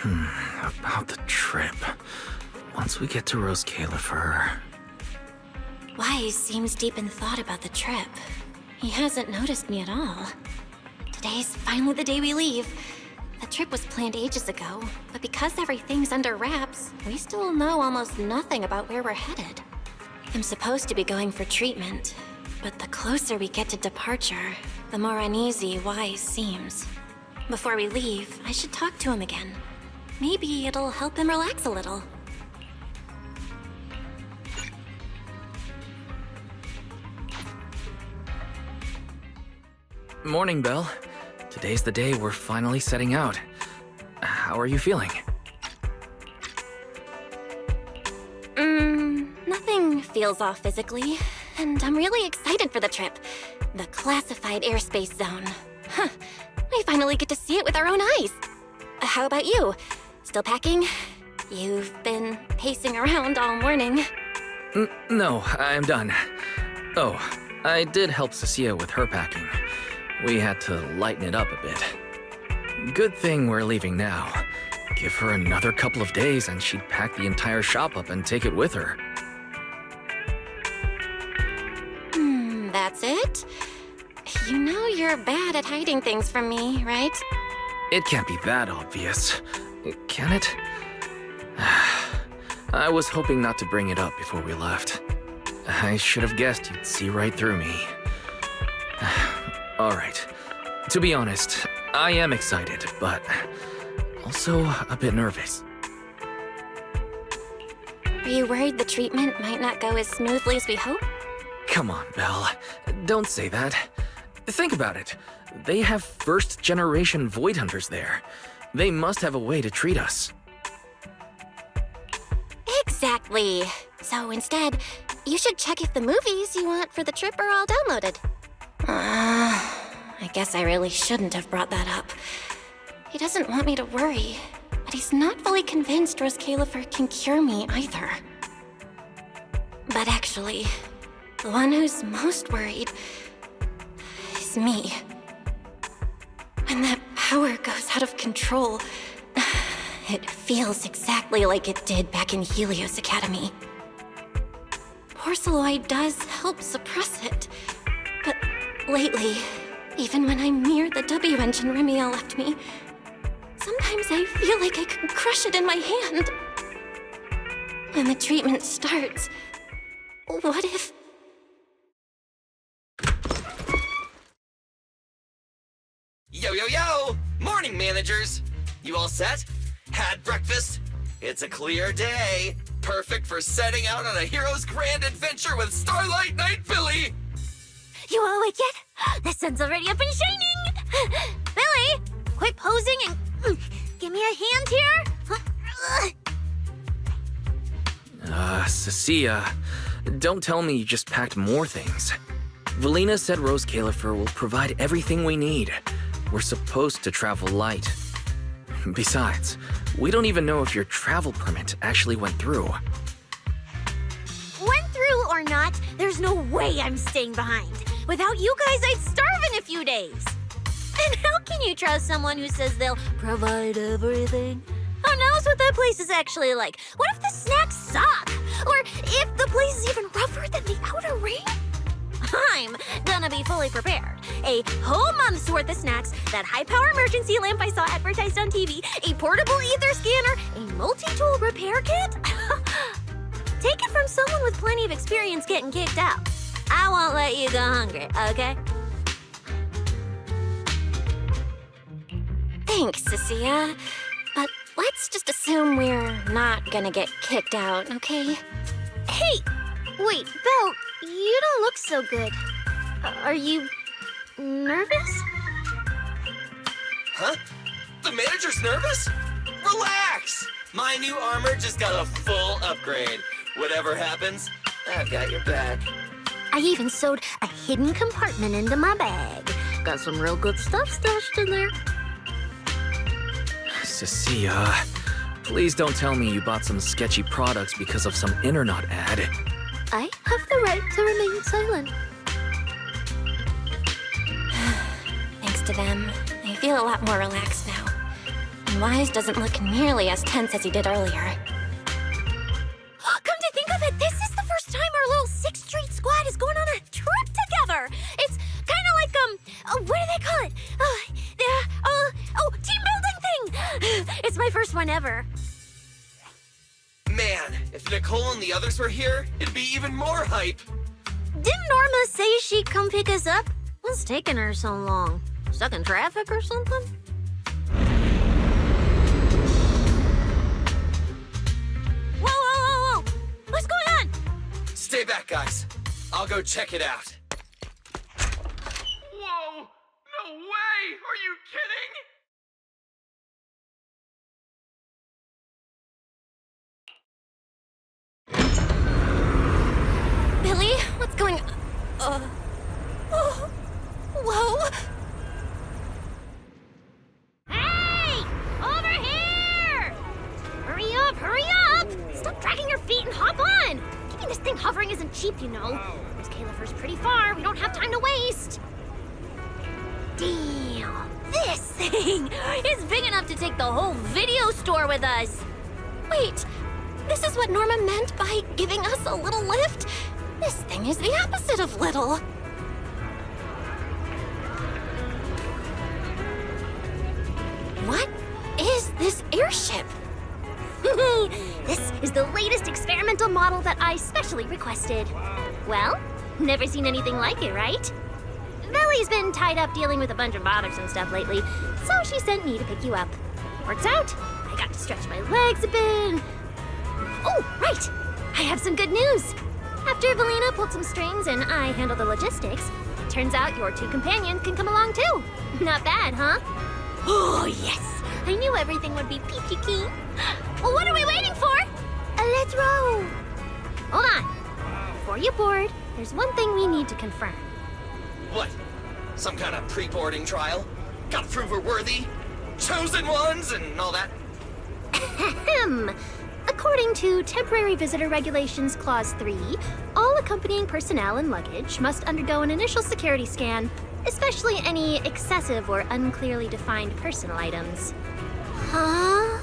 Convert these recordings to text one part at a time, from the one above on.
About the trip. Once we get to Rose Califer... Wise seems deep in thought about the trip. He hasn't noticed me at all. Today's finally the day we leave. The trip was planned ages ago, but because everything's under wraps, we still know almost nothing about where we're headed. I'm supposed to be going for treatment, but the closer we get to departure, the more uneasy Wise seems. Before we leave, I should talk to him again. Maybe it'll help him relax a little. Morning, Belle. Today's the day we're finally setting out. How are you feeling? Nothing feels off physically, and I'm really excited for the trip. The classified airspace zone. Huh, we finally get to see it with our own eyes. How about you? Still packing? You've been pacing around all morning. No, I'm done. Oh, I did help Cecilia with her packing. We had to lighten it up a bit. Good thing we're leaving now. Give her another couple of days and she'd pack the entire shop up and take it with her. That's it? You know you're bad at hiding things from me, right? It can't be that obvious, can it? I was hoping not to bring it up before we left. I should have guessed you'd see right through me. Alright, to be honest, I am excited, but also a bit nervous. Are you worried the treatment might not go as smoothly as we hope? Come on, Belle. Don't say that. Think about it. They have first-generation Void Hunters there. They must have a way to treat us. Exactly. So instead, you should check if the movies you want for the trip are all downloaded. I guess I really shouldn't have brought that up. He doesn't want me to worry, but he's not fully convinced Rose Califer can cure me either. But actually, the one who's most worried is me. When that power goes out of control, it feels exactly like it did back in Helios Academy. Porceloid does help suppress it, but lately, even when I'm near the W engine Remiel left me, sometimes I feel like I can crush it in my hand. When the treatment starts, what if... Yo, yo, yo! Morning, managers! You all set? Had breakfast? It's a clear day. Perfect for setting out on a hero's grand adventure with Starlight Knight Billy! You all awake yet? The sun's already up and shining! Billy, quit posing and give me a hand here! Cecilia, don't tell me you just packed more things. Valina said Rose Califer will provide everything we need. We're supposed to travel light. Besides, we don't even know if your travel permit actually went through. Went through or not, there's no way I'm staying behind. Without you guys, I'd starve in a few days. And how can you trust someone who says they'll provide everything? Who knows what that place is actually like? What if the snacks suck? Or if the place is even rougher than the outer ring? I'm gonna be fully prepared. A whole month's worth of snacks, that high-power emergency lamp I saw advertised on TV, a portable ether scanner, a multi-tool repair kit. Take it from someone with plenty of experience getting kicked out. I won't let you go hungry, okay? Thanks, Cecilia. But let's just assume we're not gonna get kicked out, okay? Hey! Wait, Belle, you don't look so good. Are you nervous? Huh? The manager's nervous? Relax! My new armor just got a full upgrade. Whatever happens, I've got your back. I even sewed a hidden compartment into my bag. Got some real good stuff stashed in there. Cecilia, please don't tell me you bought some sketchy products because of some internet ad. I have the right to remain silent. Thanks to them, I feel a lot more relaxed now. and Wise doesn't look nearly as tense as he did earlier. Come to think of it, this is the first time our little 6th Street squad is going on a trip together. It's kind of like, what do they call it? Team building thing. It's my first one ever. Man, if Nicole and the others were here, it'd be even more hype. Didn't Norma say she'd come pick us up? What's taking her so long? Stuck in traffic or something? Whoa! What's going on? Stay back, guys. I'll go check it out. Whoa! No way! Are you kidding? Billy, what's going on? Whoa! Hey! Over here! Hurry up! Stop dragging your feet and hop on! Keeping this thing hovering isn't cheap, you know. This Califer's pretty far. We don't have time to waste. Damn! This thing is big enough to take the whole video store with us. Wait, this is what Norma meant by giving us a little lift? This thing is the opposite of little. What is this airship? This is the latest experimental model that I specially requested. Well, never seen anything like it, right? Belly's been tied up dealing with a bunch of bothersome stuff lately, so she sent me to pick you up. Works out. I got to stretch my legs a bit. Oh, right! I have some good news. After Valina pulled some strings and I handled the logistics, turns out your 2 companions can come along too. Not bad, huh? Oh, yes! I knew everything would be peachy keen. Well, what are we waiting for? Let's row. Hold on. Before you board, there's one thing we need to confirm. What? Some kind of pre-boarding trial? Gotta prove we're worthy? Chosen ones and all that? Ahem. According to Temporary Visitor Regulations Clause 3, all accompanying personnel and luggage must undergo an initial security scan, especially any excessive or unclearly defined personal items. Huh?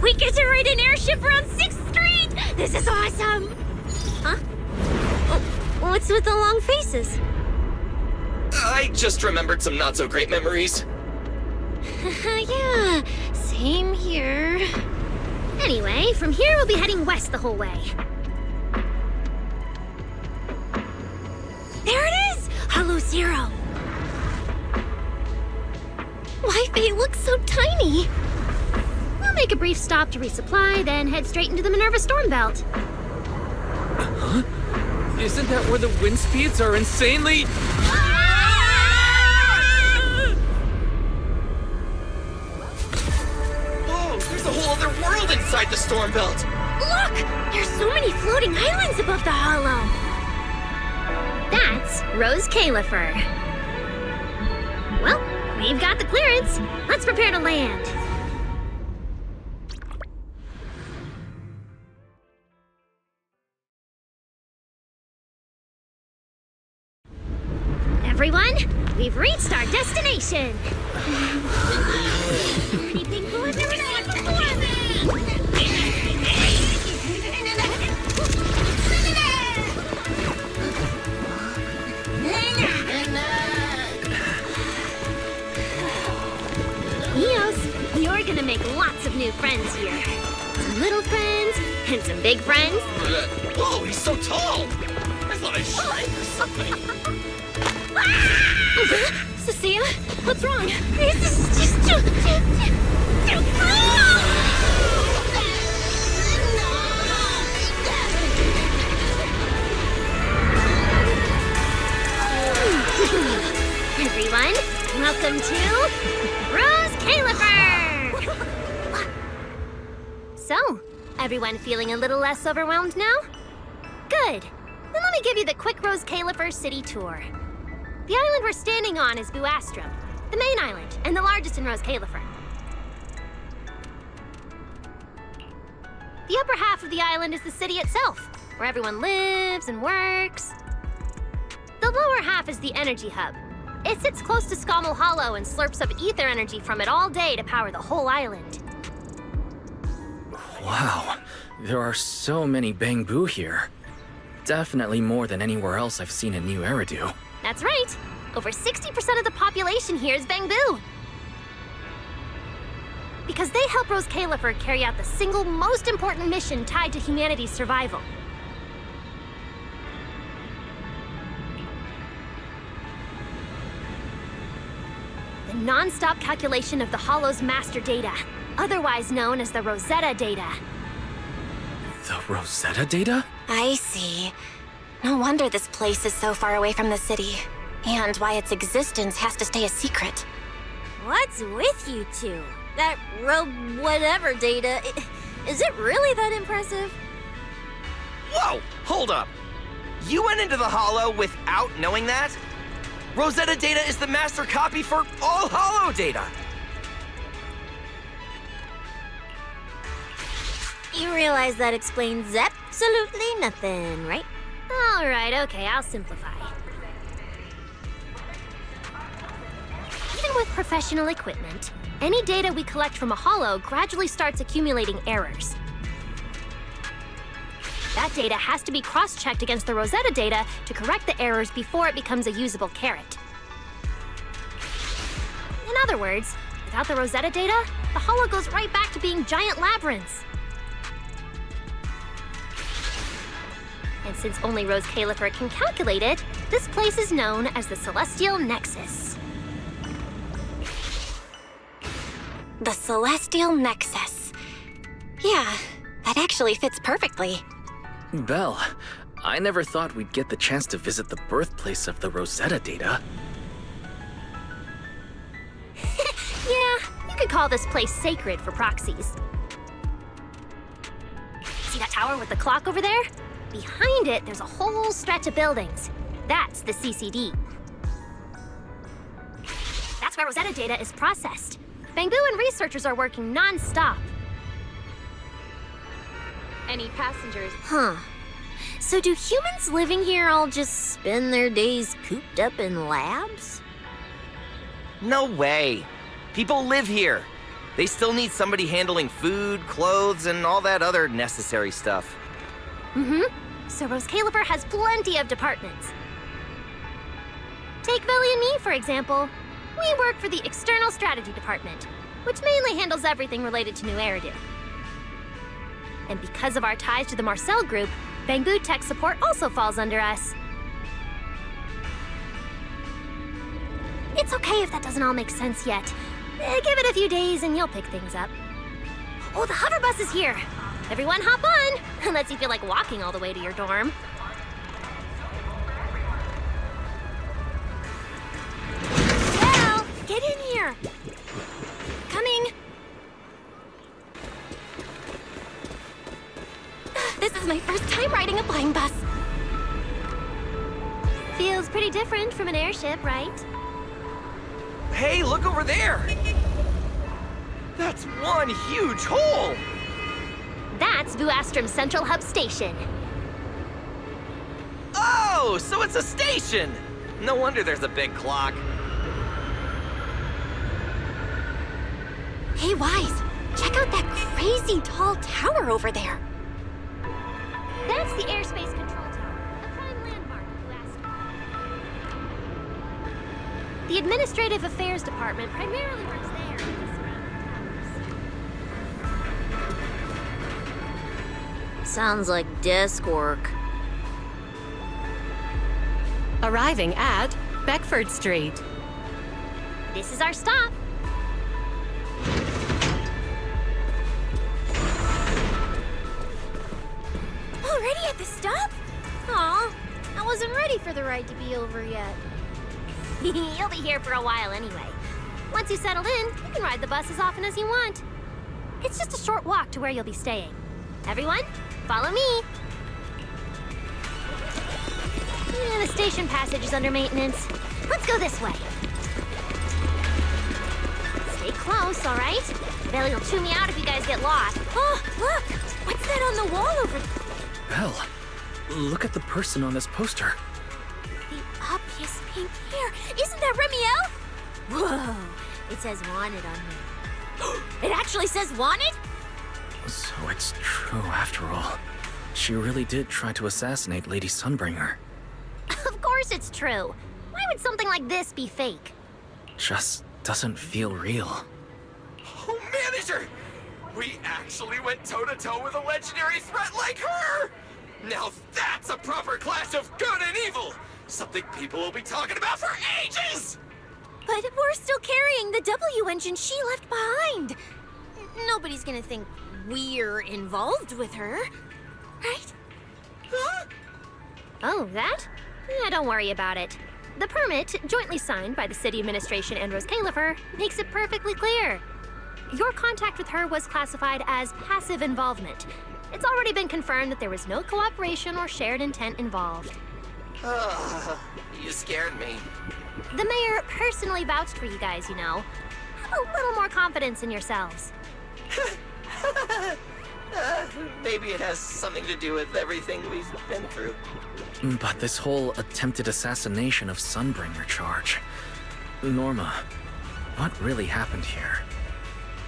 We get to ride an airship around 6th Street! This is awesome! Huh? Oh, what's with the long faces? I just remembered some not-so-great memories. Yeah, same here. Anyway, from here we'll be heading west the whole way. There it is! Hollow Zero! Why they look so tiny? We'll make a brief stop to resupply, then head straight into the Minerva Storm Belt. Huh? Isn't that where the wind speeds are insanely... Whoa, there's a whole other world inside the storm belt. Look! There's so many floating islands above the hollow. That's Rose Califer. Well, we've got the clearance. Let's prepare to land. Everyone, we've reached our destination. Pretty pink blue, I've never seen it before. Eos, you're gonna make lots of new friends here. Some little friends and some big friends. Whoa, he's so tall. I thought I shrank or something. Cecilia, what's wrong? This is just too Everyone, welcome to Rose Califer! So, everyone feeling a little less overwhelmed now? Good. Then let me give you the quick Rose Califer city tour. The island we're standing on is Buastrum. The main island, and the largest in Rose Califer. The upper half of the island is the city itself, where everyone lives and works. The lower half is the energy hub. It sits close to Scommel Hollow and slurps up ether energy from it all day to power the whole island. Wow, there are so many Bangbu here. Definitely more than anywhere else I've seen in New Eridu. That's right. Over 60% of the population here is Bangbu. Because they help Rose Califer carry out the single most important mission tied to humanity's survival. The non-stop calculation of the Hollow's master data, otherwise known as the Rosetta data. The Rosetta data? I see. No wonder this place is so far away from the city, and why its existence has to stay a secret. What's with you two? That whatever data, is it really that impressive? Whoa, hold up. You went into the Hollow without knowing that? Rosetta data is the master copy for all Hollow data. You realize that explains absolutely nothing, right? All right, okay, I'll simplify. Even with professional equipment, any data we collect from a Hollow gradually starts accumulating errors. That data has to be cross-checked against the Rosetta data to correct the errors before it becomes a usable carrot. In other words, without the Rosetta data, the Hollow goes right back to being giant labyrinths. And since only Rose Califer can calculate it, this place is known as the Celestial Nexus. The Celestial Nexus. Yeah, that actually fits perfectly. Belle, I never thought we'd get the chance to visit the birthplace of the Rosetta data. Yeah, you could call this place sacred for proxies. See that tower with the clock over there? Behind it, there's a whole stretch of buildings. That's the CCD. That's where Rosetta data is processed. Bangbu and researchers are working non-stop. Any passengers? Huh. So do humans living here all just spend their days cooped up in labs? No way. People live here. They still need somebody handling food, clothes, and all that other necessary stuff. Mm-hmm. So Rose Califer has plenty of departments. Take Velly and me, for example. We work for the External Strategy Department, which mainly handles everything related to New Eridu. And because of our ties to the Marcel Group, Bangbu Tech Support also falls under us. It's okay if that doesn't all make sense yet. Give it a few days and you'll pick things up. Oh, the hover bus is here! Everyone hop on! Unless you feel like walking all the way to your dorm. Well, get in here! Coming! This is my first time riding a flying bus. Feels pretty different from an airship, right? Hey, look over there! That's one huge hole! That's Vuastrum's Central Hub Station. Oh, so it's a station! No wonder there's a big clock. Hey, Wise, check out that crazy tall tower over there. That's the Airspace Control Tower, a prime landmark in Vuastrum. The Administrative Affairs Department primarily works there and the surrounding towers. Sounds like desk work. Arriving at Beckford Street. This is our stop. Already at the stop? Aw, I wasn't ready for the ride to be over yet. You'll be here for a while anyway. Once you settle in, you can ride the bus as often as you want. It's just a short walk to where you'll be staying. Everyone, follow me. The station passage is under maintenance. Let's go this way. close, all right? Billy will chew me out if you guys get lost. Oh, look! What's that on the wall over there? Belle, look at the person on this poster. The obvious pink hair. Isn't that Remiel? Whoa! It says wanted on me. It actually says wanted? So it's true after all. She really did try to assassinate Lady Sunbringer. Of course it's true. Why would something like this be fake? Just doesn't feel real. Oh, manager! We actually went toe-to-toe with a legendary threat like her! Now that's a proper clash of good and evil! Something people will be talking about for ages! But we're still carrying the W engine she left behind. Nobody's gonna think we're involved with her, right? Huh? Oh, that? Yeah, don't worry about it. The permit, jointly signed by the city administration and Rose Califer, makes it perfectly clear. Your contact with her was classified as passive involvement. It's already been confirmed that there was no cooperation or shared intent involved. You scared me. The mayor personally vouched for you guys, you know. Have a little more confidence in yourselves. Maybe it has something to do with everything we've been through. But this whole attempted assassination of Sunbringer charge... Norma, what really happened here?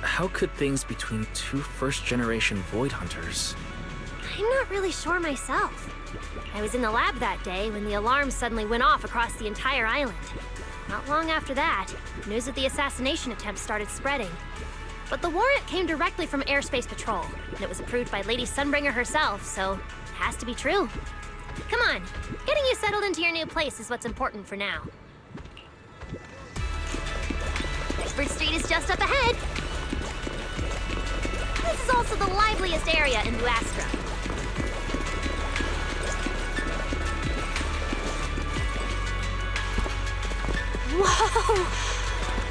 How could things between two first-generation Void Hunters... I'm not really sure myself. I was in the lab that day when the alarm suddenly went off across the entire island. Not long after that, news of the assassination attempt started spreading. But the warrant came directly from Airspace Patrol, and it was approved by Lady Sunbringer herself, so it has to be true. Come on, getting you settled into your new place is what's important for now. Bedford Street is just up ahead. This is also the liveliest area in New Astra. Whoa!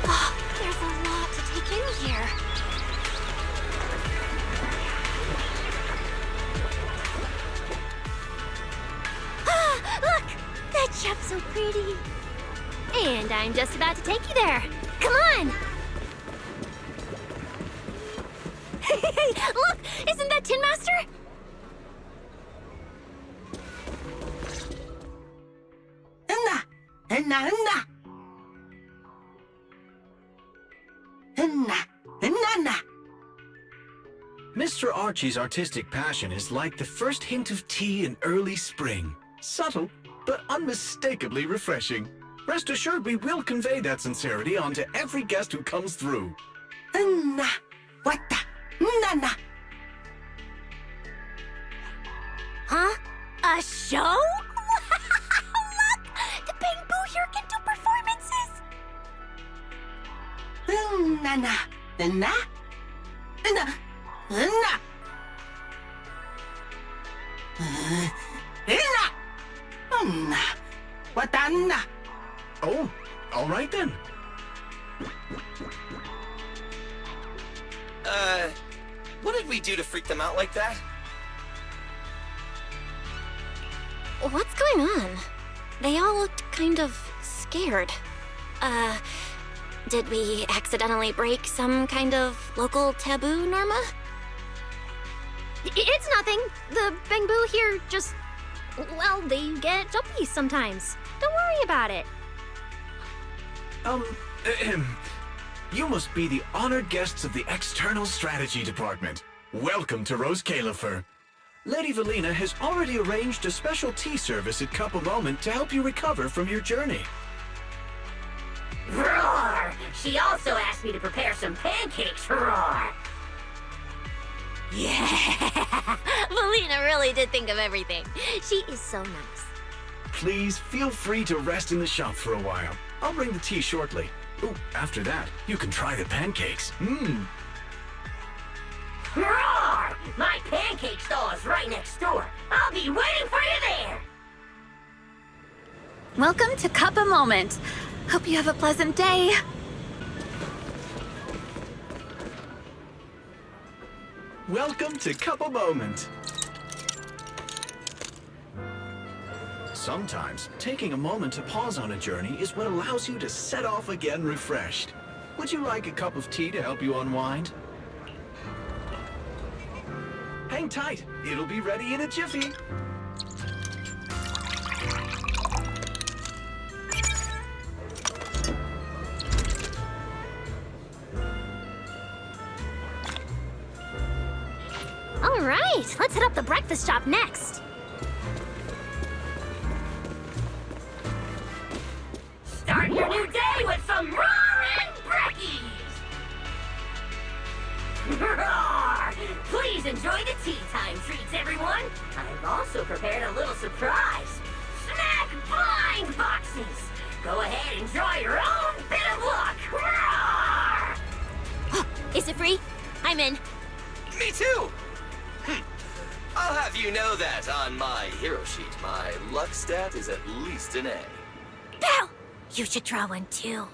Oh, there's a lot to take in here. Ah, look! That shop's so pretty. And I'm just about to take you there. Come on! Hey, look! Isn't that Tin Master? Mr. Archie's artistic passion is like the first hint of tea in early spring. Subtle, but unmistakably refreshing. Rest assured we will convey that sincerity onto every guest who comes through. Huh? A show? Look! The Bamboo here can do performances! Oh, all right then. What did we do to freak them out like that? What's going on? They all looked kind of scared. Did we accidentally break some kind of local taboo, Norma? It's nothing. The Bamboo here just... well, they get jumpy sometimes. Don't worry about it. You must be the honored guests of the External Strategy Department. Welcome to Rose Califer. Lady Valina has already arranged a special tea service at Cup a Moment to help you recover from your journey. Roar! She also asked me to prepare some pancakes for Roar. Yeah! Valina really did think of everything. She is so nice. Please feel free to rest in the shop for a while. I'll bring the tea shortly. Ooh, after that, you can try the pancakes. Roar! My pancake stall is right next door. I'll be waiting for you there. Welcome to Cup a Moment. Hope you have a pleasant day. Welcome to Cup a Moment. Sometimes, taking a moment to pause on a journey is what allows you to set off again refreshed. Would you like a cup of tea to help you unwind? Hang tight. It'll be ready in a jiffy. All right, let's hit up the breakfast shop next. Start your new day with some roaring brekkies! Roar! Please enjoy the tea time treats, everyone! I've also prepared a little surprise. Snack blind boxes! Go ahead, enjoy your own bit of luck! Roar! Is it free? I'm in. Me too! I'll have you know that on my hero sheet, my luck stat is at least an A. Pow! You should draw one too.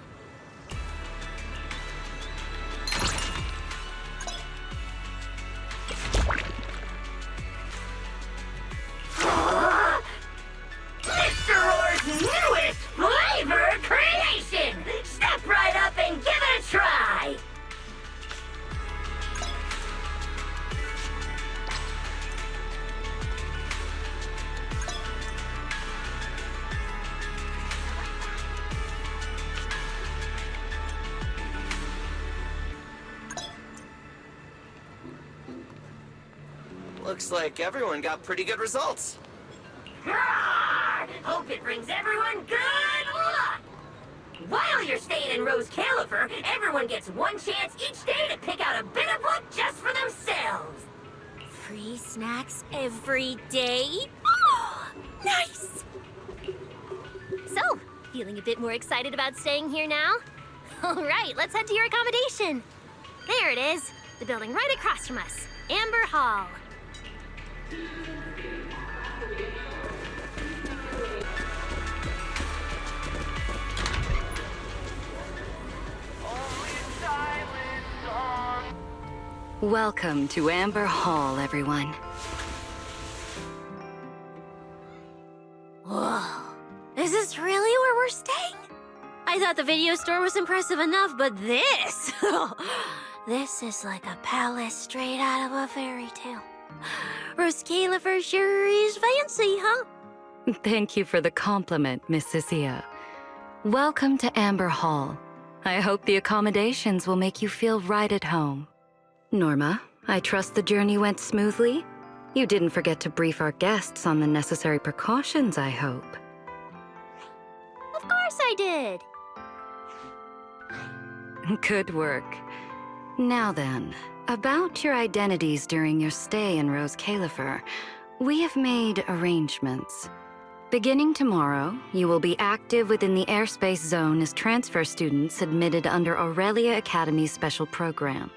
Mr. Orr's newest flavor creation! Step right up and give it a try! Looks like everyone got pretty good results. Roar! Hope it brings everyone good luck! While you're staying in Rose Califer, everyone gets one chance each day to pick out a bit of luck just for themselves. Free snacks every day? Nice! So, feeling a bit more excited about staying here now? All right, let's head to your accommodation. There it is, the building right across from us, Amber Hall. Welcome to Amber Hall, everyone. Whoa. Is this really where we're staying? I thought the video store was impressive enough, but this... this is like a palace straight out of a fairy tale. Rose Califer sure is fancy, huh? Thank you for the compliment, Miss Cecilia. Welcome to Amber Hall. I hope the accommodations will make you feel right at home. Norma, I trust the journey went smoothly? You didn't forget to brief our guests on the necessary precautions, I hope. Of course I did. Good work. Now then, about your identities during your stay in Rose Califer, we have made arrangements. Beginning tomorrow, you will be active within the airspace zone as transfer students admitted under Aurelia Academy's special program.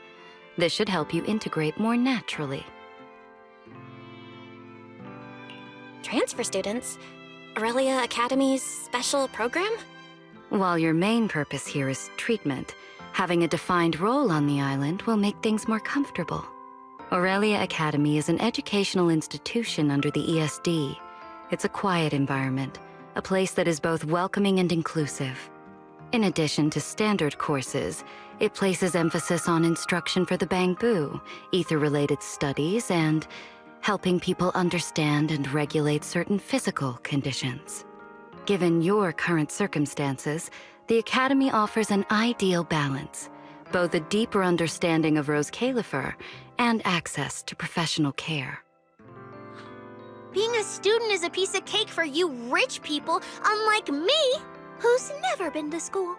This should help you integrate more naturally. Transfer students? Aurelia Academy's special program? While your main purpose here is treatment, having a defined role on the island will make things more comfortable. Aurelia Academy is an educational institution under the ESD. It's a quiet environment, a place that is both welcoming and inclusive. In addition to standard courses, it places emphasis on instruction for the Bangbu, ether-related studies, and helping people understand and regulate certain physical conditions. Given your current circumstances, the Academy offers an ideal balance, both a deeper understanding of Rose Califer and access to professional care. Being a student is a piece of cake for you rich people, unlike me, who's never been to school.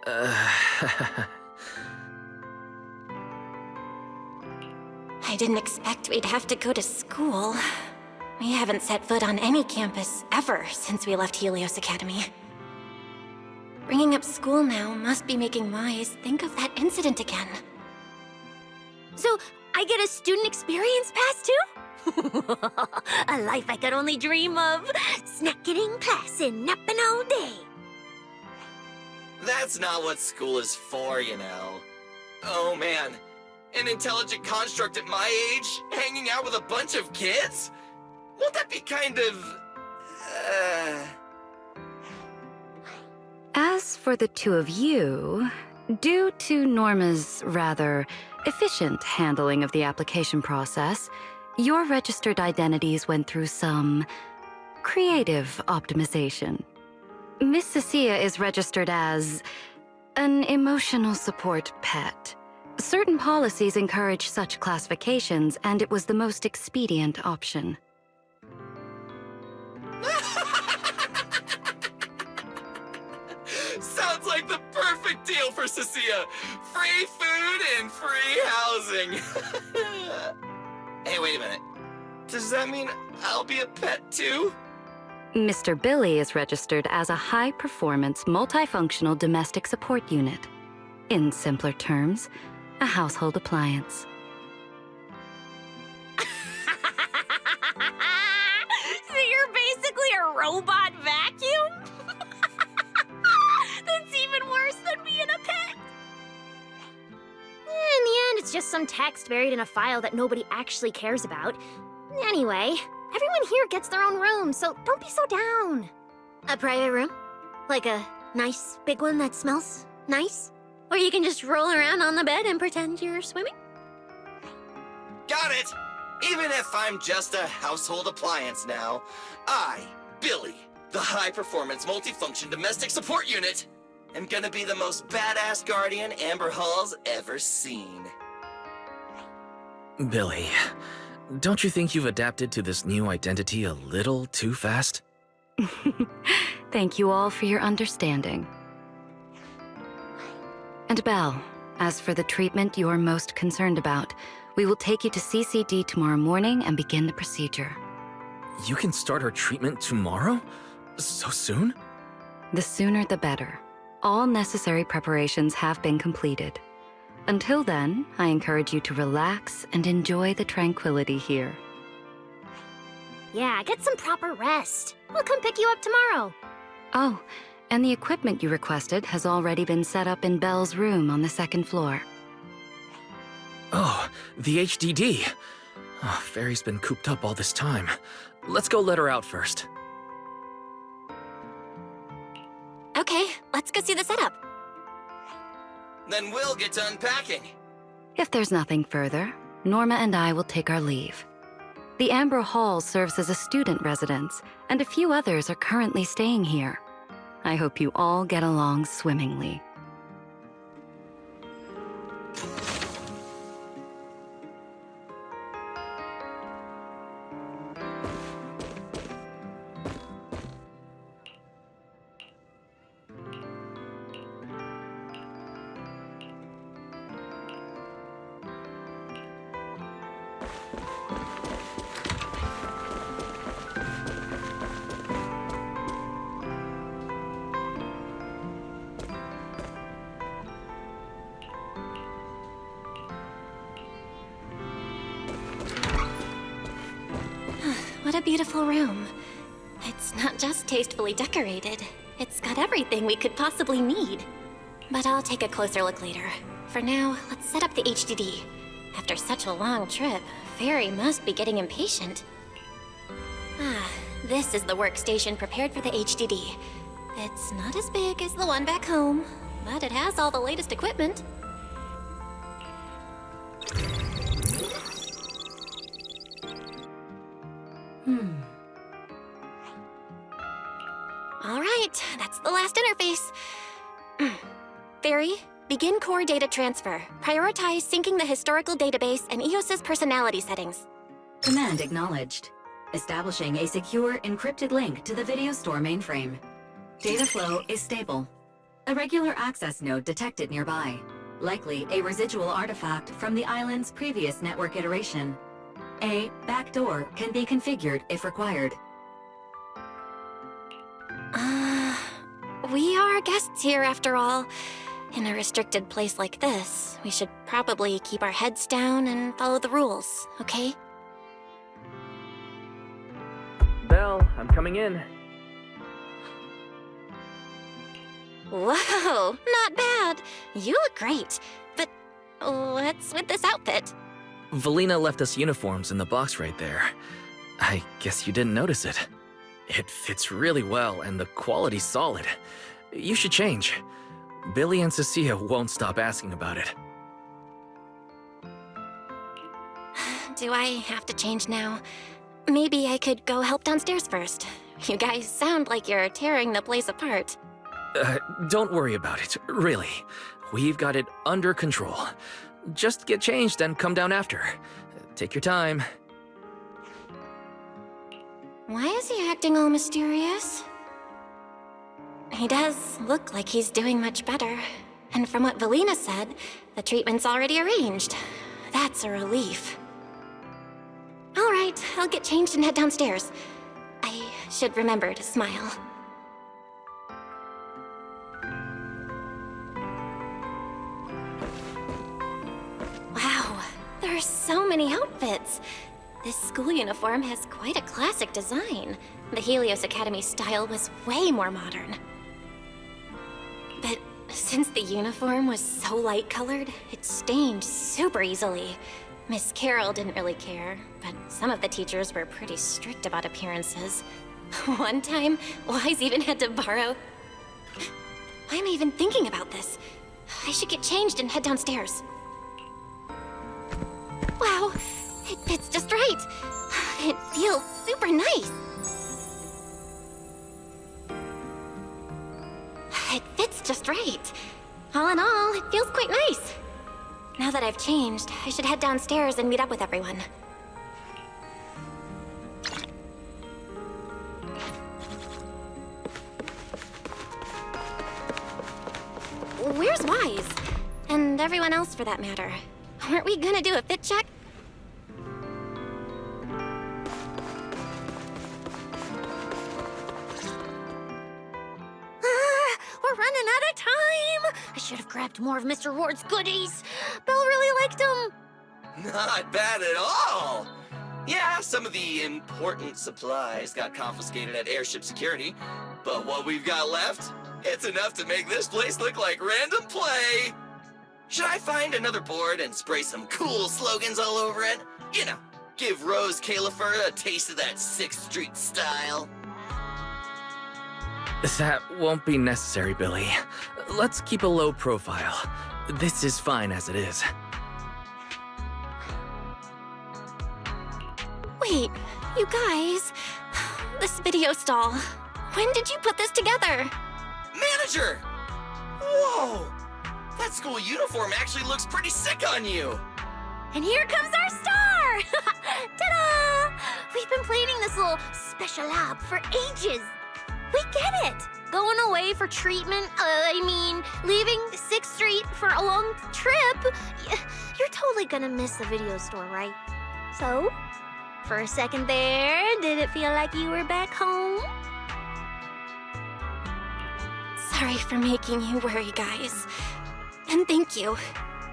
I didn't expect we'd have to go to school. We haven't set foot on any campus ever since we left Helios Academy. Bringing up school now must be making Wise think of that incident again. So, I get a student experience pass too? A life I could only dream of. Snacking in class and napping all day. That's not what school is for, you know. Oh man, an intelligent construct at my age, hanging out with a bunch of kids? Won't that be kind of... As As for the two of you, due to Norma's rather efficient handling of the application process, your registered identities went through some creative optimization. Miss Cecilia is registered as an emotional support pet. Certain policies encourage such classifications, and it was the most expedient option. Sounds like the perfect deal for Cecilia. Free food and free housing. Hey, wait a minute. Does that mean I'll be a pet too? Mr. Billy is registered as a high-performance, multifunctional domestic support unit. In simpler terms, a household appliance. So you're basically a robot vacuum? That's even worse than being a pet. In the end, it's just some text buried in a file that nobody actually cares about. Anyway, everyone here gets their own room, so don't be so down. A private room? Like a nice big one that smells nice? Or you can just roll around on the bed and pretend you're swimming? Got it! Even if I'm just a household appliance now, I, Billy, the high-performance multifunction domestic support unit, am gonna be the most badass guardian Amber Hall's ever seen. Billy, don't you think you've adapted to this new identity a little too fast? Thank you all for your understanding. And Belle, as for the treatment you're most concerned about, we will take you to CCD tomorrow morning and begin the procedure. You can start her treatment tomorrow? So soon? The sooner the better. All necessary preparations have been completed. Until then, I encourage you to relax and enjoy the tranquility here. Yeah, get some proper rest. We'll come pick you up tomorrow. Oh, and the equipment you requested has already been set up in Belle's room on the second floor. Oh, the HDD. Oh, Fairy's been cooped up all this time. Let's go let her out first. Okay, let's go see the setup. Then we'll get to unpacking. If there's nothing further, Norma and I will take our leave. The Amber Hall serves as a student residence, and a few others are currently staying here. I hope you all get along swimmingly. What a beautiful room. It's not just tastefully decorated, it's got everything we could possibly need. But I'll take a closer look later. For now, let's set up the HDD. After such a long trip, Fairy must be getting impatient. This is the workstation prepared for the HDD. It's not as big as the one back home, but it has all the latest equipment. All right, that's the last interface. Fairy, begin core data transfer. Prioritize syncing the historical database and EOS's personality settings. Command acknowledged. Establishing a secure, encrypted link to the video store mainframe. Data flow is stable. A regular access node detected nearby. Likely a residual artifact from the island's previous network iteration. A backdoor can be configured if required. We are guests here after all. In a restricted place like this, we should probably keep our heads down and follow the rules, okay? Belle, I'm coming in. Whoa, not bad. You look great. But what's with this outfit? Valina left us uniforms in the box right there. I guess you didn't notice it. It fits really well and the quality's solid. You should change. Billy and Cecilia won't stop asking about it. Do I have to change now? Maybe I could go help downstairs first. You guys sound like you're tearing the place apart. Don't worry about it, really. We've got it under control. Just get changed and come down after. Take your time. Why is he acting all mysterious? He does look like he's doing much better. And from what Valina said, the treatment's already arranged. That's a relief. All right, I'll get changed and head downstairs. I should remember to smile. Wow, there are so many outfits. This school uniform has quite a classic design. The Helios Academy style was way more modern. But since the uniform was so light-colored, it stained super easily. Miss Carroll didn't really care, but some of the teachers were pretty strict about appearances. One time, Wise even had to borrow... Why am I even thinking about this? I should get changed and head downstairs. Wow, it fits just right. It feels super nice. It fits just right. All in all, it feels quite nice. Now that I've changed, I should head downstairs and meet up with everyone. Where's Wise? And everyone else for that matter. Weren't we gonna do a fit check? We're running out of time! I should have grabbed more of Mr. Ward's goodies. Belle really liked them. Not bad at all! Yeah, some of the important supplies got confiscated at airship security, but what we've got left, it's enough to make this place look like random play! Should I find another board and spray some cool slogans all over it? You know, give Rose Califer a taste of that 6th Street style. That won't be necessary, Billy. Let's keep a low profile. This is fine as it is. Wait, you guys. This video stall. When did you put this together? Manager! Whoa! That school uniform actually looks pretty sick on you! And here comes our star! Ta-da! We've been planning this little special lab for ages. We get it! Going away for treatment, leaving 6th Street for a long trip. You're totally gonna miss the video store, right? So, for a second there, did it feel like you were back home? Sorry for making you worry, guys. And thank you.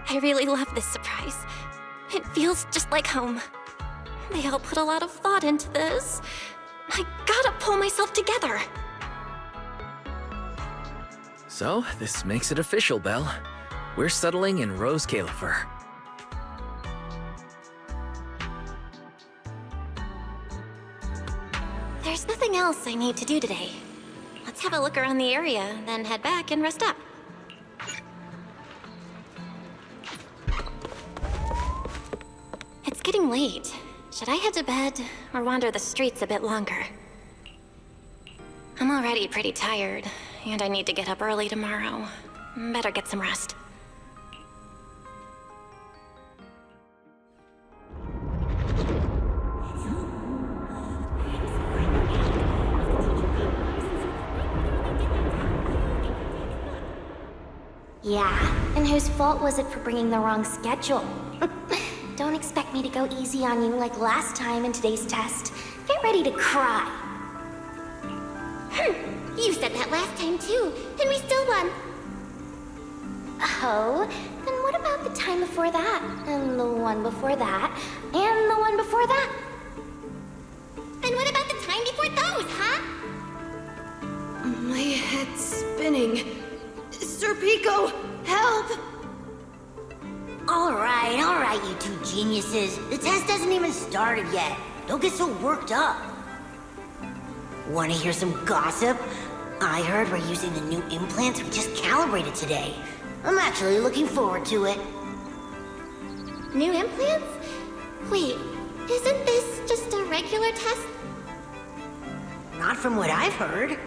I really love this surprise. It feels just like home. They all put a lot of thought into this. I gotta pull myself together. So, this makes it official, Belle. We're settling in Rose Califer. There's nothing else I need to do today. Let's have a look around the area, then head back and rest up. It's getting late. Should I head to bed or wander the streets a bit longer? I'm already pretty tired, and I need to get up early tomorrow. Better get some rest. Yeah, and whose fault was it for bringing the wrong schedule? Don't expect me to go easy on you like last time in today's test. Get ready to cry. You said that last time too, and we still won. Oh, then what about the time before that? And the one before that? And the one before that? And what about the time before those, huh? My head's spinning. Sir Pico, help! All right, you two geniuses. The test hasn't even started yet. Don't get so worked up. Want to hear some gossip? I heard we're using the new implants we just calibrated today. I'm actually looking forward to it. New implants? Wait, isn't this just a regular test? Not from what I've heard.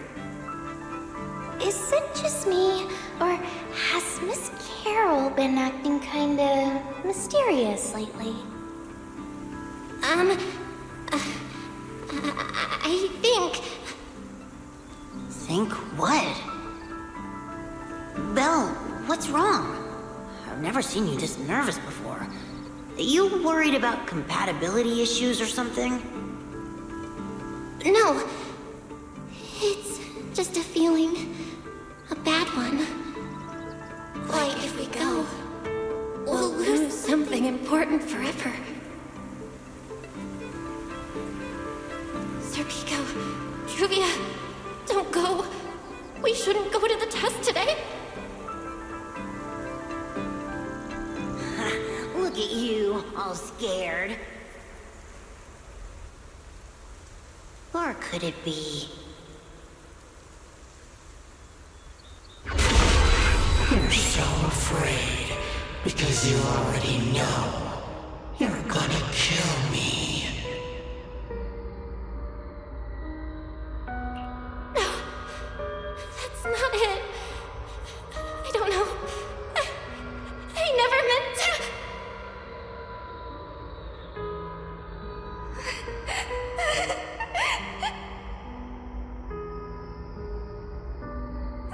Is it just me, or has Miss Carol been acting kinda mysterious lately? I think... Think what? Belle, what's wrong? I've never seen you this nervous before. Are you worried about compatibility issues or something? No. It's just a feeling. A bad one. Like if we go, we'll lose something important forever. Serpico, Juvia, don't go. We shouldn't go to the test today. Look at you, all scared. Or could it be? You're so afraid because you already know you're gonna kill me. No, that's not it. I don't know. I never meant to.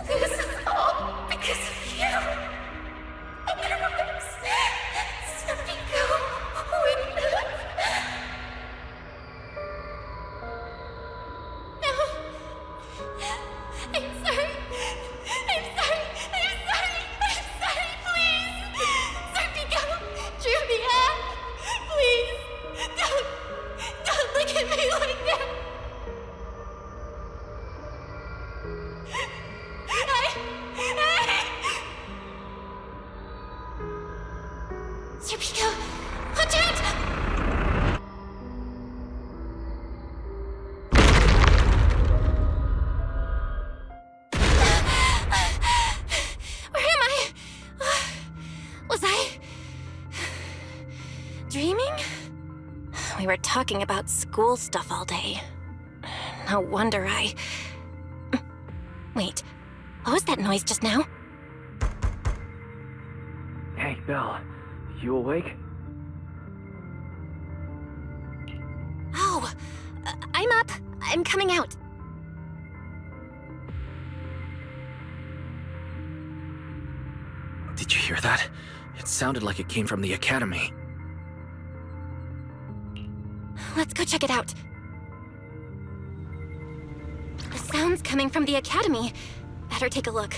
This is all because of you. Otherwise, Serpico wouldn't have. No. I'm sorry. Please. Serpico, Juvia, please. Don't look at me like that. Serpico, watch out! Where am I? Was I dreaming? We were talking about school stuff all day. No wonder I... Wait, what was that noise just now? Hey, Belle. You awake? Oh, I'm up. I'm coming out. Did you hear that? It sounded like it came from the academy. Let's go check it out. The sound's coming from the academy. Better take a look.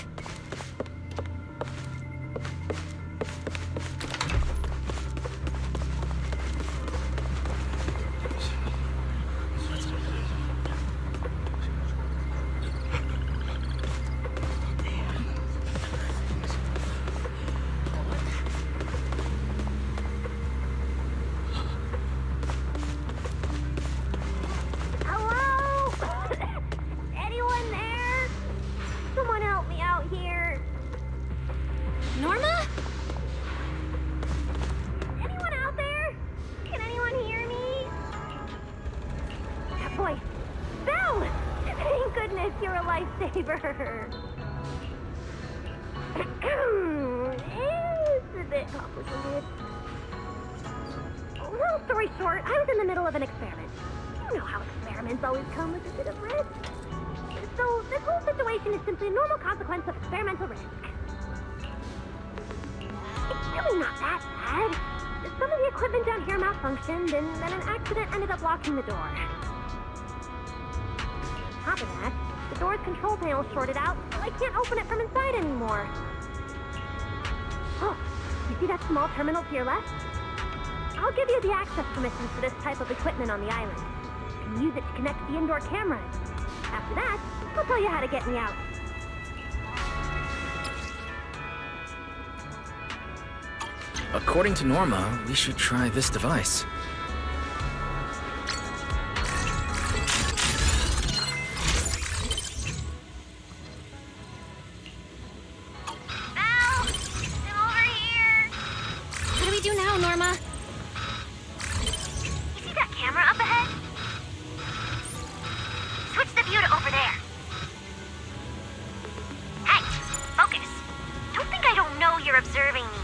Hello? Anyone there? Someone help me out here. Norma? Anyone out there? Can anyone hear me? Boy, Belle! Thank goodness you're a lifesaver. It's a bit complicated. Long story short, I was in the middle of an experiment. You know how experiments always come with a bit of risk. So this whole situation is simply a normal consequence of experimental risk. It's really not that bad. Some of the equipment down here malfunctioned, and then an accident ended up locking the door. On top of that, the door's control panel shorted out, so I can't open it from inside anymore. Oh, you see that small terminal to your left? I'll give you the access permissions for this type of equipment on the island. You can use it to connect to the indoor cameras. After that, I'll tell you how to get me out. According to Norma, we should try this device. observing me.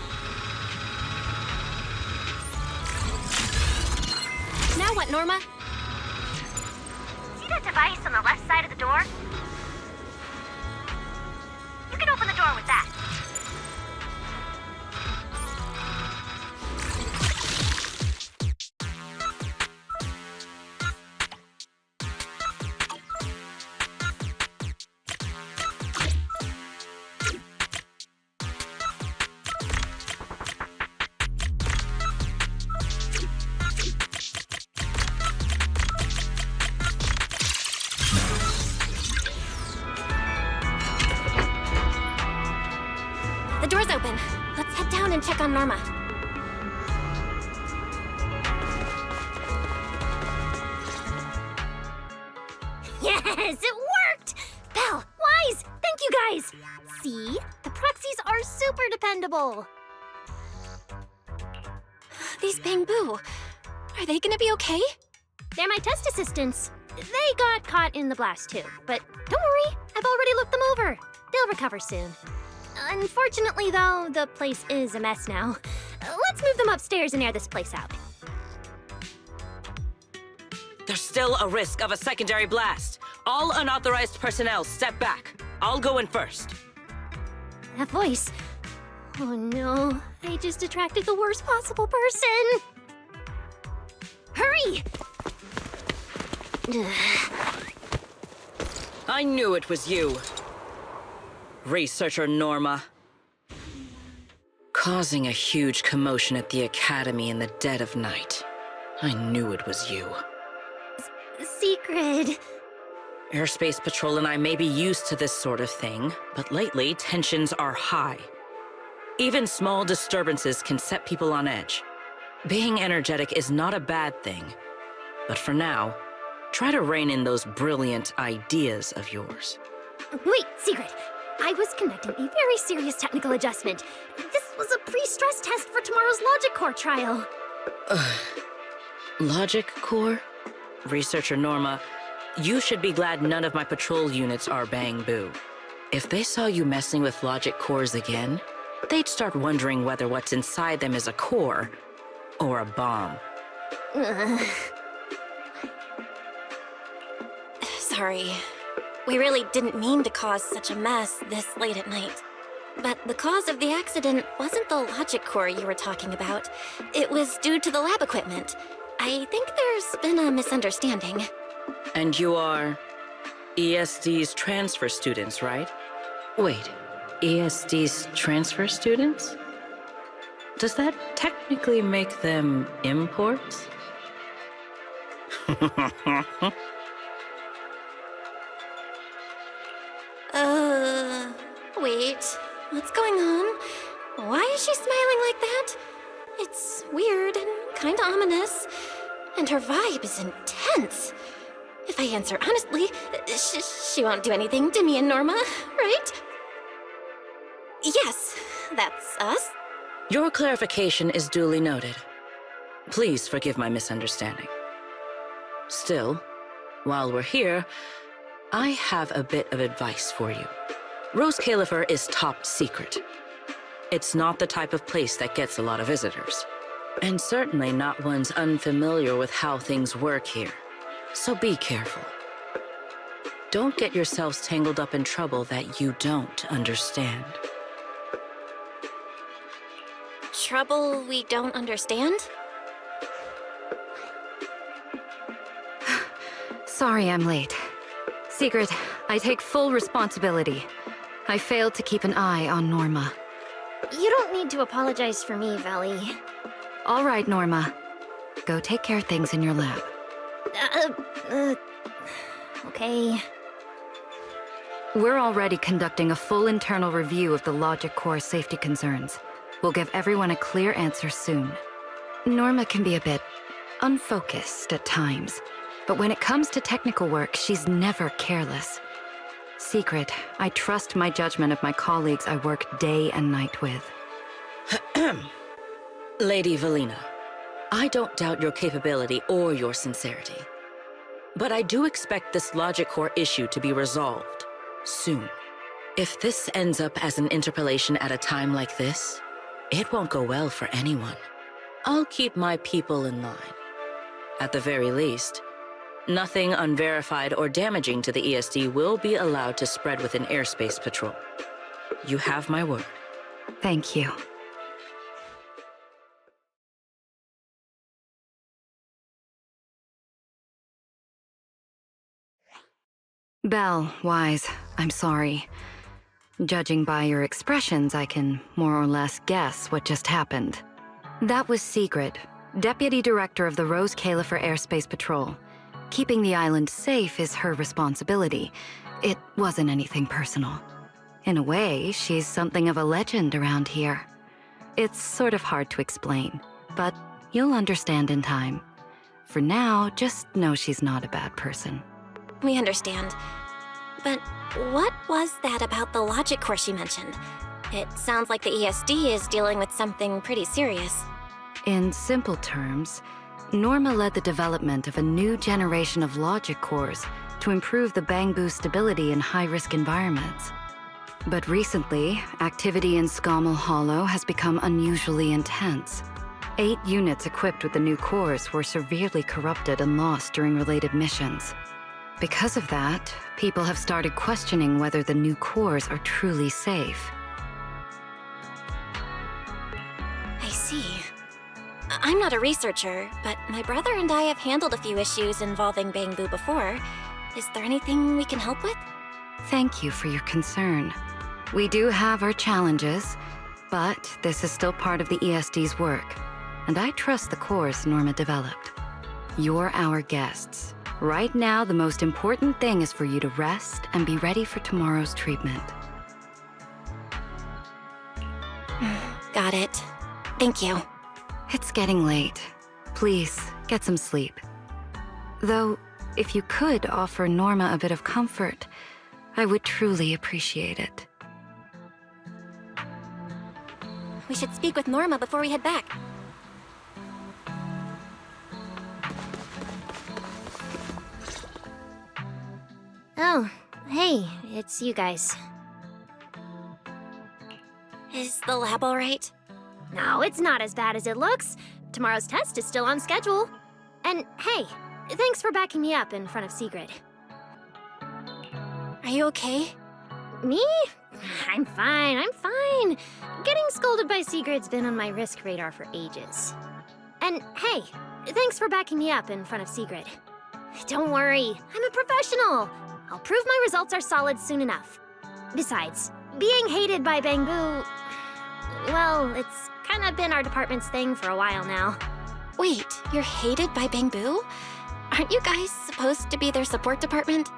Now what, Norma? See that device on the left side of the door? You can open the door with that. The door's open. Let's head down and check on Norma. Yes, it worked! Belle, Wise, thank you guys! See? The proxies are super dependable. These Bamboo, are they gonna be okay? They're my test assistants. They got caught in the blast too, but don't worry, I've already looked them over. They'll recover soon. Unfortunately, though, the place is a mess now. Let's move them upstairs and air this place out. There's still a risk of a secondary blast. All unauthorized personnel, step back. I'll go in first. That voice. Oh no, I just attracted the worst possible person. Hurry! I knew it was you. Researcher Norma. Causing a huge commotion at the Academy in the dead of night. I knew it was you. Secret. Airspace Patrol and I may be used to this sort of thing, but lately tensions are high. Even small disturbances can set people on edge. Being energetic is not a bad thing, but for now, try to rein in those brilliant ideas of yours. Wait, Secret. I was conducting a very serious technical adjustment. This was a pre-stress test for tomorrow's Logic Core trial. Logic Core? Researcher Norma, you should be glad none of my patrol units are Bamboo. If they saw you messing with Logic Cores again, they'd start wondering whether what's inside them is a core or a bomb. Sorry. We really didn't mean to cause such a mess this late at night. But the cause of the accident wasn't the logic core you were talking about. It was due to the lab equipment. I think there's been a misunderstanding. And you are ESD's transfer students, right? Wait, ESD's transfer students? Does that technically make them imports? Wait. What's going on? Why is she smiling like that? It's weird and kinda ominous. And her vibe is intense. If I answer honestly, she won't do anything to me and Norma, right? Yes, that's us. Your clarification is duly noted. Please forgive my misunderstanding. Still, while we're here, I have a bit of advice for you. Rose Califer is top secret. It's not the type of place that gets a lot of visitors. And certainly not ones unfamiliar with how things work here. So be careful. Don't get yourselves tangled up in trouble that you don't understand. Trouble we don't understand? Sorry I'm late. Secret, I take full responsibility. I failed to keep an eye on Norma. You don't need to apologize for me, Valley. All right, Norma. Go take care of things in your lab. Okay. We're already conducting a full internal review of the Logic Core safety concerns. We'll give everyone a clear answer soon. Norma can be a bit unfocused at times, but when it comes to technical work, she's never careless. Secret, I trust my judgment of my colleagues I work day and night with. Lady Valina, I don't doubt your capability or your sincerity. But I do expect this Logic Core issue to be resolved soon. If this ends up as an interpolation at a time like this, it won't go well for anyone. I'll keep my people in line. At the very least, nothing unverified or damaging to the ESD will be allowed to spread within airspace patrol. You have my word. Thank you. Belle, Wise, I'm sorry. Judging by your expressions, I can more or less guess what just happened. That was Sigrid, Deputy Director of the Rose Califer Airspace Patrol. Keeping the island safe is her responsibility. It wasn't anything personal. In a way, she's something of a legend around here. It's sort of hard to explain, but you'll understand in time. For now, just know she's not a bad person. We understand. But what was that about the logic course you mentioned? It sounds like the ESD is dealing with something pretty serious. In simple terms, Norma led the development of a new generation of logic cores to improve the Bangbu stability in high-risk environments. But recently, activity in Scommel Hollow has become unusually intense. 8 units equipped with the new cores were severely corrupted and lost during related missions. Because of that, people have started questioning whether the new cores are truly safe. I see. I'm not a researcher, but my brother and I have handled a few issues involving Bangbu before. Is there anything we can help with? Thank you for your concern. We do have our challenges, but this is still part of the ESD's work, and I trust the cores Norma developed. You're our guests. Right now, the most important thing is for you to rest and be ready for tomorrow's treatment. Got it. Thank you. It's getting late. Please, get some sleep. Though, if you could offer Norma a bit of comfort, I would truly appreciate it. We should speak with Norma before we head back. Oh, hey, it's you guys. Is the lab all right? No, it's not as bad as it looks. Tomorrow's test is still on schedule. And hey, thanks for backing me up in front of Sigrid. Are you okay? Me? I'm fine, I'm fine. Getting scolded by Sigrid's been on my risk radar for ages. And hey, thanks for backing me up in front of Sigrid. Don't worry, I'm a professional. I'll prove my results are solid soon enough. Besides, being hated by Bangbu, well, it's kind of been our department's thing for a while now. Wait, you're hated by Bangbu? Aren't you guys supposed to be their support department?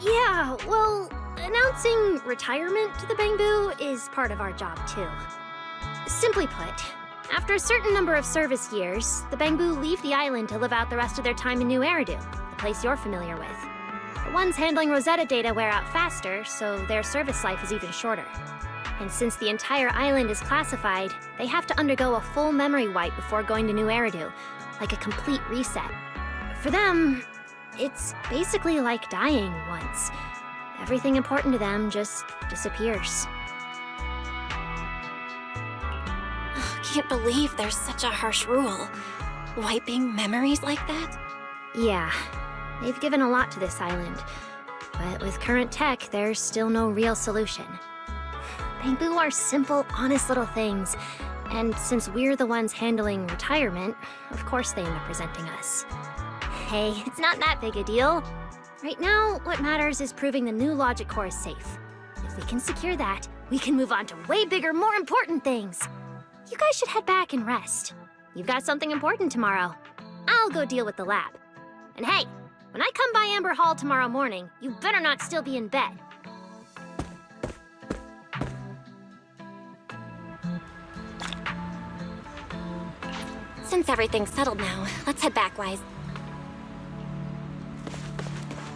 Yeah, well, announcing retirement to the Bangbu is part of our job too. Simply put, after a certain number of service years, the Bangbu leave the island to live out the rest of their time in New Eridu, the place you're familiar with. The ones handling Rosetta data wear out faster, so their service life is even shorter. And since the entire island is classified, they have to undergo a full memory wipe before going to New Eridu, like a complete reset. For them, it's basically like dying once. Everything important to them just disappears. Can't believe there's such a harsh rule. Wiping memories like that? Yeah, they've given a lot to this island. But with current tech, there's still no real solution. Bangbu are simple, honest little things. And since we're the ones handling retirement, of course they end up presenting us. Hey, it's not that big a deal. Right now, what matters is proving the new logic core is safe. If we can secure that, we can move on to way bigger, more important things. You guys should head back and rest. You've got something important tomorrow. I'll go deal with the lab. And hey, when I come by Amber Hall tomorrow morning, you better not still be in bed. Since everything's settled now, let's head back, Wise.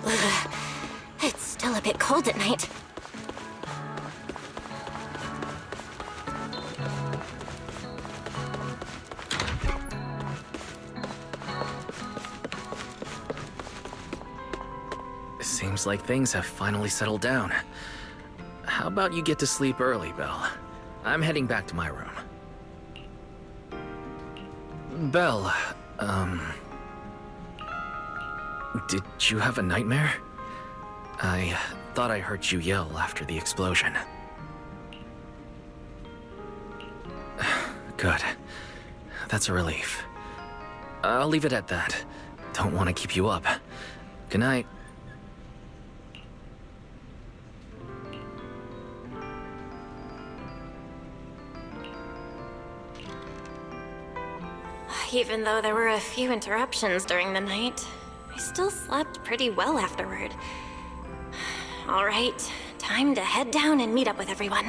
Ugh, it's still a bit cold at night. Seems like things have finally settled down. How about you get to sleep early, Belle? I'm heading back to my room. Belle, did you have a nightmare? I thought I heard you yell after the explosion. Good. That's a relief. I'll leave it at that. Don't want to keep you up. Good night. Even though there were a few interruptions during the night, I still slept pretty well afterward. All right, time to head down and meet up with everyone.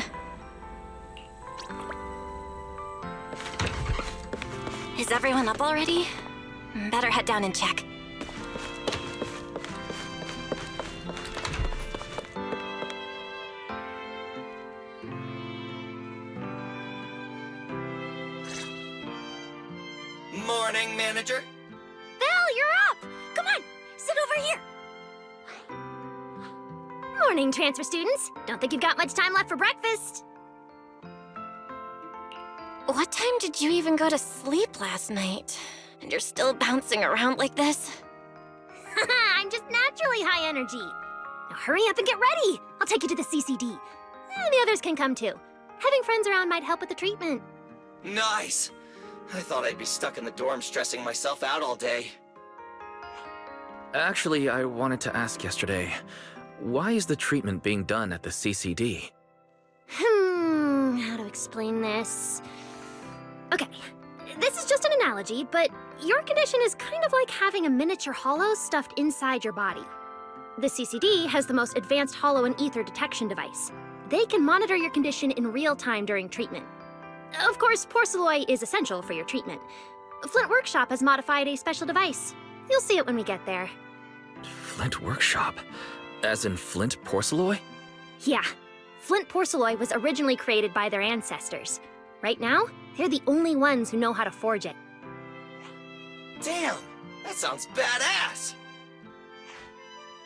Is everyone up already? Better head down and check. Morning, manager. Belle, you're up! Come on, sit over here. Morning, transfer students. Don't think you've got much time left for breakfast. What time did you even go to sleep last night? And you're still bouncing around like this? I'm just naturally high energy. Now hurry up and get ready. I'll take you to the CCD. The others can come too. Having friends around might help with the treatment. Nice. I thought I'd be stuck in the dorm stressing myself out all day. Actually, I wanted to ask yesterday, why is the treatment being done at the CCD? How to explain this? Okay, this is just an analogy, but your condition is kind of like having a miniature hollow stuffed inside your body. The CCD has the most advanced hollow and ether detection device. They can monitor your condition in real time during treatment. Of course, porcelloi is essential for your treatment. Flint Workshop has modified a special device. You'll see it when we get there. Flint Workshop? As in Flint Porcelloi? Yeah. Flint porcelloi was originally created by their ancestors. Right now, they're the only ones who know how to forge it. Damn, that sounds badass.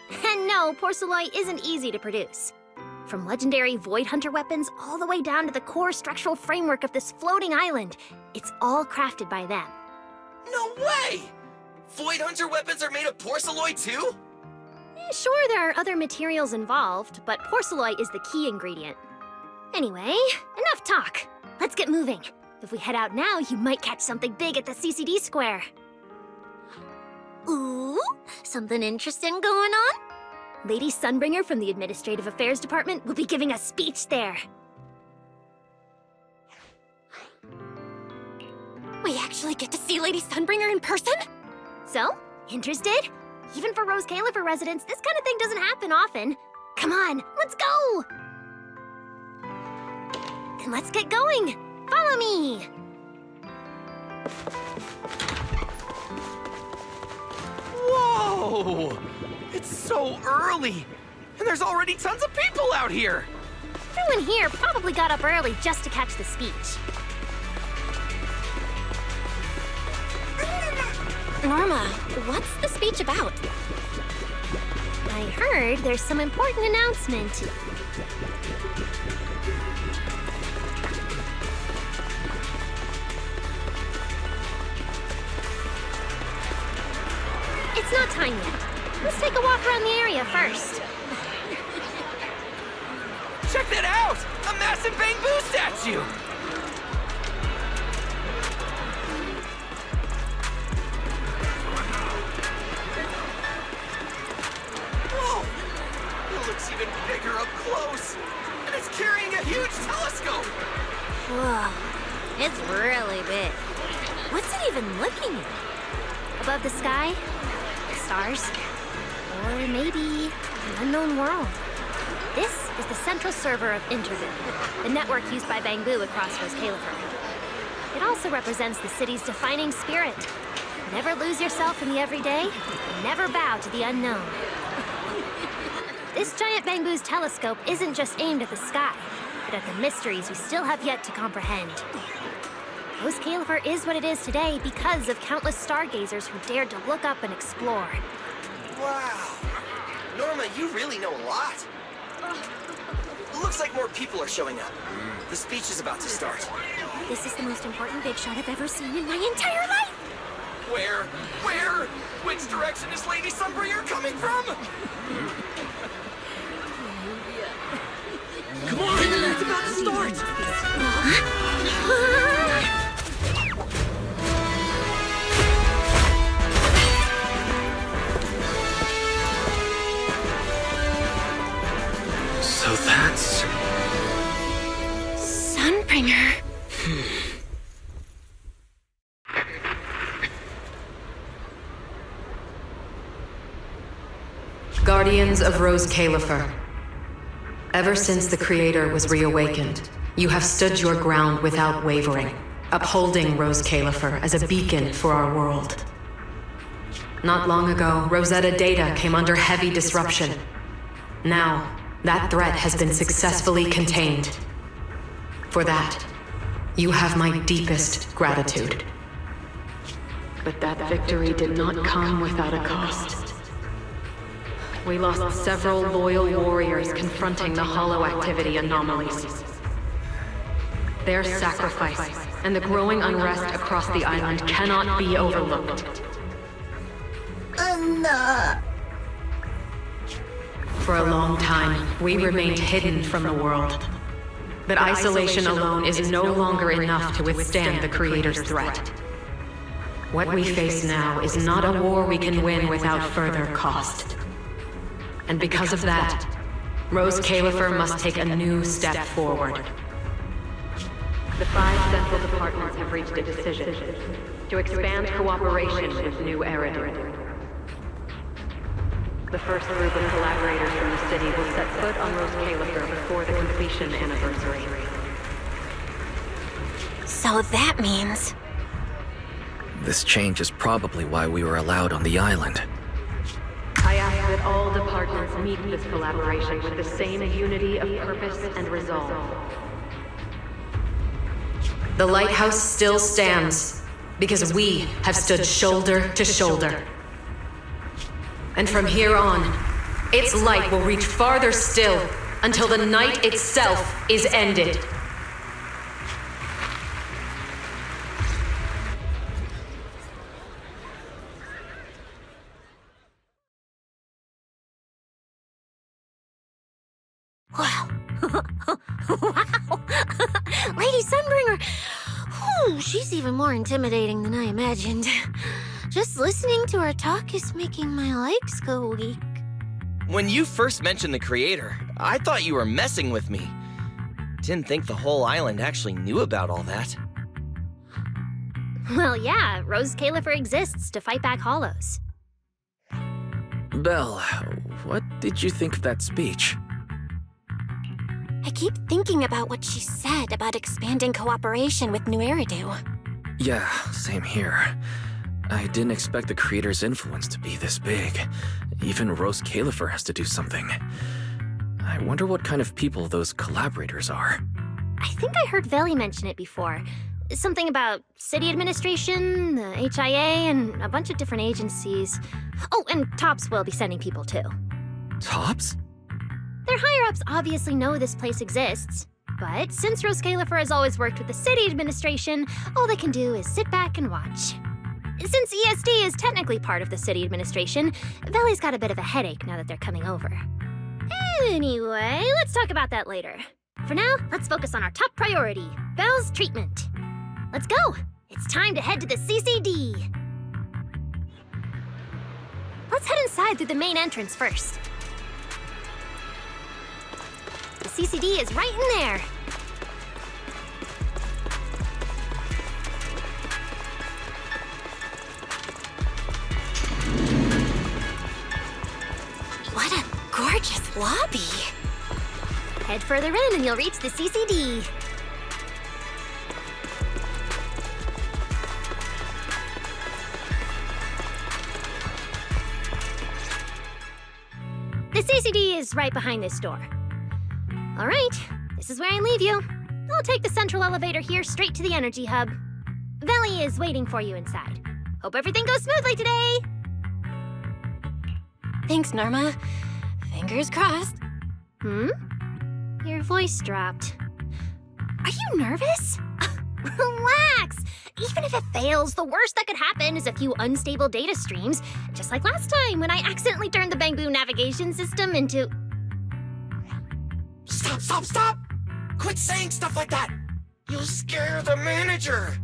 And no, porcelloi isn't easy to produce. From legendary Void Hunter weapons all the way down to the core structural framework of this floating island, it's all crafted by them. No way! Void Hunter weapons are made of porcelloi too? Sure, there are other materials involved, but porcelloi is the key ingredient. Anyway, enough talk. Let's get moving. If we head out now, you might catch something big at the CCD square. Ooh, something interesting going on? Lady Sunbringer from the Administrative Affairs Department will be giving a speech there. We actually get to see Lady Sunbringer in person? So, interested? Even for Rose Califer residents, this kind of thing doesn't happen often. Come on, let's go! Then let's get going. Follow me! Whoa! It's so early! And there's already tons of people out here! Everyone here probably got up early just to catch the speech. Norma, what's the speech about? I heard there's some important announcement. It's not time yet. Let's take a walk around the area first. Check that out! A massive bamboo statue! Whoa! It looks even bigger up close! And it's carrying a huge telescope! Whoa, it's really big. What's it even looking at? Above the sky? The stars? Or maybe an unknown world? This is the central server of Interview, the network used by Bangbu across Rose Califer. It also represents the city's defining spirit. Never lose yourself in the everyday, and never bow to the unknown. This giant Bangbu's telescope isn't just aimed at the sky, but at the mysteries we still have yet to comprehend. Rose Califer is what it is today because of countless stargazers who dared to look up and explore. Wow! Norma, you really know a lot. Looks like more people are showing up. The speech is about to start. This is the most important big shot I've ever seen in my entire life! Where? Where? Which direction is Lady Sunbringer coming from? Come on, it's about to start! So that's... Sunbringer. Guardians of Rose Califer. Ever since the Creator was reawakened, you have stood your ground without wavering, upholding Rose Califer as a beacon for our world. Not long ago, Rosetta data came under heavy disruption. Now, that threat has been successfully contained. For that, you have my deepest gratitude. But that victory did not come without a cost. We lost several loyal warriors confronting the hollow activity anomalies. Their sacrifice and the growing unrest across the island cannot be overlooked. For a long time, we remained hidden from the world. But isolation alone is no longer enough to withstand the Creator's threat. What we face now is not a war we can win without further cost. And because of that, Rose Califer must take a new step forward. The 5 central departments have reached a decision to expand cooperation with New Eridan. The first group of collaborators from the city will set foot on Rose Califer before the completion anniversary. So that means... This change is probably why we were allowed on the island. I ask that all departments meet this collaboration with the same unity of purpose and resolve. The lighthouse still stands because we have stood shoulder to shoulder. And from here on, its light will reach farther still until the night itself is ended. Wow. Wow. Lady Sunbringer. Whew, she's even more intimidating than I imagined. Just listening to her talk is making my legs go weak. When you first mentioned the Creator, I thought you were messing with me. Didn't think the whole island actually knew about all that. Well, yeah, Rose Califer exists to fight back hollows. Belle, what did you think of that speech? I keep thinking about what she said about expanding cooperation with New Eridu. Yeah, same here. I didn't expect the Creator's influence to be this big. Even Rose Califer has to do something. I wonder what kind of people those collaborators are. I think I heard Veli mention it before. Something about city administration, the HIA, and a bunch of different agencies. Oh, and TOPS will be sending people too. TOPS? Their higher-ups obviously know this place exists. But since Rose Califer has always worked with the city administration, all they can do is sit back and watch. Since ESD is technically part of the city administration, Veli's got a bit of a headache now that they're coming over. Anyway, let's talk about that later. For now, let's focus on our top priority, Belle's treatment. Let's go! It's time to head to the CCD. Let's head inside through the main entrance first. The CCD is right in there. What a gorgeous lobby. Head further in and you'll reach the CCD. The CCD is right behind this door. All right, this is where I leave you. I'll take the central elevator here straight to the energy hub. Veli is waiting for you inside. Hope everything goes smoothly today. Thanks, Norma. Fingers crossed. Your voice dropped. Are you nervous? Relax! relax. Even if it fails, the worst that could happen is a few unstable data streams, just like last time when I accidentally turned the Bangbu navigation system into... Stop! Quit saying stuff like that! You'll scare the manager!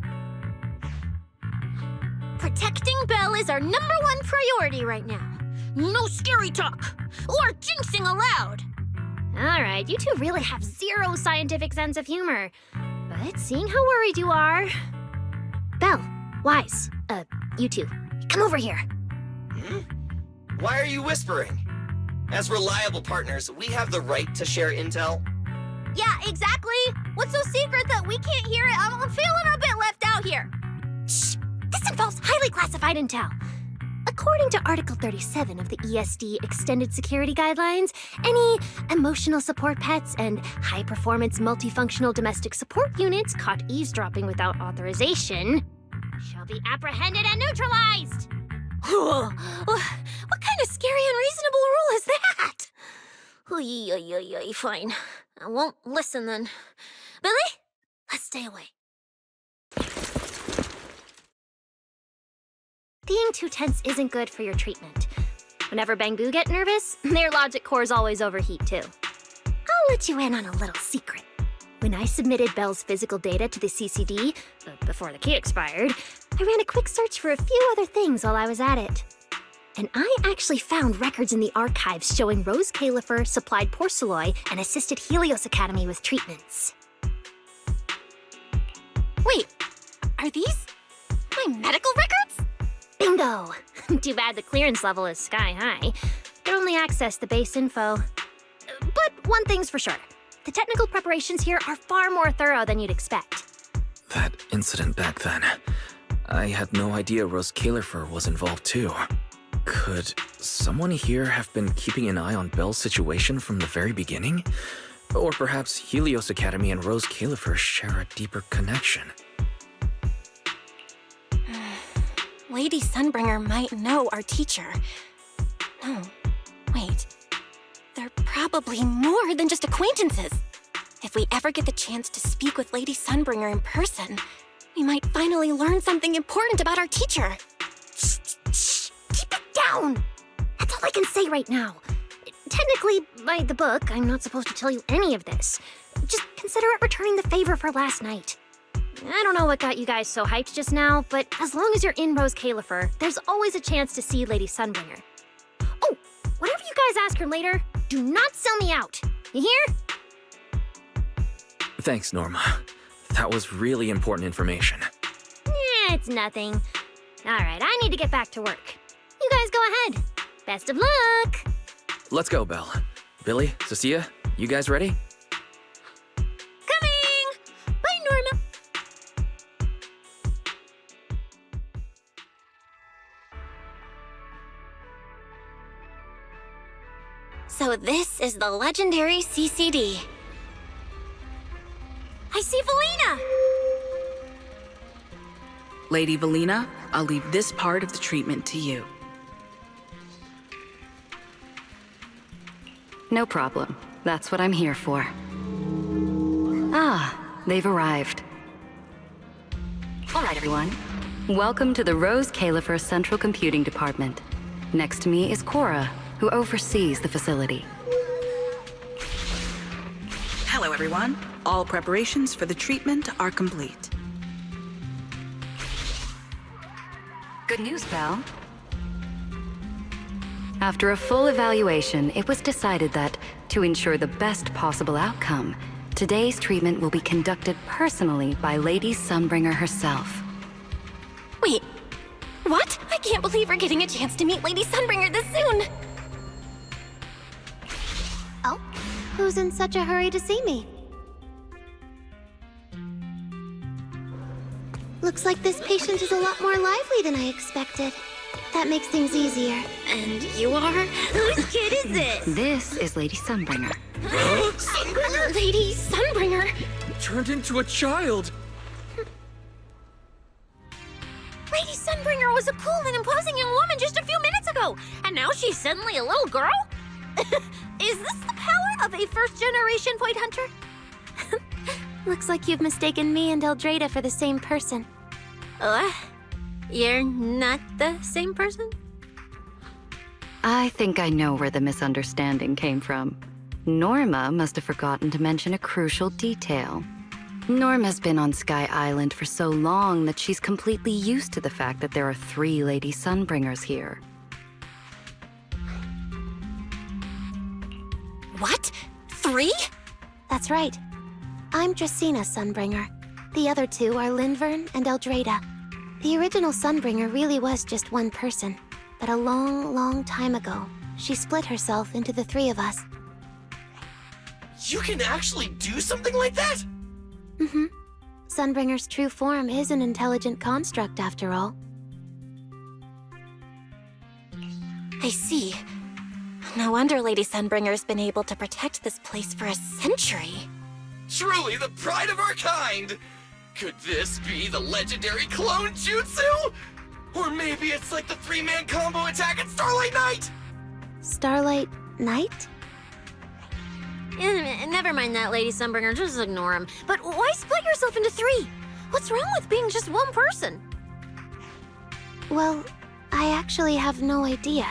Protecting Belle is our #1 priority right now. No scary talk, or jinxing allowed. All right, you two really have zero scientific sense of humor. But seeing how worried you are... Belle, Wise, you two, come over here. Why are you whispering? As reliable partners, we have the right to share intel. Yeah, exactly. What's so secret that we can't hear it? I'm feeling a bit left out here. Shh! This involves highly classified intel. According to Article 37 of the ESD Extended Security Guidelines, any emotional support pets and high-performance multifunctional domestic support units caught eavesdropping without authorization shall be apprehended and neutralized. What kind of scary, unreasonable rule is that? Fine. I won't listen then. Billy, let's stay away. Being too tense isn't good for your treatment. Whenever Bangbu get nervous, their logic cores always overheat too. I'll let you in on a little secret. When I submitted Belle's physical data to the CCD, before the key expired, I ran a quick search for a few other things while I was at it. And I actually found records in the archives showing Rose Califer supplied Porceloy and assisted Helios Academy with treatments. Wait, are these my medical records? Bingo! Too bad the clearance level is sky high. Can only access the base info. But one thing's for sure. The technical preparations here are far more thorough than you'd expect. That incident back then. I had no idea Rose Califer was involved too. Could someone here have been keeping an eye on Belle's situation from the very beginning? Or perhaps Helios Academy and Rose Califer share a deeper connection? Lady Sunbringer might know our teacher. No, wait. They're probably more than just acquaintances. If we ever get the chance to speak with Lady Sunbringer in person, we might finally learn something important about our teacher. Shh! Keep it down! That's all I can say right now. Technically, by the book, I'm not supposed to tell you any of this. Just consider it returning the favor for last night. I don't know what got you guys so hyped just now, but as long as you're in Rose Califer, there's always a chance to see Lady Sunbringer. Oh, whatever you guys ask her later, do not sell me out. You hear? Thanks, Norma. That was really important information. It's nothing. All right, I need to get back to work. You guys go ahead. Best of luck! Let's go, Belle. Billy, Cecilia, you guys ready? Coming! Bye, Norma. So this is the legendary CCD. I see Valina! Lady Valina, I'll leave this part of the treatment to you. No problem. That's what I'm here for. Ah, they've arrived. All right, everyone. Welcome to the Rose Califer Central Computing Department. Next to me is Cora, who oversees the facility. Hello, everyone. All preparations for the treatment are complete. Good news, Belle. After a full evaluation, it was decided that, to ensure the best possible outcome, today's treatment will be conducted personally by Lady Sunbringer herself. Wait, what? I can't believe we're getting a chance to meet Lady Sunbringer this soon! Oh, who's in such a hurry to see me? Looks like this patient is a lot more lively than I expected. That makes things easier. And you are? Whose kid is this? This is Lady Sunbringer. Sunbringer? Lady Sunbringer? Turned into a child! Lady Sunbringer was a cool and imposing young woman just a few minutes ago, and now she's suddenly a little girl? Is this the power of a first-generation point hunter? Looks like you've mistaken me and Eldrada for the same person. What? You're not the same person? I think I know where the misunderstanding came from. Norma must have forgotten to mention a crucial detail. Norma's been on Sky Island for so long that she's completely used to the fact that there are 3 Lady Sunbringers here. What? 3? That's right. I'm Dracena Sunbringer. The other 2 are Lindvern and Eldrada. The original Sunbringer really was just one person, but a long, long time ago, she split herself into the 3 of us. You can actually do something like that? Mm-hmm. Sunbringer's true form is an intelligent construct, after all. I see. No wonder Lady Sunbringer's been able to protect this place for a century. Truly the pride of our kind! Could this be the legendary clone jutsu? Or maybe it's like the 3-man combo attack at Starlight Knight? Starlight Knight? Never mind that, Lady Sunbringer. Just ignore him. But why split yourself into 3? What's wrong with being just one person? Well, I actually have no idea.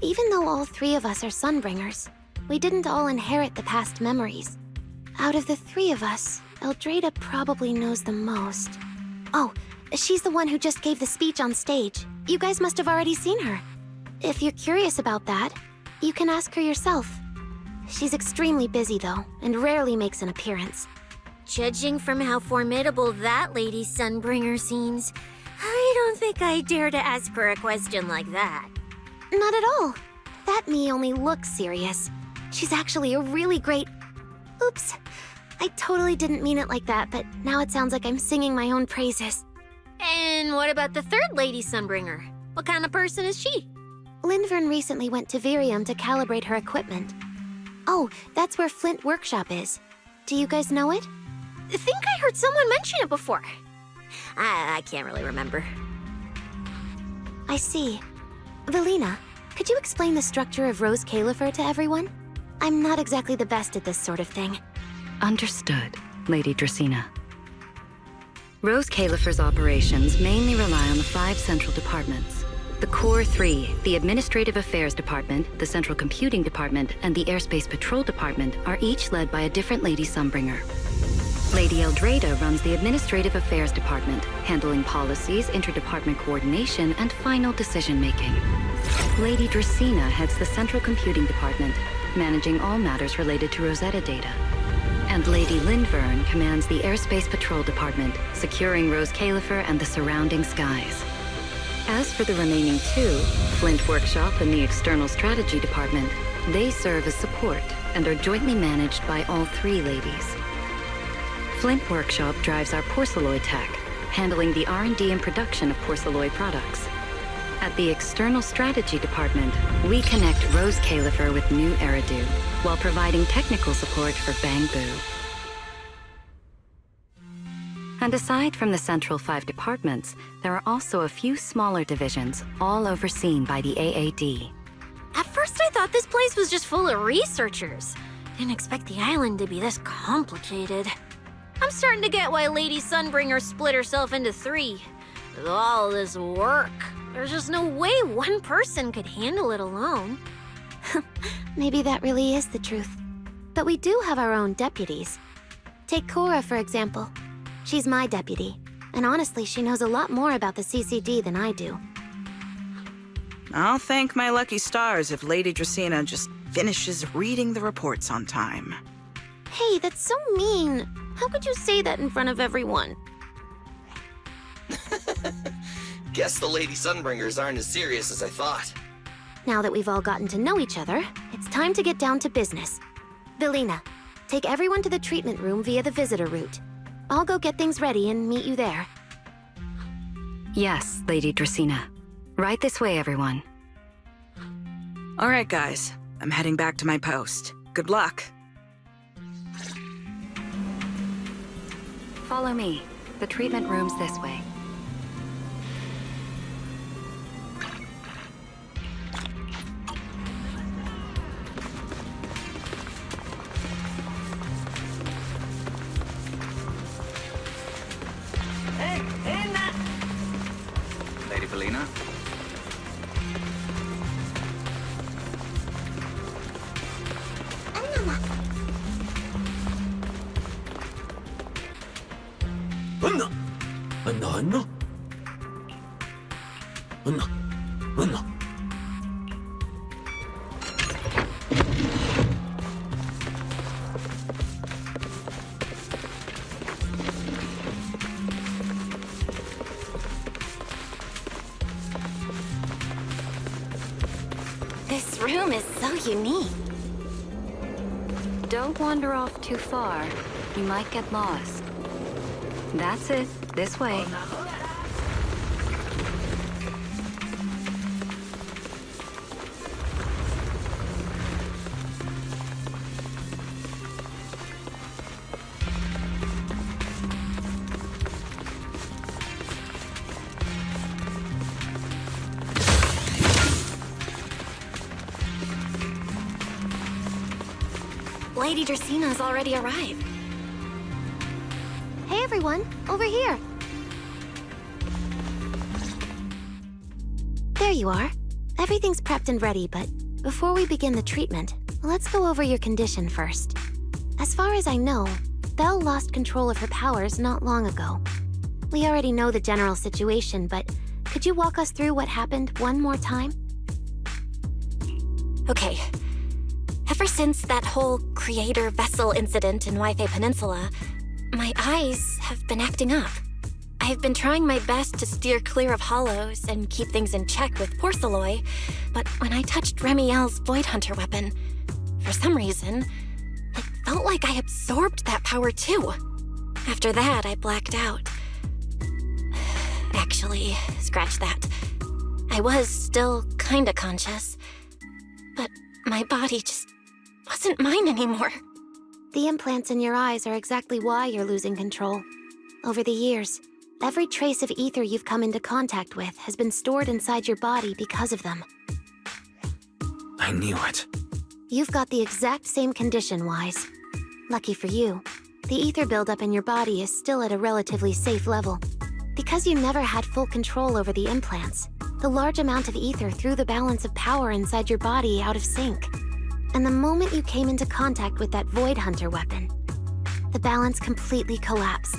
Even though all 3 of us are Sunbringers, we didn't all inherit the past memories. Out of the 3 of us, Eldrada probably knows the most. Oh, she's the one who just gave the speech on stage. You guys must have already seen her. If you're curious about that, you can ask her yourself. She's extremely busy, though, and rarely makes an appearance. Judging from how formidable that Lady Sunbringer seems, I don't think I dare to ask her a question like that. Not at all. That me only looks serious. She's actually a really great... Oops. I totally didn't mean it like that, but now it sounds like I'm singing my own praises. And what about the 3rd Lady Sunbringer? What kind of person is she? Lindvern recently went to Virium to calibrate her equipment. Oh, that's where Flint Workshop is. Do you guys know it? I think I heard someone mention it before. I can't really remember. I see. Velina, could you explain the structure of Rose Califer to everyone? I'm not exactly the best at this sort of thing. Understood, Lady Dracena. Rose Califer's operations mainly rely on the 5 central departments. The Core 3, the Administrative Affairs Department, the Central Computing Department, and the Airspace Patrol Department are each led by a different Lady Sunbringer. Lady Eldrada runs the Administrative Affairs Department, handling policies, interdepartment coordination, and final decision-making. Lady Dracena heads the Central Computing Department, managing all matters related to Rosetta data. And Lady Lindvern commands the Airspace Patrol Department, securing Rose Califer and the surrounding skies. As for the remaining 2, Flint Workshop and the External Strategy Department, they serve as support and are jointly managed by all 3 ladies. Flint Workshop drives our porcelloid tech, handling the R&D and production of porcelloid products. At the External Strategy Department, we connect Rose Califer with new Eridu, while providing technical support for Bangbu. And aside from the central 5 departments, there are also a few smaller divisions, all overseen by the AAD. At first I thought this place was just full of researchers. Didn't expect the island to be this complicated. I'm starting to get why Lady Sunbringer split herself into 3. With all this work, there's just no way one person could handle it alone. Maybe that really is the truth. But we do have our own deputies. Take Cora, for example. She's my deputy, and honestly, she knows a lot more about the CCD than I do. I'll thank my lucky stars if Lady Dracena just finishes reading the reports on time. Hey, that's so mean. How could you say that in front of everyone? Guess the Lady Sunbringers aren't as serious as I thought. Now that we've all gotten to know each other, it's time to get down to business. Velina, take everyone to the treatment room via the visitor route. I'll go get things ready and meet you there. Yes, Lady Dracena. Right this way, everyone. All right, guys. I'm heading back to my post. Good luck. Follow me. The treatment room's this way. Evelina. This room is so unique. Don't wander off too far. You might get lost. That's it. This way. Lady Dracena's already arrived. Hey everyone, over here. There you are. Everything's prepped and ready, but before we begin the treatment, let's go over your condition first. As far as I know, Belle lost control of her powers not long ago. We already know the general situation, but could you walk us through what happened one more time? Okay. Ever since that whole creator vessel incident in Wi-Fi Peninsula, my eyes have been acting up. I've been trying my best to steer clear of hollows and keep things in check with Porceloy, but when I touched Remiel's Void Hunter weapon, for some reason, it felt like I absorbed that power too. After that, I blacked out. Actually, scratch that. I was still kinda conscious, but my body just wasn't mine anymore. The implants in your eyes are exactly why you're losing control. Over the years, every trace of ether you've come into contact with has been stored inside your body because of them. I knew it. You've got the exact same condition, Wise. Lucky for you, the ether buildup in your body is still at a relatively safe level. Because you never had full control over the implants, the large amount of ether threw the balance of power inside your body out of sync. And the moment you came into contact with that Void Hunter weapon, the balance completely collapsed.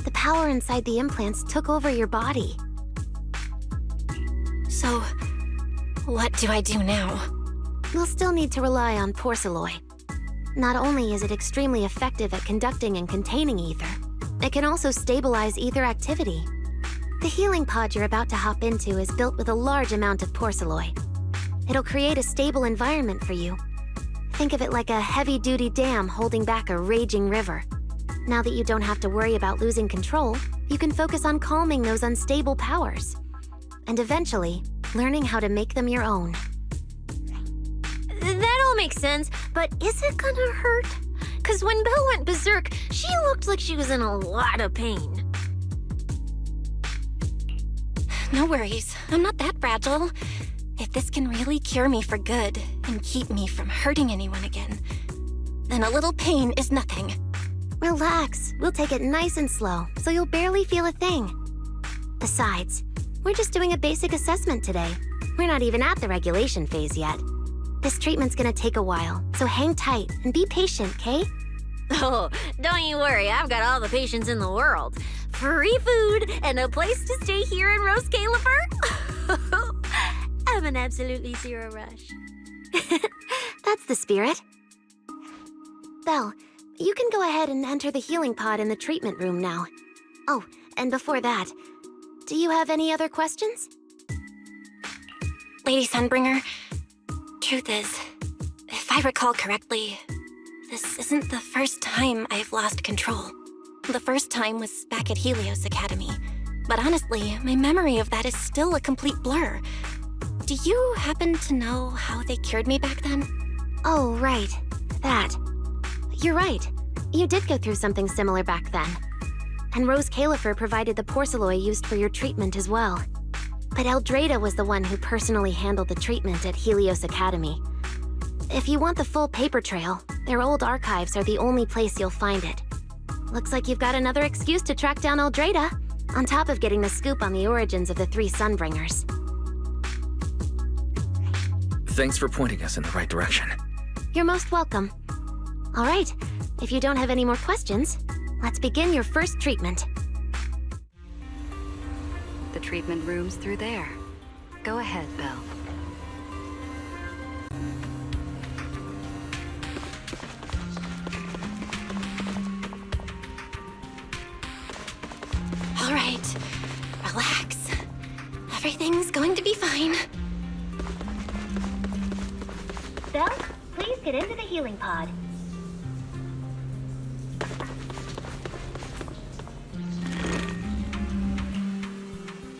The power inside the implants took over your body. So, what do I do now? We'll still need to rely on Porceloy. Not only is it extremely effective at conducting and containing ether, it can also stabilize ether activity. The healing pod you're about to hop into is built with a large amount of Porceloy. It'll create a stable environment for you. Think of it like a heavy-duty dam holding back a raging river. Now that you don't have to worry about losing control, you can focus on calming those unstable powers. And eventually, learning how to make them your own. That all makes sense, but is it gonna hurt? Because when Belle went berserk, she looked like she was in a lot of pain. No worries, I'm not that fragile. If this can really cure me for good and keep me from hurting anyone again, then a little pain is nothing. Relax, we'll take it nice and slow, so you'll barely feel a thing. Besides, we're just doing a basic assessment today. We're not even at the regulation phase yet. This treatment's gonna take a while, so hang tight and be patient, okay? Oh, don't you worry, I've got all the patience in the world. Free food and a place to stay here in Rose Califer. I'm in absolutely zero rush. That's the spirit. Belle, you can go ahead and enter the healing pod in the treatment room now. Oh, and before that, do you have any other questions? Lady Sunbringer, truth is, if I recall correctly, this isn't the first time I've lost control. The first time was back at Helios Academy. But honestly, my memory of that is still a complete blur. Do you happen to know how they cured me back then? Oh, right. That. You're right. You did go through something similar back then. And Rose Califer provided the Porceloy used for your treatment as well. But Eldrada was the one who personally handled the treatment at Helios Academy. If you want the full paper trail, their old archives are the only place you'll find it. Looks like you've got another excuse to track down Eldrada. on top of getting the scoop on the origins of the 3 Sunbringers. Thanks for pointing us in the right direction. You're most welcome. All right, if you don't have any more questions, let's begin your first treatment. The treatment room's through there. Go ahead, Belle. All right, relax. Everything's going to be fine. Belle, please get into the healing pod.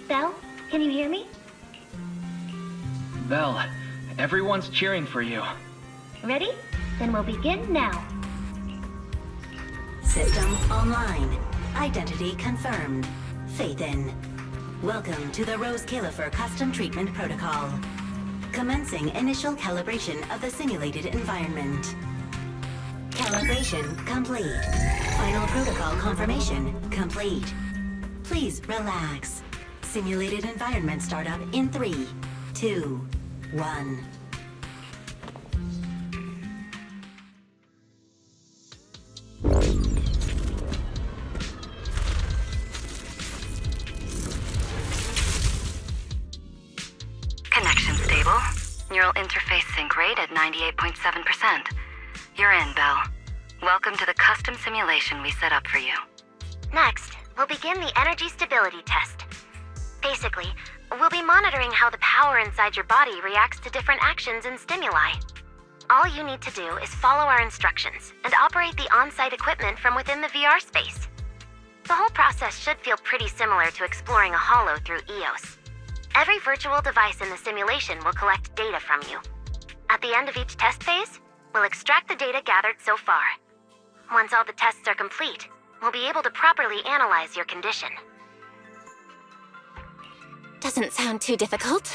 Belle, can you hear me? Belle, everyone's cheering for you. Ready? Then we'll begin now. System online. Identity confirmed. Faith in. Welcome to the Rose Califer Custom Treatment Protocol. Commencing initial calibration of the simulated environment. Calibration complete. Final protocol confirmation complete. Please relax. Simulated environment startup in 3, 2, 1. Connection stable. Neural interface sync rate at 98.7%. You're in, Belle. Welcome to the custom simulation we set up for you. Next, we'll begin the energy stability test. Basically, we'll be monitoring how the power inside your body reacts to different actions and stimuli. All you need to do is follow our instructions and operate the on-site equipment from within the VR space. The whole process should feel pretty similar to exploring a holo through EOS. Every virtual device in the simulation will collect data from you. At the end of each test phase, we'll extract the data gathered so far. Once all the tests are complete, we'll be able to properly analyze your condition. Doesn't sound too difficult.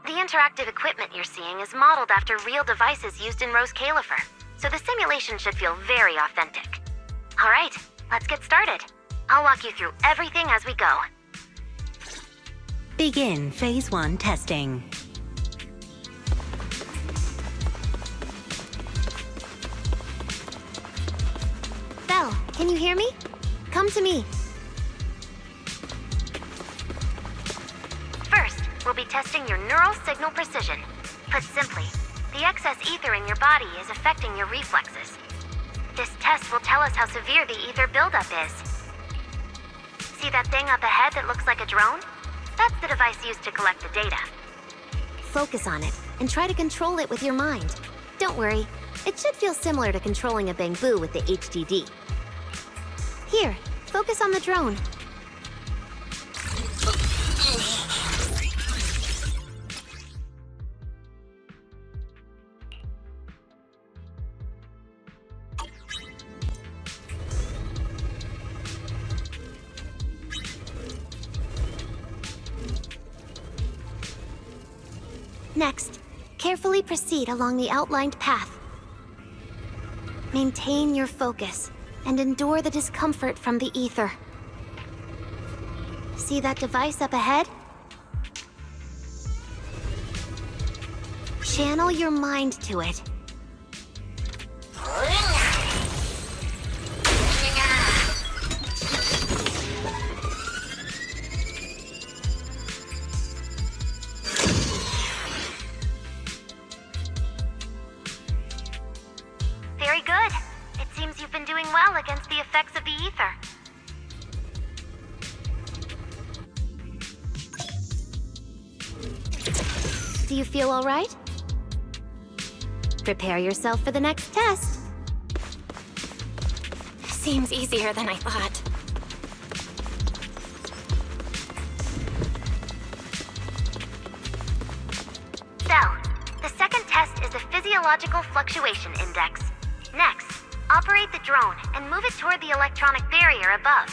The interactive equipment you're seeing is modeled after real devices used in Rose Califer, so the simulation should feel very authentic. All right, let's get started. I'll walk you through everything as we go. Begin Phase 1 testing. Belle, can you hear me? Come to me. First, we'll be testing your neural signal precision. Put simply, the excess ether in your body is affecting your reflexes. This test will tell us how severe the ether buildup is. See that thing up ahead that looks like a drone? That's the device used to collect the data. Focus on it, and try to control it with your mind. Don't worry, it should feel similar to controlling a bamboo with the HDD. Here, focus on the drone. Next, carefully proceed along the outlined path. Maintain your focus and endure the discomfort from the ether. See that device up ahead? Channel your mind to it. Very good. It seems you've been doing well against the effects of the ether. Do you feel all right? Prepare yourself for the next test. Seems easier than I thought. So, the second test is a physiological fluctuation index. Next, operate the drone and move it toward the electronic barrier above.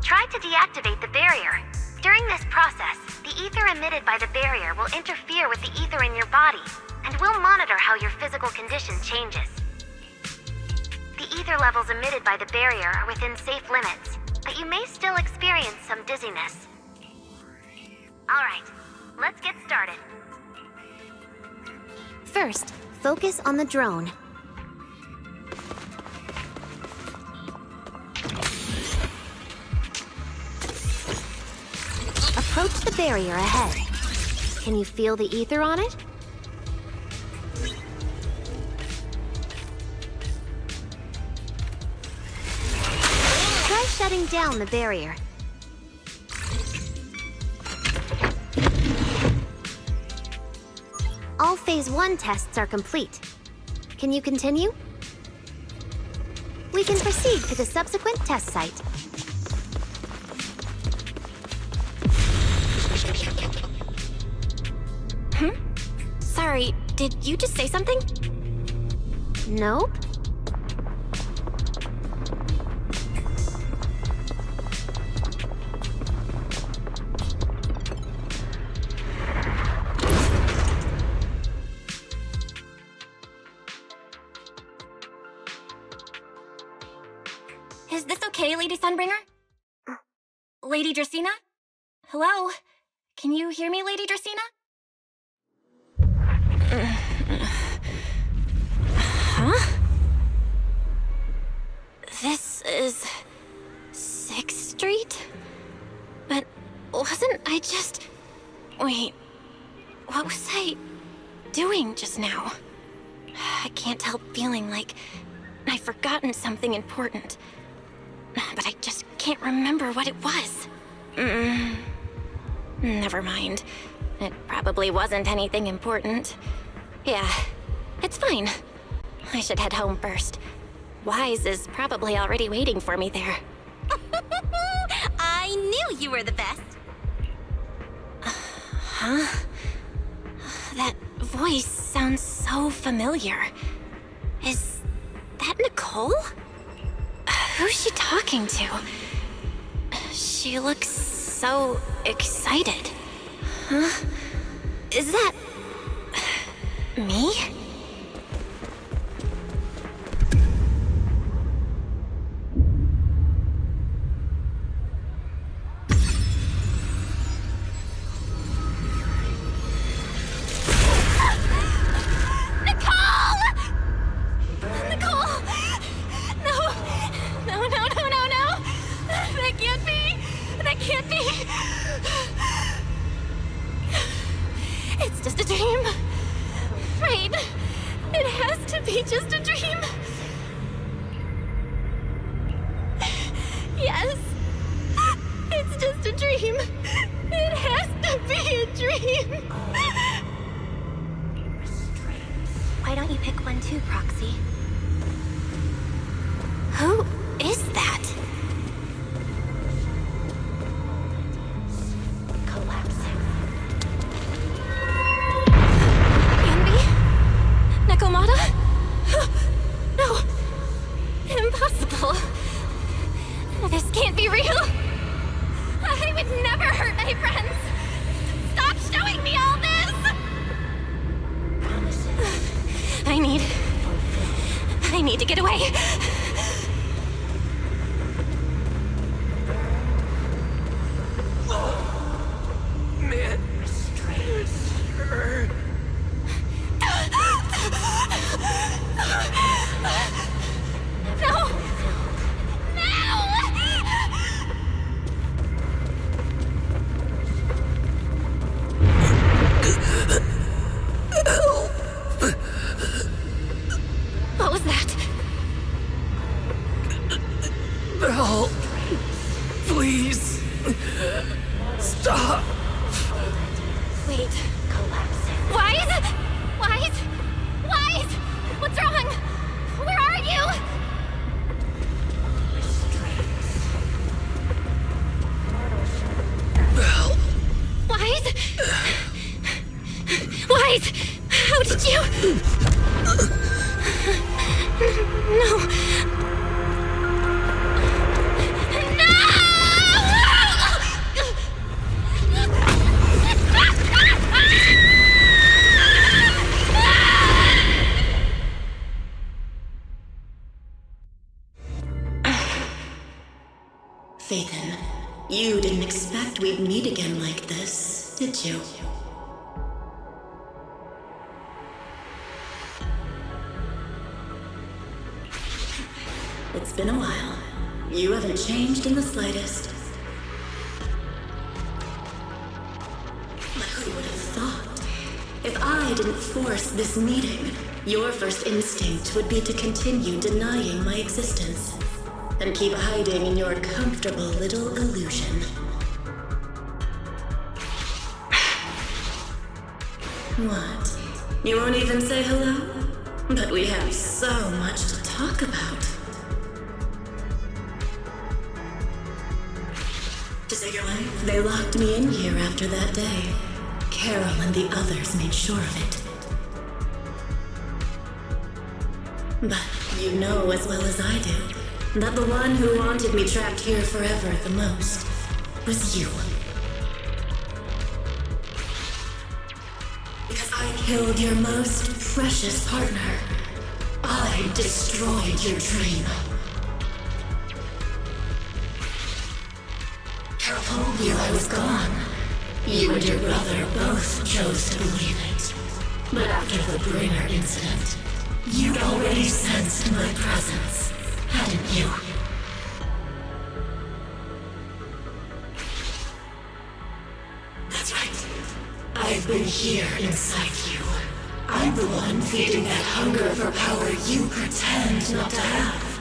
Try to deactivate the barrier. During this process, the ether emitted by the barrier will interfere with the ether in your body, and we'll monitor how your physical condition changes. The ether levels emitted by the barrier are within safe limits, but you may still experience some dizziness. Alright, let's get started. First, focus on the drone. Approach the barrier ahead. Can you feel the ether on it? Try shutting down the barrier. All Phase 1 tests are complete. Can you continue? We can proceed to the subsequent test site. Sorry, did you just say something? Nope. Is this okay, Lady Sunbringer? Lady Dracaena? Hello? Can you hear me, Lady Dracaena? Huh? This is 6th Street? But wasn't I just... Wait, what was I doing just now? I can't help feeling like I've forgotten something important. But I just can't remember what it was. Never mind. It probably wasn't anything important. Yeah, it's fine. I should head home first. Wise is probably already waiting for me there. I knew you were the best. Huh? That voice sounds so familiar. Is that Nicole? Who's she talking to? She looks so excited. Huh? Is that... me? It's just a dream. Right. It has to be just a dream. Yes. It's just a dream. It has to be a dream. Why don't you pick one too, Proxy? Who is that? Nakomata? No. Impossible. This can't be real. I would never hurt my friends. Stop showing me all this! I need to get away. Man. Sure. No! What was that? Belle, please. Stop. Wait. Wise? Wise? Wise? What's wrong? Where are you? Belle. Wise? Wise? How did you... No. Phaethon, You didn't expect we'd meet again like this, did you? It's been a while. You haven't changed in the slightest. But who would have thought? If I didn't force this meeting, your first instinct would be to continue denying my existence and keep hiding in your comfortable little illusion. What? You won't even say hello? But we have so much to talk about. To say your life, they locked me in here after that day. Carol and the others made sure of it. But you know as well as I do that the one who wanted me trapped here forever the most was you. Because I killed your most precious partner. I destroyed your dream. Carol told you I was gone. You and your brother both chose to believe it. But after the Bringer incident, you'd already sensed my presence, hadn't you? That's right. I've been here inside you. I'm the one feeding that hunger for power you pretend not to have.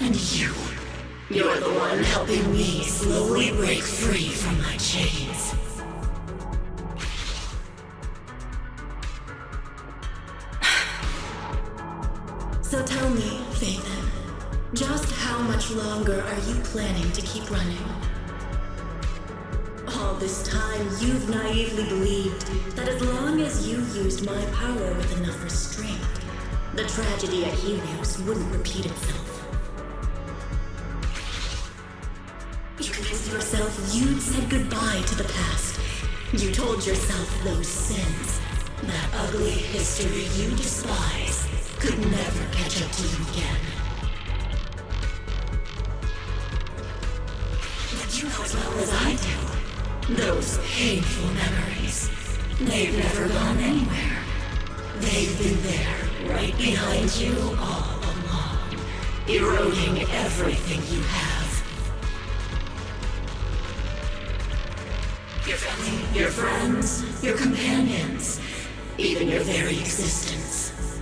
And you're the one helping me slowly break free from my chains. So tell me, Faithen, just how much longer are you planning to keep running? All this time, you've naively believed that as long as you used my power with enough restraint, the tragedy at Helios wouldn't repeat itself. You convinced yourself you'd said goodbye to the past. You told yourself those sins, that ugly history you despise, could never catch up to you again. But you know as well as I do, those painful memories, they've never gone anywhere. They've been there, right behind you all along, eroding everything you have. Your family, your friends, your companions, even your very existence.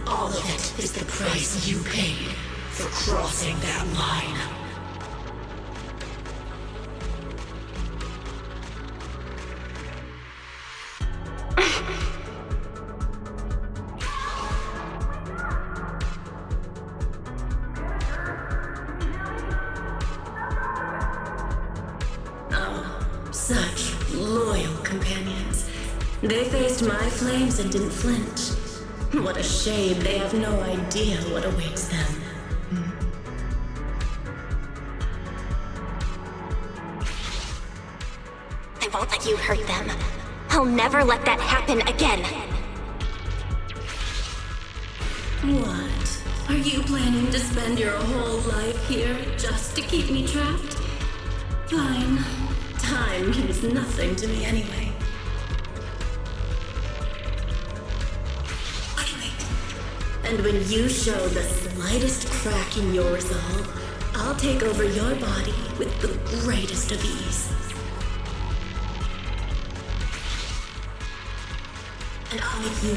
All of it is the price you paid for crossing that line. Oh, such loyal companions. They faced my flames and didn't flinch. What a shame they have no idea what awaits them. I won't let you hurt them. I'll never let that happen again. What? Are you planning to spend your whole life here just to keep me trapped? Fine. Time means nothing to me anyway. And when you show the slightest crack in your resolve, I'll take over your body with the greatest of ease. And I'll make you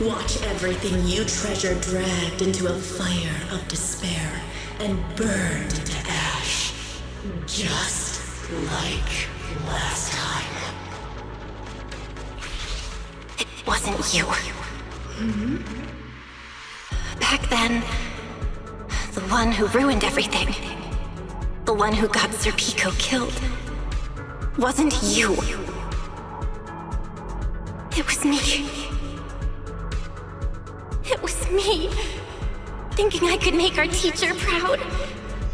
watch everything you treasure dragged into a fire of despair and burned into ash. Just like last time. It wasn't you. Back then, the one who ruined everything, the one who got Serpico killed, wasn't you. It was me. It was me, thinking I could make our teacher proud.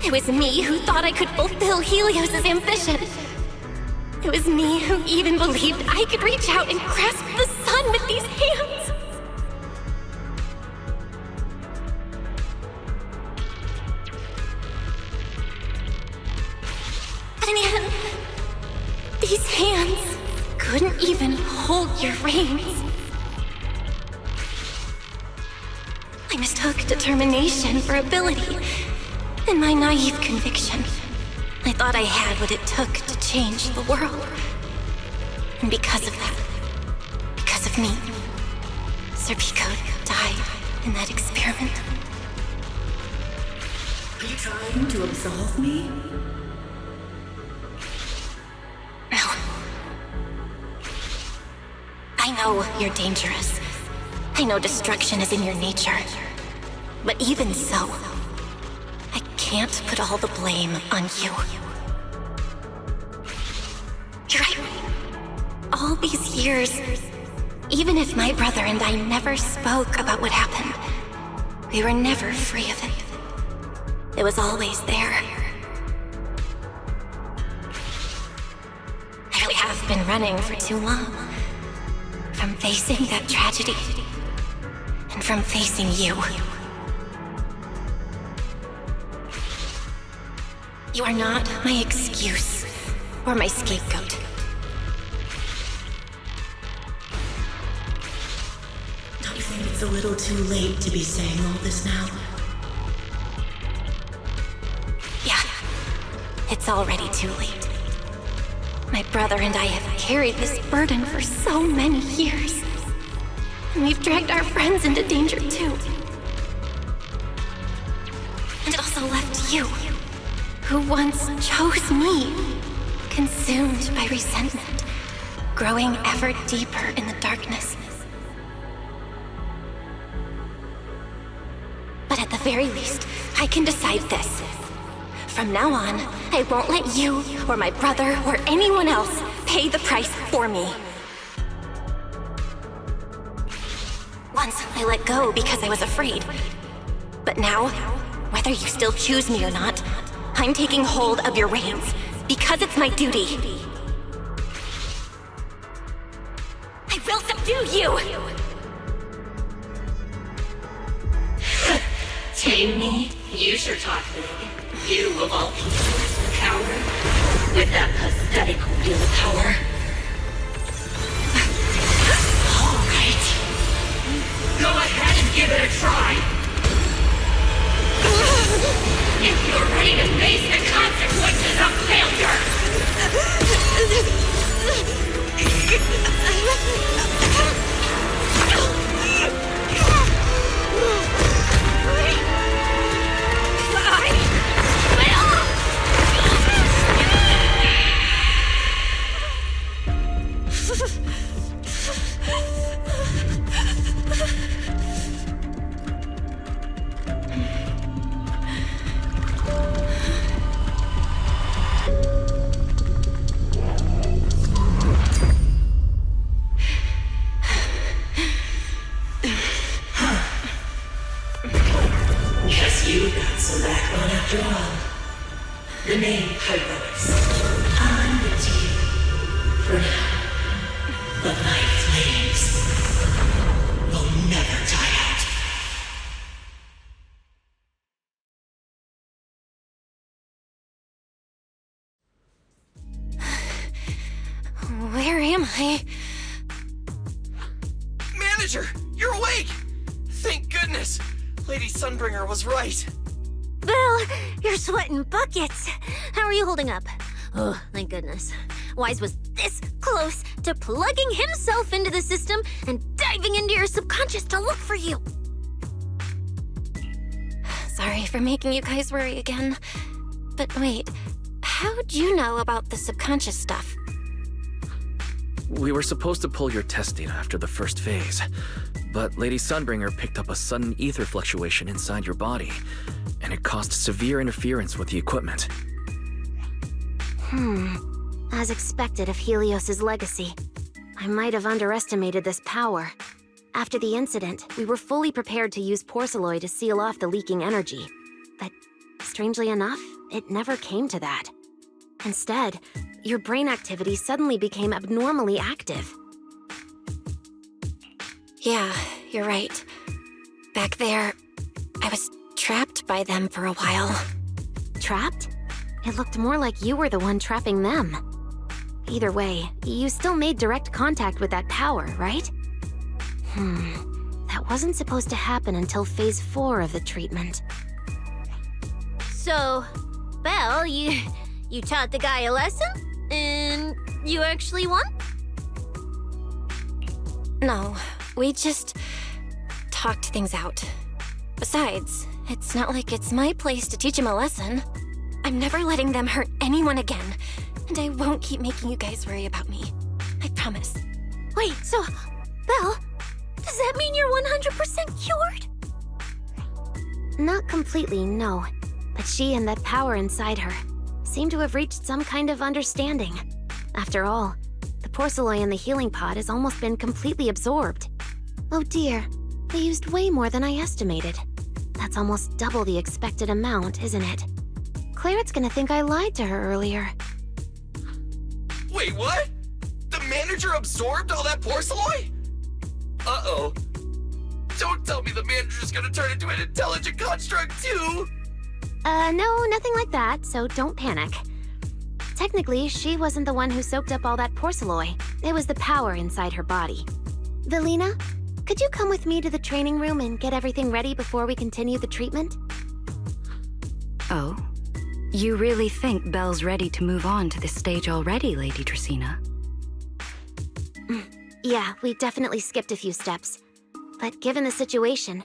It was me who thought I could fulfill Helios' ambition. It was me who even believed I could reach out and grasp the sun with these hands. And yet, these hands couldn't even hold your reins. I mistook determination for ability. In my naive conviction, I thought I had what it took to change the world. And because of that, because of me, Serpico died in that experiment. Are you trying to absolve me? No. I know you're dangerous. I know destruction is in your nature. But even so, I can't put all the blame on you. You're right. All these years, even if my brother and I never spoke about what happened, we were never free of it. It was always there. I really have been running for too long. From facing that tragedy, and from facing you. You are not my excuse, or my scapegoat. Don't you think it's a little too late to be saying all this now? Yeah, it's already too late. My brother and I have carried this burden for so many years. And we've dragged our friends into danger too. And it also left you, who once chose me, consumed by resentment, growing ever deeper in the darkness. But at the very least, I can decide this. From now on, I won't let you, or my brother, or anyone else pay the price for me. Once I let go because I was afraid. But now, whether you still choose me or not, I'm taking hold of your reins, because it's my duty. I will subdue you! Tame me? You sure talk big. You, of all people, coward, with that pathetic willpower. All right. Go ahead and give it a try. If you're ready to face the consequences of failure. Guess you got some backbone after all. The name Heroics. I'm with you. For now. But my flames will never die out. Where am I? Manager, you're awake! Thank goodness! Lady Sunbringer was right. Bill, you're sweating buckets. How are you holding up? Oh, thank goodness. Wise was this close to plugging himself into the system and diving into your subconscious to look for you. Sorry for making you guys worry again. But wait, how'd you know about the subconscious stuff? We were supposed to pull your test data after the first phase, but Lady Sunbringer picked up a sudden ether fluctuation inside your body, and it caused severe interference with the equipment. As expected of Helios's legacy, I might have underestimated this power. After the incident, we were fully prepared to use porcelain to seal off the leaking energy. But strangely enough, it never came to that. Instead, your brain activity suddenly became abnormally active. Yeah, you're right. Back there, I was trapped by them for a while. Trapped? It looked more like you were the one trapping them. Either way, you still made direct contact with that power, right? That wasn't supposed to happen until phase 4 of the treatment. So, Belle, you taught the guy a lesson? And you actually won? No, we just talked things out. Besides, it's not like it's my place to teach him a lesson. I'm never letting them hurt anyone again, and I won't keep making you guys worry about me. I promise. Wait, so, Belle, does that mean you're 100% cured? Not completely, no. But she and that power inside her seem to have reached some kind of understanding. After all, the porcelain in the healing pod has almost been completely absorbed. Oh dear, they used way more than I estimated. That's almost double the expected amount, isn't it? Clarette's gonna think I lied to her earlier. Wait, what? The manager absorbed all that porcelain? Uh-oh. Don't tell me the manager's gonna turn into an intelligent construct too! No, nothing like that, so don't panic. Technically, she wasn't the one who soaked up all that porcelain. It was the power inside her body. Velina, could you come with me to the training room and get everything ready before we continue the treatment? Oh? You really think Belle's ready to move on to this stage already, Lady Dracaena? Yeah, we definitely skipped a few steps. But given the situation,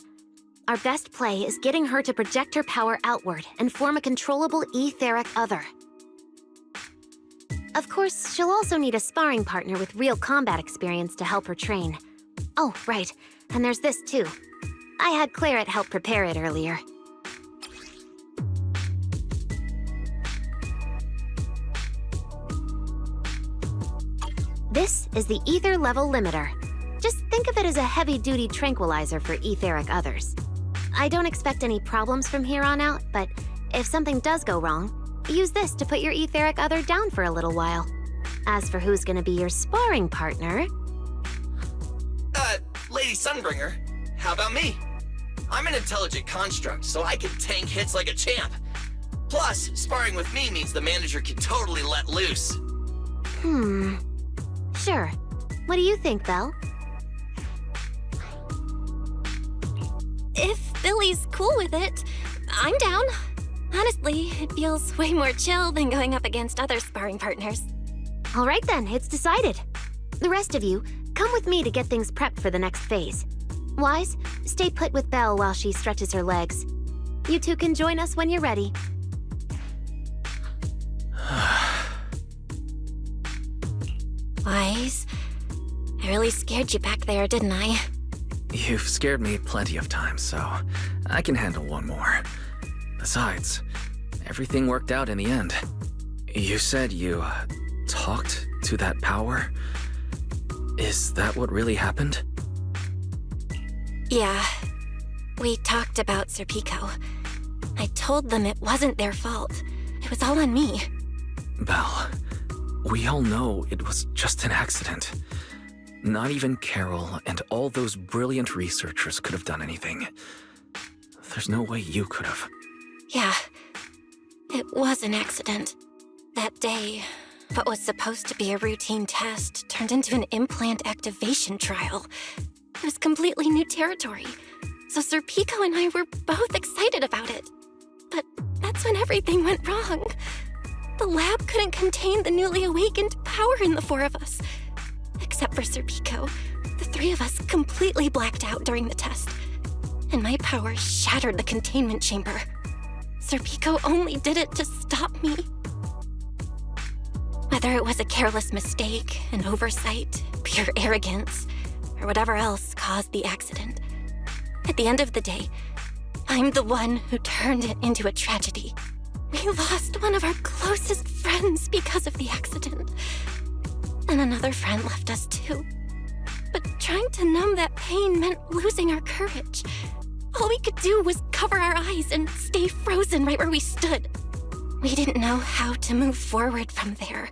our best play is getting her to project her power outward and form a controllable etheric other. Of course, she'll also need a sparring partner with real combat experience to help her train. Oh, right, and there's this too. I had Clarette help prepare it earlier. This is the ether level limiter. Just think of it as a heavy-duty tranquilizer for etheric others. I don't expect any problems from here on out, but if something does go wrong, use this to put your etheric other down for a little while. As for who's gonna be your sparring partner... Lady Sunbringer, how about me? I'm an intelligent construct, so I can tank hits like a champ. Plus, sparring with me means the manager can totally let loose. Sure. What do you think, Belle? If Billy's cool with it, I'm down. Honestly, it feels way more chill than going up against other sparring partners. All right then, it's decided. The rest of you, come with me to get things prepped for the next phase. Wise, stay put with Belle while she stretches her legs. You two can join us when you're ready. Wise, I really scared you back there, didn't I? You've scared me plenty of times, so I can handle one more. Besides, everything worked out in the end. You said you talked to that power? Is that what really happened? Yeah. We talked about Serpico. I told them it wasn't their fault. It was all on me. Belle, we all know it was just an accident. Not even Carol and all those brilliant researchers could have done anything. There's no way you could have. Yeah. It was an accident. That day, what was supposed to be a routine test turned into an implant activation trial. It was completely new territory. So Serpico and I were both excited about it. But that's when everything went wrong. The lab couldn't contain the newly awakened power in the four of us. Except for Serpico, the three of us completely blacked out during the test. And my power shattered the containment chamber. Serpico only did it to stop me. Whether it was a careless mistake, an oversight, pure arrogance, or whatever else caused the accident, at the end of the day, I'm the one who turned it into a tragedy. We lost one of our closest friends because of the accident. And another friend left us too. But trying to numb that pain meant losing our courage. All we could do was cover our eyes and stay frozen right where we stood. We didn't know how to move forward from there.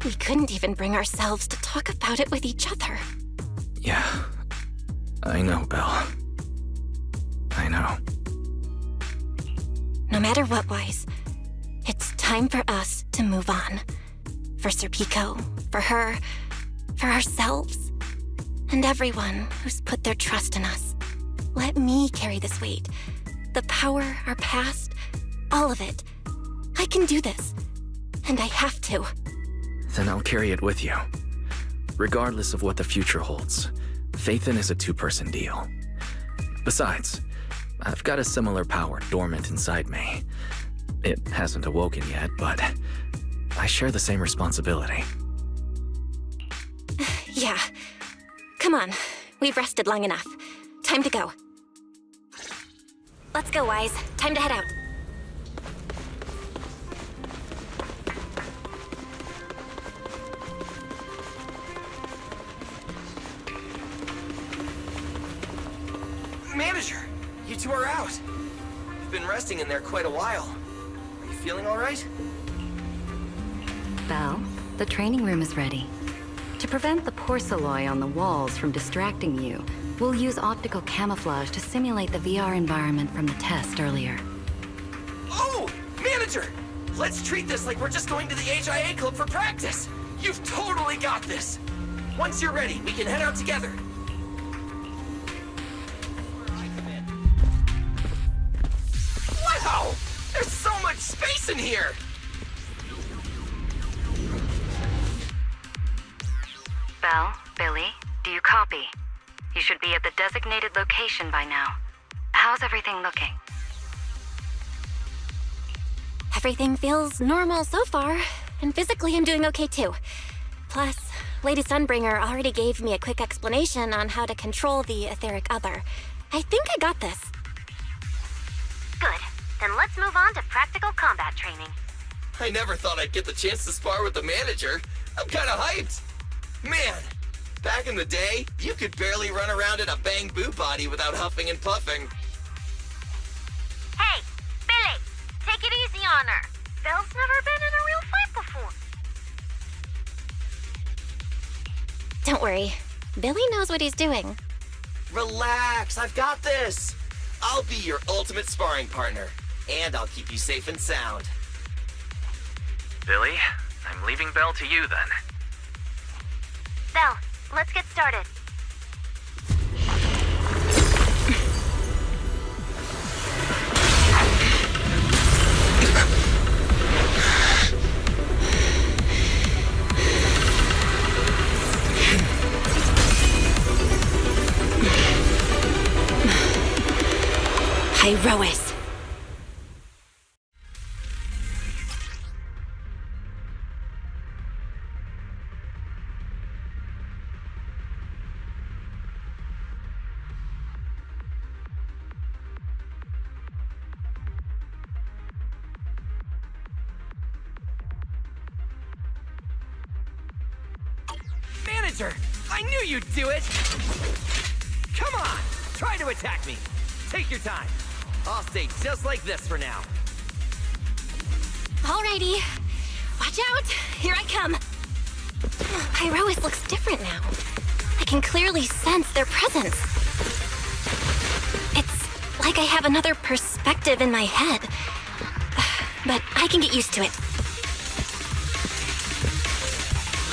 We couldn't even bring ourselves to talk about it with each other. Yeah, I know, Belle. I know. No matter what, Wise, it's time for us to move on. For Sir Pico, for her, for ourselves, and everyone who's put their trust in us. Let me carry this weight. The power, our past, all of it. I can do this. And I have to. Then I'll carry it with you. Regardless of what the future holds, Phaethon is a two-person deal. Besides, I've got a similar power dormant inside me. It hasn't awoken yet, but I share the same responsibility. Yeah. Come on. We've rested long enough. Time to go. Let's go, Wise. Time to head out. Manager, you two are out. You've been resting in there quite a while. Are you feeling all right? Belle, the training room is ready. To prevent the porcelain on the walls from distracting you, we'll use optical camouflage to simulate the VR environment from the test earlier. Oh, Manager! Let's treat this like we're just going to the HIA club for practice. You've totally got this. Once you're ready, we can head out together. Wow! There's so much space in here! Belle, Billy, do you copy? You should be at the designated location by now. How's everything looking? Everything feels normal so far, and physically I'm doing okay too. Plus, Lady Sunbringer already gave me a quick explanation on how to control the etheric other. I think I got this. Good. Then let's move on to practical combat training. I never thought I'd get the chance to spar with the Manager. I'm kinda hyped. Man, back in the day, you could barely run around in a bang-boo body without huffing and puffing. Hey, Billy, take it easy on her. Belle's never been in a real fight before. Don't worry. Billy knows what he's doing. Relax, I've got this. I'll be your ultimate sparring partner, and I'll keep you safe and sound. Billy, I'm leaving Belle to you then. Belle, let's get started. Pyrois. Manager, I knew you'd do it! Come on, try to attack me. Take your time. I'll stay just like this for now. Alrighty. Watch out! Here I come! Pyrois looks different now. I can clearly sense their presence. It's like I have another perspective in my head. But I can get used to it.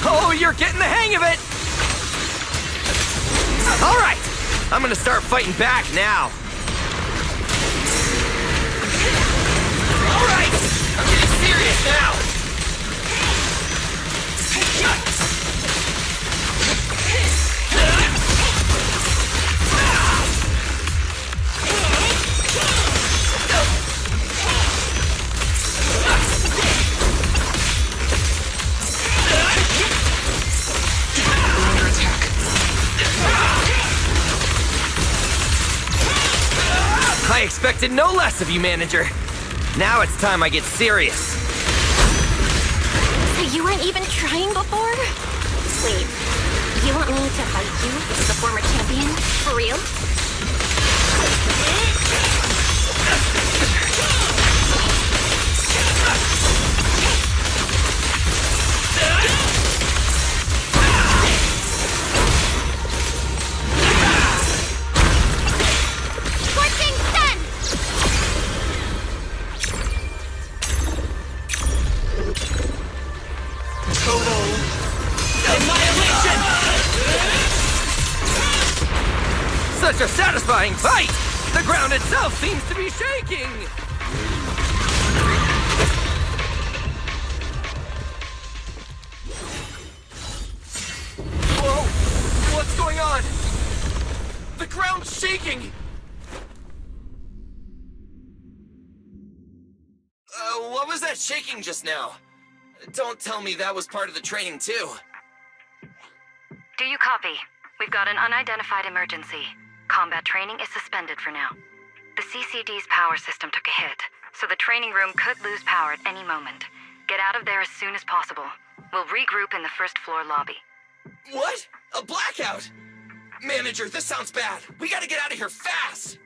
Oh, you're getting the hang of it! Alright! I'm gonna start fighting back now. Alright! I'm getting serious now! Under attack. I expected no less of you, Manager. Now it's time I get serious. So you weren't even trying before? Wait, you want me to fight you as a former champion? For real? such a satisfying fight! The ground itself seems to be shaking! Whoa! What's going on? The ground's shaking! What was that shaking just now? Don't tell me that was part of the training too. Do you copy? We've got an unidentified emergency. Combat training is suspended for now. The CCD's power system took a hit, so the training room could lose power at any moment. Get out of there as soon as possible. We'll regroup in the first floor lobby. What? A blackout? Manager, this sounds bad. We gotta get out of here fast!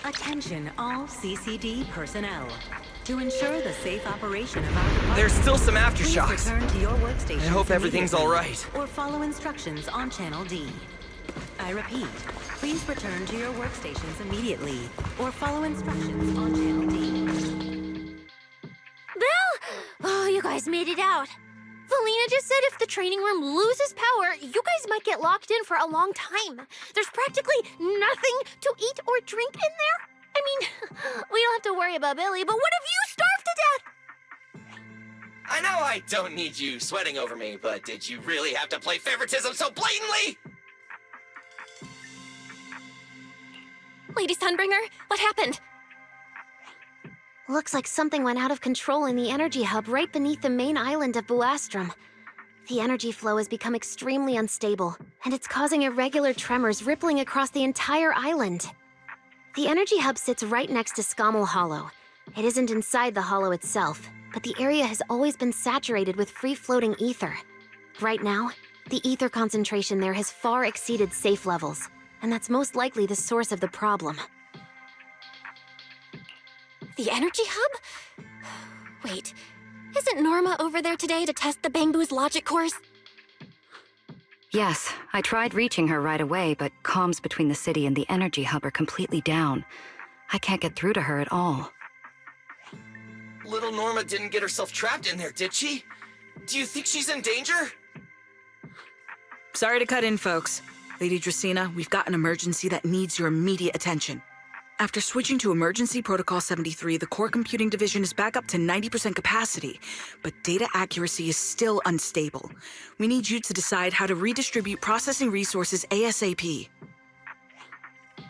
Attention all CCD personnel. To ensure the safe operation of our department, There's still some aftershocks. please return to your workstations I hope everything's immediately, all right. Or follow instructions on Channel D. I repeat, please return to your workstations immediately, or follow instructions on Channel D. Bill! Oh, you guys made it out. Valina just said if the training room loses power, you guys might get locked in for a long time. There's practically nothing to eat or drink in there. I mean, we don't have to worry about Billy, but what if you starve to death? I know I don't need you sweating over me, but did you really have to play favoritism so blatantly? Lady Sunbringer, what happened? Looks like something went out of control in the energy hub right beneath the main island of Buastrom. The energy flow has become extremely unstable, and it's causing irregular tremors rippling across the entire island. The energy hub sits right next to Scommel Hollow. It isn't inside the hollow itself, but the area has always been saturated with free-floating ether. Right now, the ether concentration there has far exceeded safe levels, and that's most likely the source of the problem. The energy hub? Wait, isn't Norma over there today to test the Bangbu's logic cores? Yes, I tried reaching her right away, but comms between the city and the energy hub are completely down. I can't get through to her at all. Little Norma didn't get herself trapped in there, did she? Do you think she's in danger? Sorry to cut in, folks. Lady Dracena, we've got an emergency that needs your immediate attention. After switching to Emergency Protocol 73, the Core Computing Division is back up to 90% capacity, but data accuracy is still unstable. We need you to decide how to redistribute processing resources ASAP.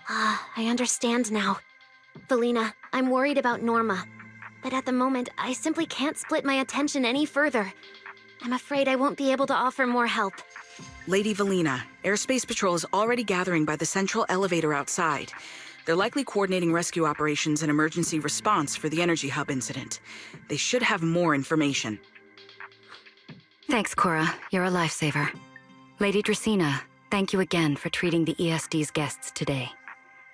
I understand now. Valina, I'm worried about Norma. But at the moment, I simply can't split my attention any further. I'm afraid I won't be able to offer more help. Lady Valina, Airspace Patrol is already gathering by the central elevator outside. They're likely coordinating rescue operations and emergency response for the energy hub incident. They should have more information. Thanks, Cora. You're a lifesaver. Lady Dracena, thank you again for treating the ESD's guests today.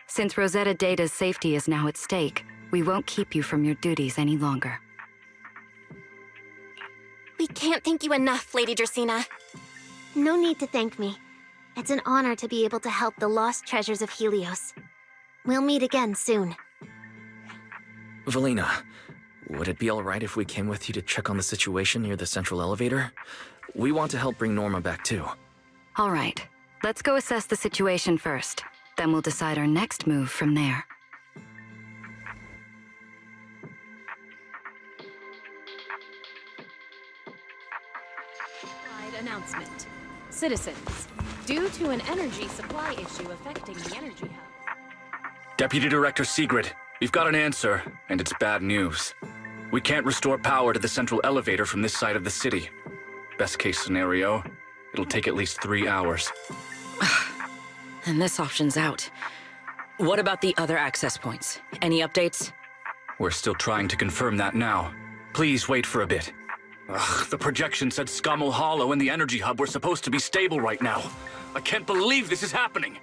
Since Rosetta Data's safety is now at stake, we won't keep you from your duties any longer. We can't thank you enough, Lady Dracena. No need to thank me. It's an honor to be able to help the lost treasures of Helios. We'll meet again soon. Valina, would it be alright if we came with you to check on the situation near the central elevator? We want to help bring Norma back too. All right, let's go assess the situation first. Then we'll decide our next move from there. Announcement. Citizens, due to an energy supply issue affecting the energy hub. Deputy Director Sigrid, we've got an answer, and it's bad news. We can't restore power to the central elevator from this side of the city. Best case scenario, it'll take at least 3 hours. And this option's out. What about the other access points? Any updates? We're still trying to confirm that now. Please wait for a bit. Ugh, the projection said Scommel Hollow and the energy hub were supposed to be stable right now. I can't believe this is happening.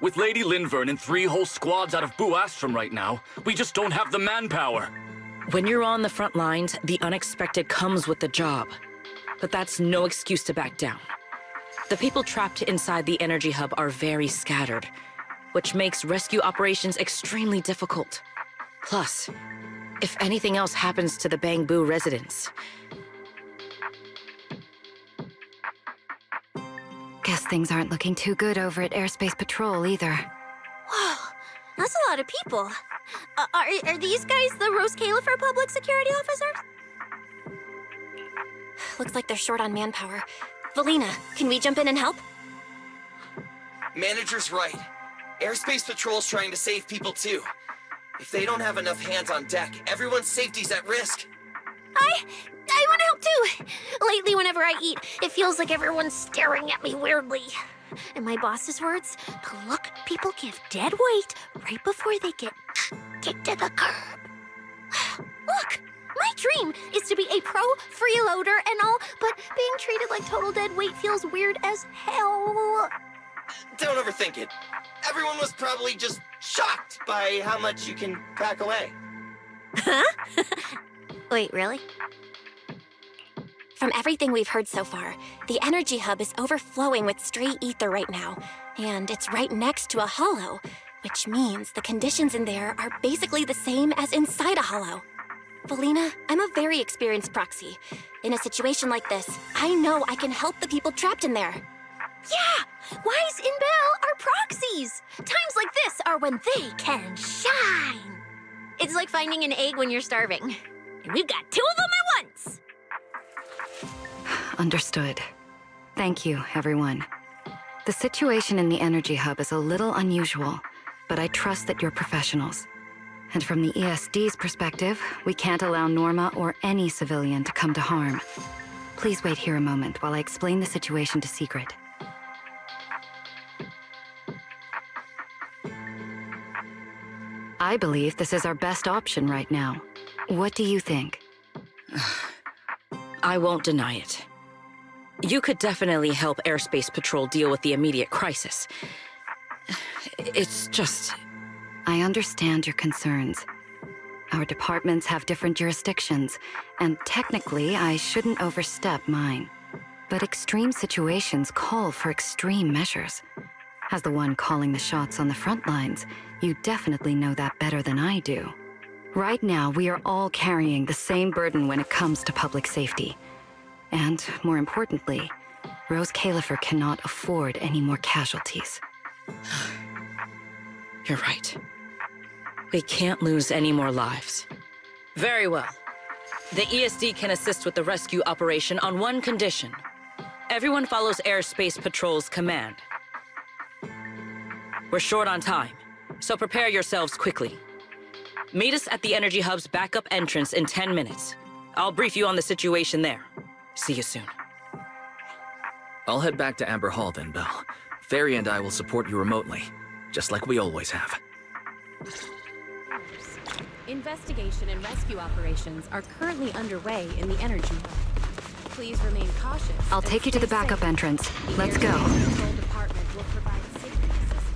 With Lady Linvern and 3 whole squads out of Buastrom right now, we just don't have the manpower. When you're on the front lines, the unexpected comes with the job. But that's no excuse to back down. The people trapped inside the energy hub are very scattered, which makes rescue operations extremely difficult. Plus, if anything else happens to the Bangbu residents... things aren't looking too good over at Airspace Patrol either. Whoa, that's a lot of people. Are these guys the Rose Califer public security officers? Looks like they're short on manpower. Valina, can we jump in and help? Manager's right. Airspace Patrol's trying to save people too. If they don't have enough hands on deck, everyone's safety's at risk. I want to help too. Lately, whenever I eat, it feels like everyone's staring at me weirdly. In my boss's words, the look people give dead weight right before they get kicked to the curb. Look, my dream is to be a pro freeloader and all, but being treated like total dead weight feels weird as hell. Don't overthink it. Everyone was probably just shocked by how much you can pack away. Huh? Wait, really? From everything we've heard so far, the energy hub is overflowing with stray ether right now, and it's right next to a hollow, which means the conditions in there are basically the same as inside a hollow. Valina, I'm a very experienced proxy. In a situation like this, I know I can help the people trapped in there. Yeah! Wise and Belle are proxies! Times like this are when they can shine! It's like finding an egg when you're starving. And we've got two of them at once! Understood. Thank you, everyone. The situation in the energy hub is a little unusual, but I trust that you're professionals. And from the ESD's perspective, we can't allow Norma or any civilian to come to harm. Please wait here a moment while I explain the situation to Secret. I believe this is our best option right now. What do you think? I won't deny it. You could definitely help Airspace Patrol deal with the immediate crisis. It's just... I understand your concerns. Our departments have different jurisdictions, and technically I shouldn't overstep mine. But extreme situations call for extreme measures. As the one calling the shots on the front lines, you definitely know that better than I do. Right now, we are all carrying the same burden when it comes to public safety. And, more importantly, Rose Califer cannot afford any more casualties. You're right. We can't lose any more lives. Very well. The ESD can assist with the rescue operation on one condition. Everyone follows Airspace Patrol's command. We're short on time, so prepare yourselves quickly. Meet us at the Energy Hub's backup entrance in 10 minutes. I'll brief you on the situation there. See you soon. I'll head back to Amber Hall then, Belle. Fairy and I will support you remotely, just like we always have. Investigation and rescue operations are currently underway in the energy hub. Please remain cautious. I'll take you to the backup entrance. Let's go.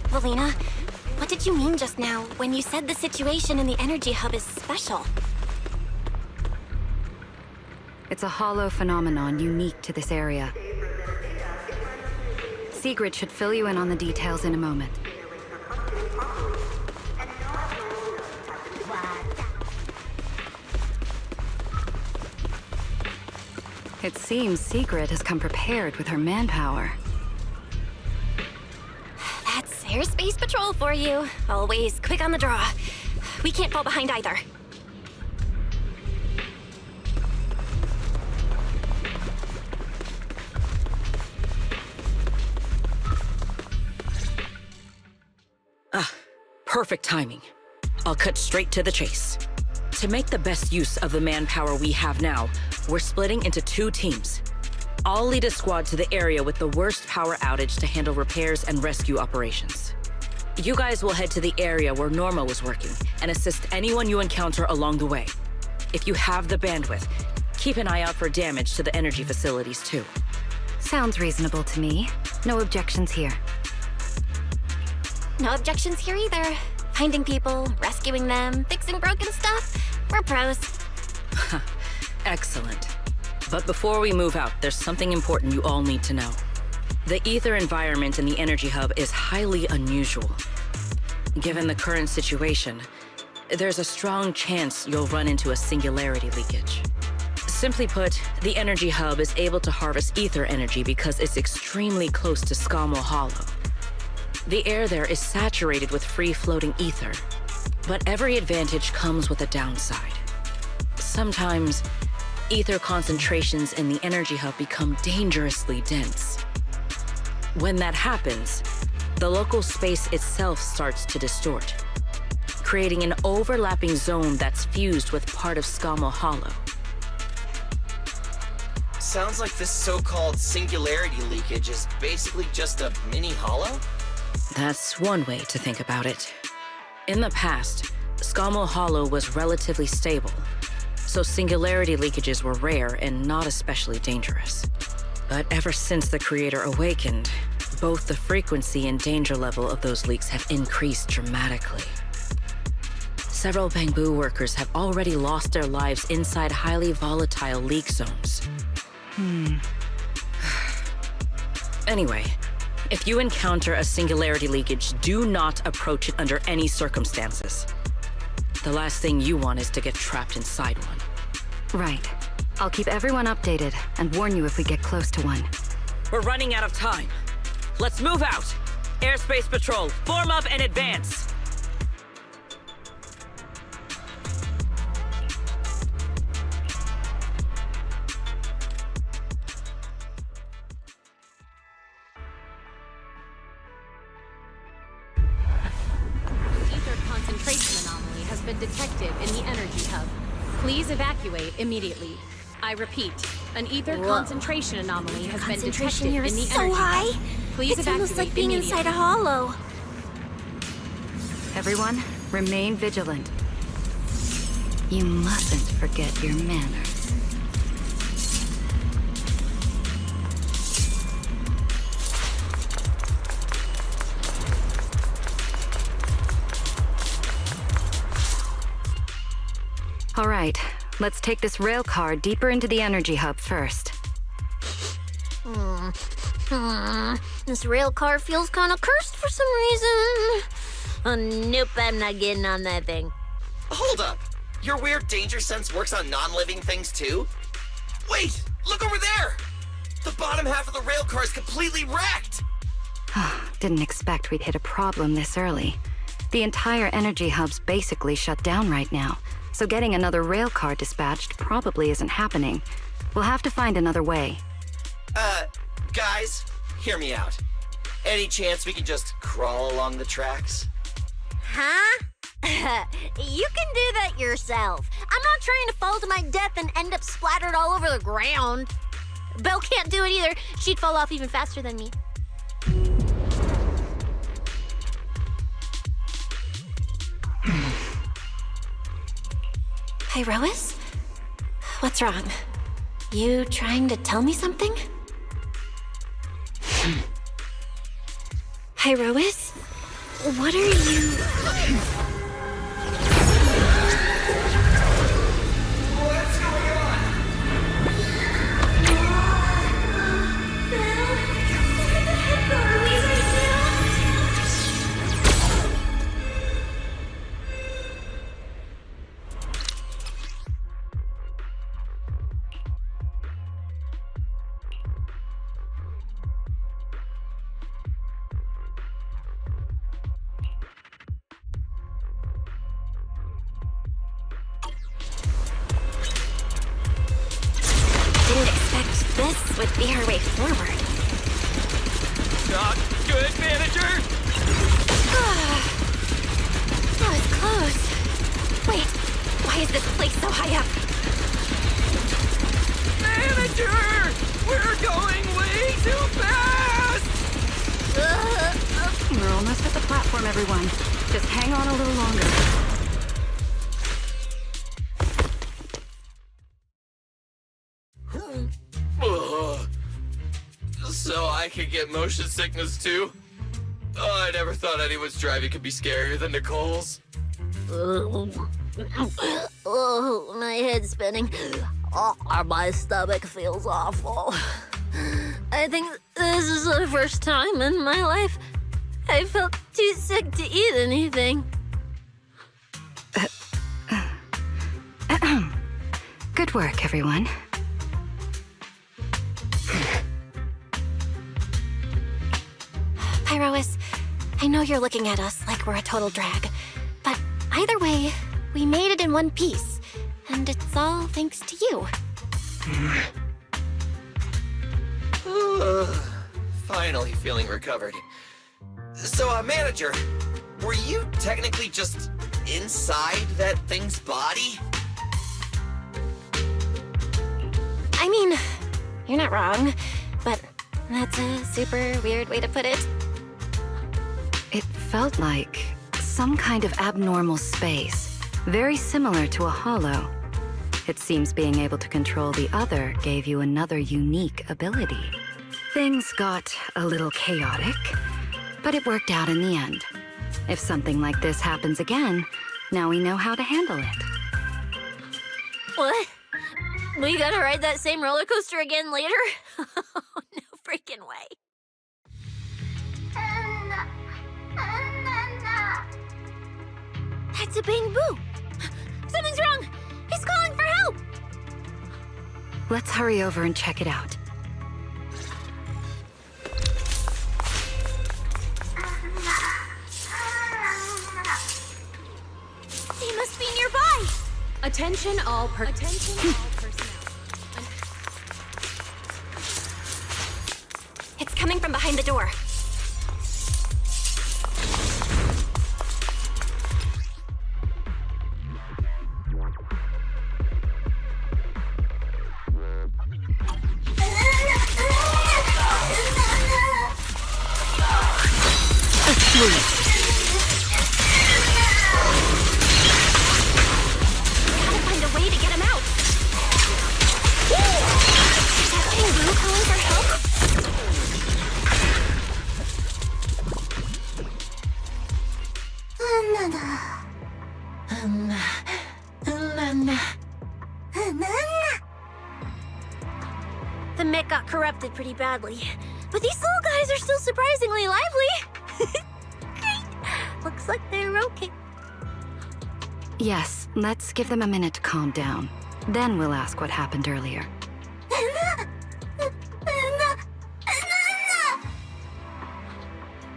Valina, what did you mean just now when you said the situation in the energy hub is special? It's a hollow phenomenon unique to this area. Sigrid should fill you in on the details in a moment. It seems Sigrid has come prepared with her manpower. That's Airspace Patrol for you. Always quick on the draw. We can't fall behind either. Perfect timing. I'll cut straight to the chase. To make the best use of the manpower we have now, we're splitting into 2 teams. I'll lead a squad to the area with the worst power outage to handle repairs and rescue operations. You guys will head to the area where Norma was working and assist anyone you encounter along the way. If you have the bandwidth, keep an eye out for damage to the energy facilities too. Sounds reasonable to me. No objections here. No objections here either. Finding people, rescuing them, fixing broken stuff. We're pros. Excellent. But before we move out, there's something important you all need to know. The ether environment in the energy hub is highly unusual. Given the current situation, there's a strong chance you'll run into a singularity leakage. Simply put, the energy hub is able to harvest ether energy because it's extremely close to Scommel Hollow. The air there is saturated with free-floating ether, but every advantage comes with a downside. Sometimes, ether concentrations in the energy hub become dangerously dense. When that happens, the local space itself starts to distort, creating an overlapping zone that's fused with part of Scommel Hollow. Sounds like this so-called singularity leakage is basically just a mini hollow? That's one way to think about it. In the past, Scommel Hollow was relatively stable, so singularity leakages were rare and not especially dangerous. But ever since the Creator awakened, both the frequency and danger level of those leaks have increased dramatically. Several Bangbu workers have already lost their lives inside highly volatile leak zones. Anyway, if you encounter a singularity leakage, do not approach it under any circumstances. The last thing you want is to get trapped inside one. Right. I'll keep everyone updated and warn you if we get close to one. We're running out of time. Let's move out! Airspace Patrol, form up and advance! Been detected in the energy hub. Please evacuate immediately. I repeat, an ether concentration anomaly has been detected in the energy hub. Please It's evacuate almost like being immediately. inside a hollow. Everyone, remain vigilant. You mustn't forget your manners. All right, let's take this rail car deeper into the energy hub first. This rail car feels kind of cursed for some reason. Nope, I'm not getting on that thing. Hold up! Your weird danger sense works on non-living things too? Wait! Look over there! The bottom half of the rail car is completely wrecked! Didn't expect we'd hit a problem this early. The entire energy hub's basically shut down right now, so getting another rail car dispatched probably isn't happening. We'll have to find another way. Guys, hear me out. Any chance we can just crawl along the tracks? Huh? You can do that yourself. I'm not trying to fall to my death and end up splattered all over the ground. Belle can't do it either. She'd fall off even faster than me. Hi, Rois? What's wrong? You trying to tell me something? Hi, Rois? What are you... What's going on? Where the heck are we right now? Didn't expect this would be our way forward. Not good, manager! That was close. Wait, why is this place so high up? Manager! We're going way too fast! We're almost at the platform, everyone. Just hang on a little longer. So I could get motion sickness too? Oh, I never thought anyone's driving could be scarier than Nicole's. Oh, my head's spinning. Oh, my stomach feels awful. I think this is the first time in my life I felt too sick to eat anything. Good work, everyone. I know you're looking at us like we're a total drag, but either way, we made it in one piece, and it's all thanks to you. Finally feeling recovered. So, manager, were you technically just inside that thing's body? I mean, you're not wrong, but that's a super weird way to put it. It felt like some kind of abnormal space, very similar to a hollow. It seems being able to control the other gave you another unique ability. Things got a little chaotic, but it worked out in the end. If something like this happens again, now we know how to handle it. What? We gotta ride that same roller coaster again later? No freaking way. That's a Bang-Boo! Something's wrong! He's calling for help! Let's hurry over and check it out. He must be nearby! Attention all personnel. It's coming from behind the door. The mech got corrupted pretty badly, but these little guys are still surprisingly lively. Great. Looks like they're okay. Yes, let's give them a minute to calm down. Then we'll ask what happened earlier.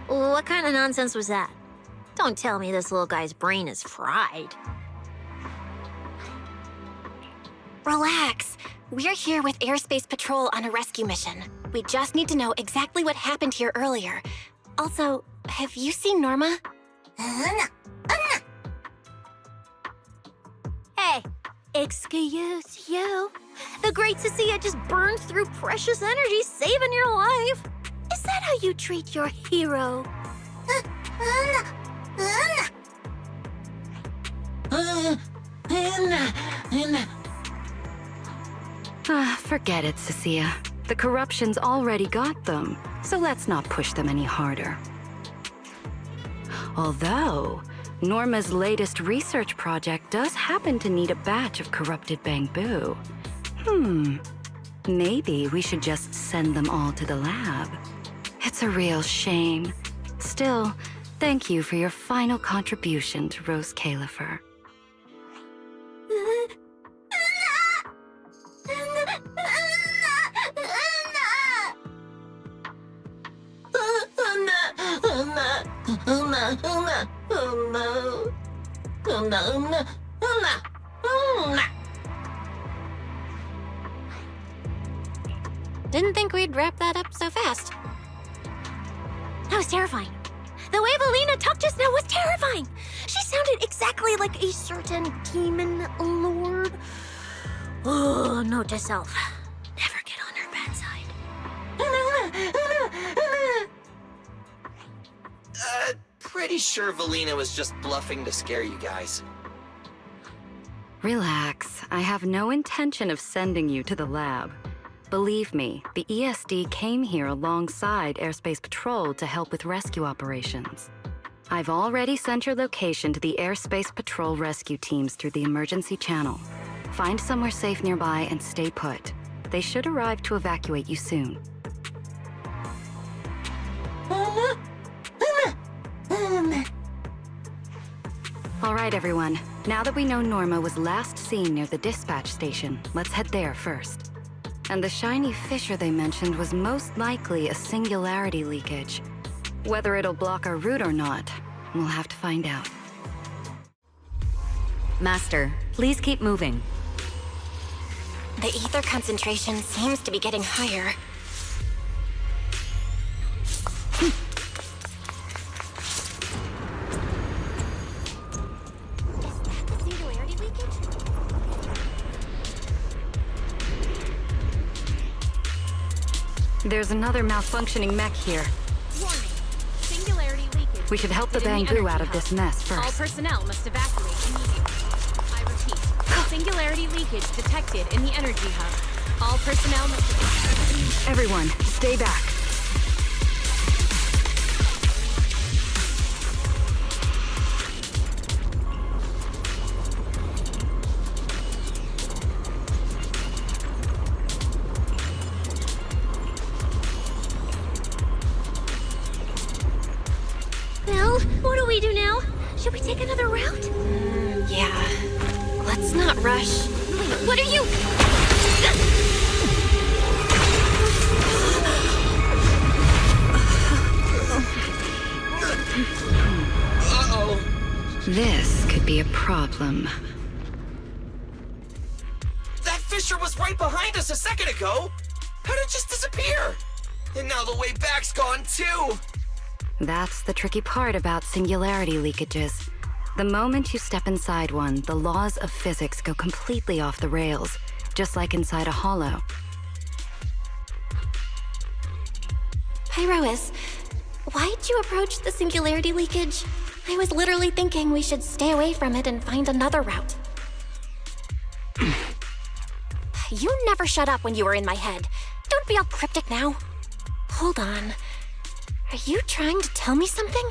What kind of nonsense was that? Don't tell me this little guy's brain is fried. Relax. We're here with Airspace Patrol on a rescue mission. We just need to know exactly what happened here earlier. Also, have you seen Norma? Hey, excuse you. The great Cecilia just burned through precious energy saving your life. Is that how you treat your hero? Forget it, Cecilia. The corruption's already got them, so let's not push them any harder. Although, Norma's latest research project does happen to need a batch of corrupted Bang-Boo. Maybe we should just send them all to the lab. It's a real shame. Still, thank you for your final contribution to Rose Califer. Didn't think we'd wrap that up so fast. That was terrifying. The way Valina talked just now was terrifying. She sounded exactly like a certain demon lord. Oh, note to self. Never get on her bad side. Pretty sure Valina was just bluffing to scare you guys. Relax. I have no intention of sending you to the lab. Believe me, the ESD came here alongside Airspace Patrol to help with rescue operations. I've already sent your location to the Airspace Patrol rescue teams through the emergency channel. Find somewhere safe nearby and stay put. They should arrive to evacuate you soon. All right, everyone. Now that we know Norma was last seen near the dispatch station, let's head there first. And the shiny fissure they mentioned was most likely a singularity leakage. Whether it'll block our route or not, we'll have to find out. Master, please keep moving. The ether concentration seems to be getting higher. There's another malfunctioning mech here. Warning. Singularity leakage. We should help the detected in Bangu energy out of hub. this mess All first. personnel must evacuate immediately. I repeat, singularity leakage detected in the energy hub. All personnel must evacuate. Everyone, stay back. Well, what do we do now? Should we take another route? Yeah. Let's not rush. Wait, what are you? Uh-oh. This could be a problem. That fissure was right behind us a second ago. How did it just disappear? And now the way back's gone too. That's the tricky part about singularity leakages. The moment you step inside one, the laws of physics go completely off the rails, just like inside a hollow. Pyrois, why'd you approach the singularity leakage? I was literally thinking we should stay away from it and find another route. You never shut up when you were in my head. Don't be all cryptic now. Hold on. Are you trying to tell me something?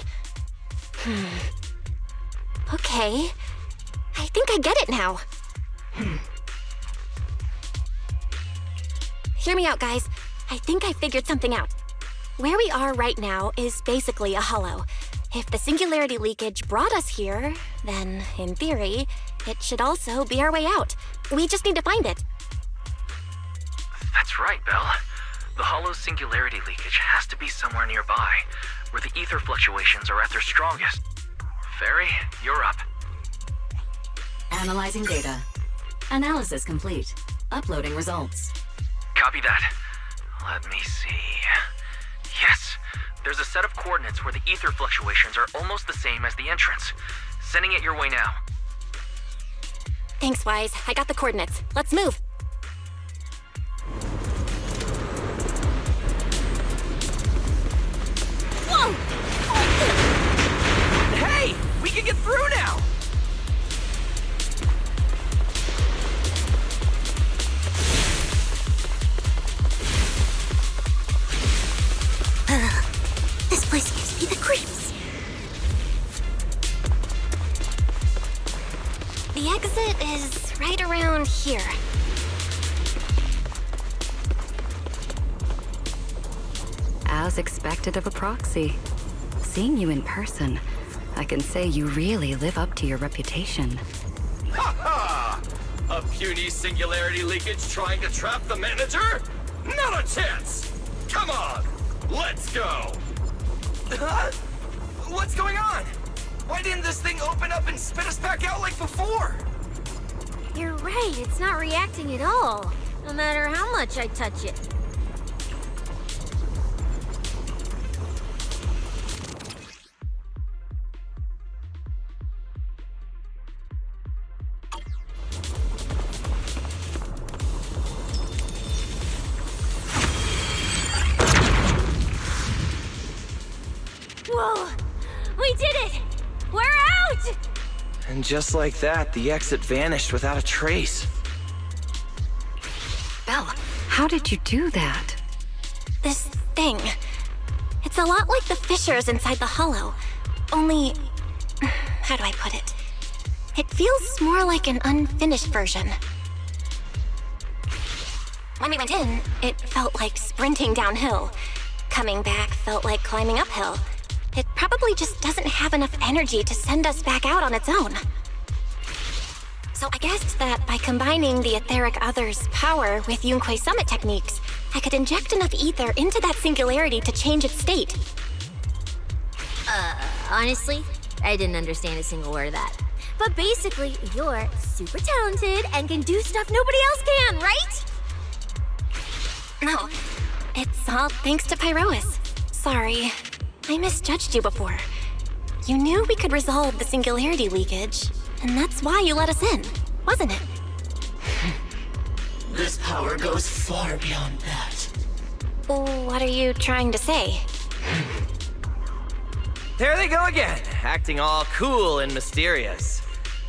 Okay. I think I get it now. Hear me out, guys. I think I figured something out. Where we are right now is basically a hollow. If the singularity leakage brought us here, then, in theory, it should also be our way out. We just need to find it. That's right, Belle. The hollow's singularity leakage has to be somewhere nearby, where the ether fluctuations are at their strongest. Fairy, you're up. Analyzing data. Analysis complete. Uploading results. Copy that. Let me see. Yes, there's a set of coordinates where the ether fluctuations are almost the same as the entrance. Sending it your way now. Thanks, Wise. I got the coordinates. Let's move. Whoa! Hey! We can get through now! This place gives me the creeps. The exit is right around here. As expected of a proxy. Seeing you in person, I can say you really live up to your reputation. Ha ha! A puny singularity leakage trying to trap the manager? Not a chance! Come on! Let's go! Huh? What's going on? Why didn't this thing open up and spit us back out like before? You're right, it's not reacting at all. No matter how much I touch it. Whoa! We did it! We're out! And just like that, the exit vanished without a trace. Belle, how did you do that? This thing. It's a lot like the fissures inside the hollow. Only... how do I put it? It feels more like an unfinished version. When we went in, it felt like sprinting downhill. Coming back felt like climbing uphill. It probably just doesn't have enough energy to send us back out on its own. So I guessed that by combining the etheric other's power with Yunque's summit techniques, I could inject enough ether into that singularity to change its state. Honestly, I didn't understand a single word of that. But basically, you're super talented and can do stuff nobody else can, right? No, it's all thanks to Pyrois. Sorry, I misjudged you before. You knew we could resolve the singularity leakage, and that's why you let us in, wasn't it? This power goes far beyond that. What are you trying to say? There they go again, acting all cool and mysterious.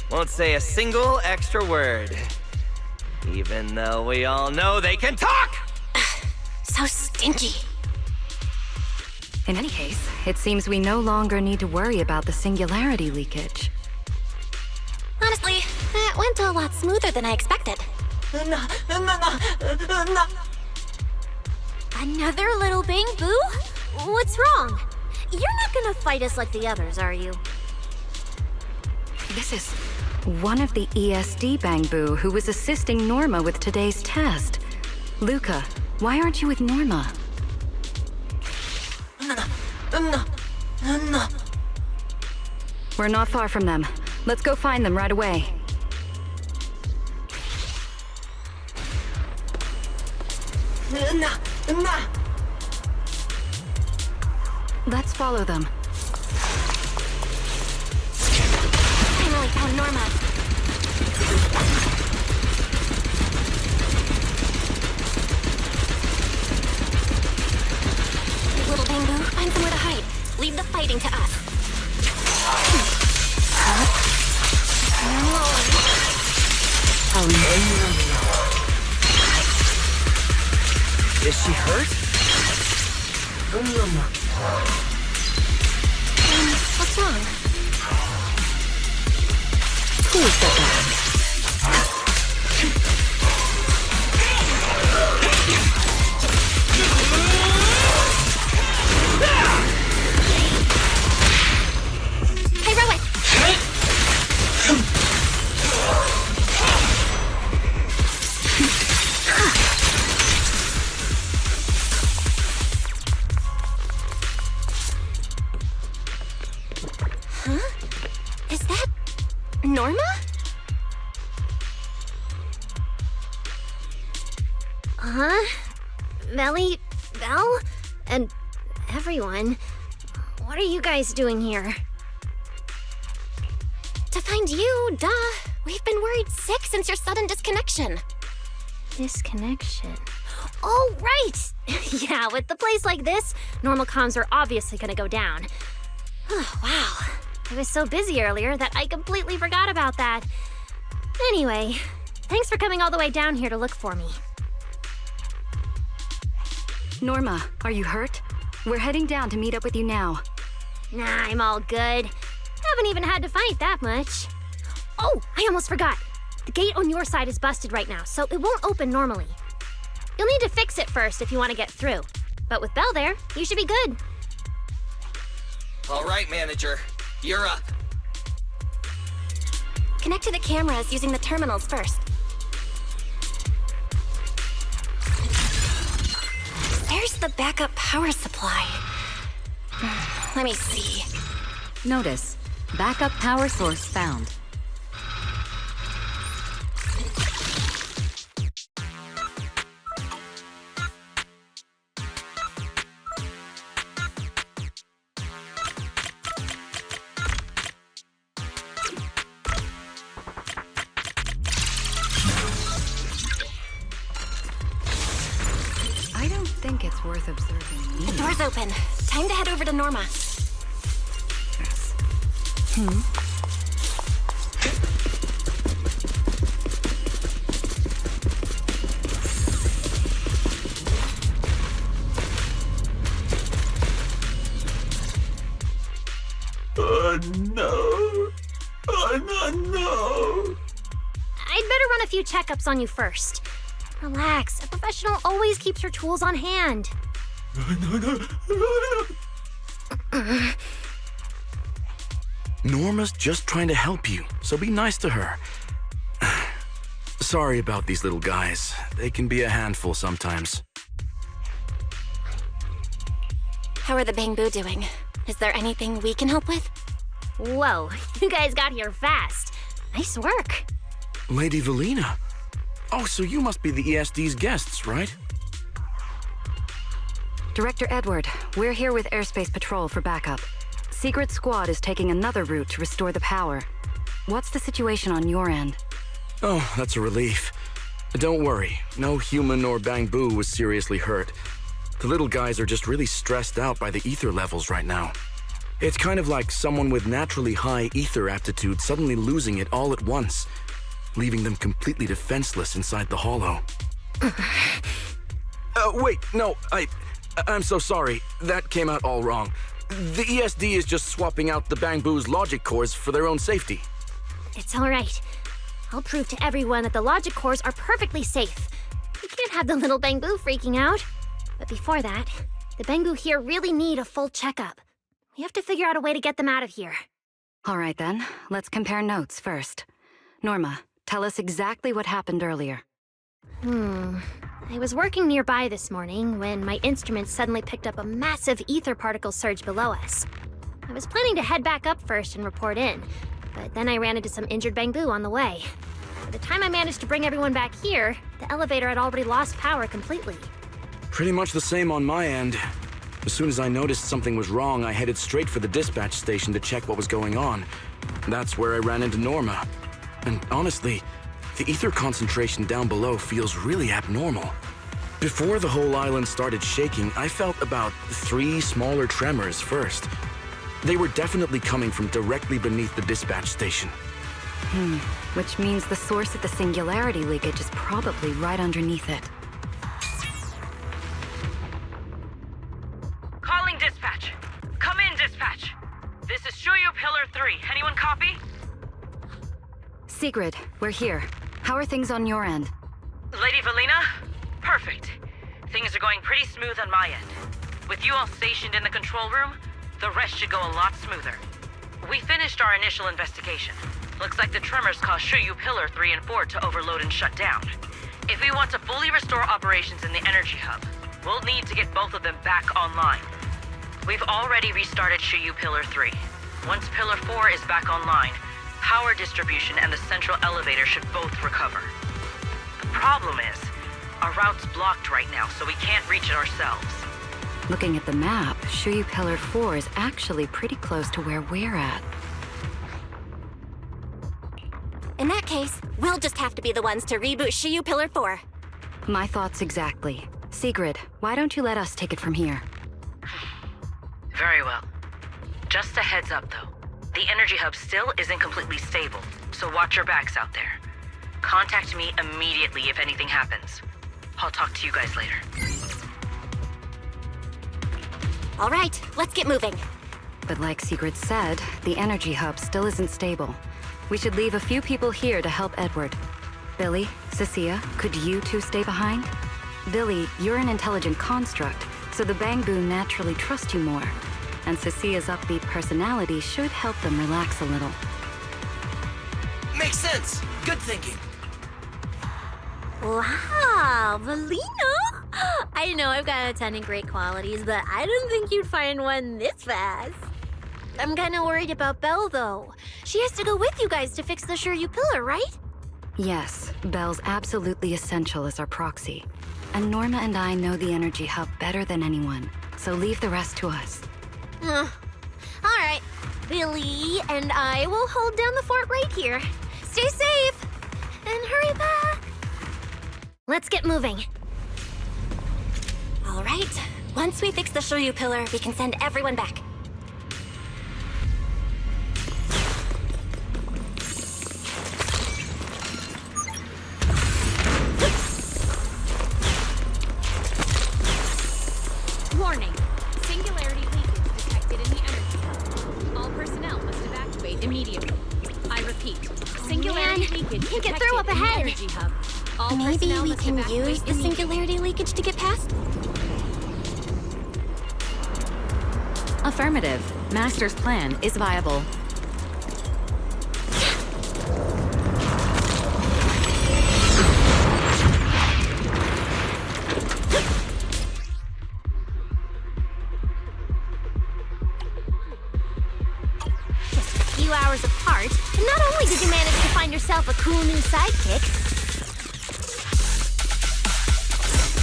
Won't say a single extra word. Even though we all know they can talk! So stinky. In any case, it seems we no longer need to worry about the singularity leakage. Honestly, that went a lot smoother than I expected. Another little bang boo? What's wrong? You're not gonna fight us like the others, are you? This is one of the ESD Bangbu who was assisting Norma with today's test. Luca, why aren't you with Norma? We're not far from them. Let's go find them right away. Let's follow them. Finally found Norma. Little Bangbu, find somewhere to hide. Leave the fighting to us. Is she hurt? What's wrong? Who is that? Heroic! Huh? Is that Norma? Huh? Melly, Belle, and everyone. What are you guys doing here? To find you, duh. We've been worried sick since your sudden disconnection. Disconnection. Oh, right! Yeah, with the place like this, normal comms are obviously gonna go down. Oh, wow. I was so busy earlier that I completely forgot about that. Anyway, thanks for coming all the way down here to look for me. Norma, are you hurt? We're heading down to meet up with you now. Nah, I'm all good. Haven't even had to fight that much. Oh, I almost forgot. The gate on your side is busted right now, so it won't open normally. You'll need to fix it first if you want to get through. But with Belle there, you should be good. All right, manager. You're up. Connect to the cameras using the terminals first. Where's the backup power supply? Let me see. Notice, backup power source found. I don't think it's worth observing me. The door's open. Time to head over to Norma. No. No. I'd better run a few checkups on you first. Relax, a professional always keeps her tools on hand. Norma's just trying to help you, so be nice to her. Sorry about these little guys. They can be a handful sometimes. How are the Bangbu doing? Is there anything we can help with? Whoa, you guys got here fast. Nice work. Lady Valina. Oh, so you must be the ESD's guests, right? Director Edward, we're here with Airspace Patrol for backup. Secret Squad is taking another route to restore the power. What's the situation on your end? Oh, that's a relief. Don't worry, no human or Bangbu was seriously hurt. The little guys are just really stressed out by the ether levels right now. It's kind of like someone with naturally high ether aptitude suddenly losing it all at once, leaving them completely defenseless inside the hollow. Wait, no, I'm so sorry. That came out all wrong. The ESD is just swapping out the Bangbu's logic cores for their own safety. It's all right. I'll prove to everyone that the logic cores are perfectly safe. We can't have the little Bangbu freaking out. But before that, the Bangbu here really need a full checkup. We have to figure out a way to get them out of here. All right then, let's compare notes first. Norma, tell us exactly what happened earlier. I was working nearby this morning when my instruments suddenly picked up a massive ether particle surge below us. I was planning to head back up first and report in, but then I ran into some injured Bangbu on the way. By the time I managed to bring everyone back here, the elevator had already lost power completely. Pretty much the same on my end. As soon as I noticed something was wrong, I headed straight for the dispatch station to check what was going on. That's where I ran into Norma. And honestly, the ether concentration down below feels really abnormal. Before the whole island started shaking, I felt about 3 smaller tremors first. They were definitely coming from directly beneath the dispatch station. Which means the source of the singularity leakage is probably right underneath it. Calling dispatch. Come in, dispatch. This is Shuyu Pillar 3. Anyone copy? Sigrid, we're here. How are things on your end? Lady Valina? Perfect. Things are going pretty smooth on my end. With you all stationed in the control room, the rest should go a lot smoother. We finished our initial investigation. Looks like the tremors caused Shuyu Pillar 3 and 4 to overload and shut down. If we want to fully restore operations in the energy hub, we'll need to get both of them back online. We've already restarted Shuyu Pillar 3. Once Pillar 4 is back online, power distribution and the central elevator should both recover. The problem is, our route's blocked right now, so we can't reach it ourselves. Looking at the map, Shuyu Pillar 4 is actually pretty close to where we're at. In that case, we'll just have to be the ones to reboot Shuyu Pillar 4. My thoughts exactly. Sigrid, why don't you let us take it from here? Very well. Just a heads up, though. The energy hub still isn't completely stable, so watch your backs out there. Contact me immediately if anything happens. I'll talk to you guys later. All right, let's get moving. But like Sigrid said, the energy hub still isn't stable. We should leave a few people here to help Edward. Billy, Cecilia, could you two stay behind? Billy, you're an intelligent construct, so the Bangbu naturally trust you more. And Cecilia's upbeat personality should help them relax a little. Makes sense. Good thinking. Wow, Valina! I know I've got a ton of great qualities, but I didn't think you'd find one this fast. I'm kind of worried about Belle, though. She has to go with you guys to fix the Shuyu Pillar, right? Yes, Belle's absolutely essential as our proxy. And Norma and I know the energy hub better than anyone, so leave the rest to us. All right. Billy and I will hold down the fort right here. Stay safe! And hurry back! Let's get moving. All right. Once we fix the Shuyu Pillar, we can send everyone back. Warning. Singularity leakage detected in the energy hub. All personnel must evacuate immediately. I repeat. Singularity leakage can't get detected through up in the ahead. energy hub. All Maybe personnel we must can evacuate use the immediately. singularity leakage to get past? Affirmative. Master's plan is viable. sidekick.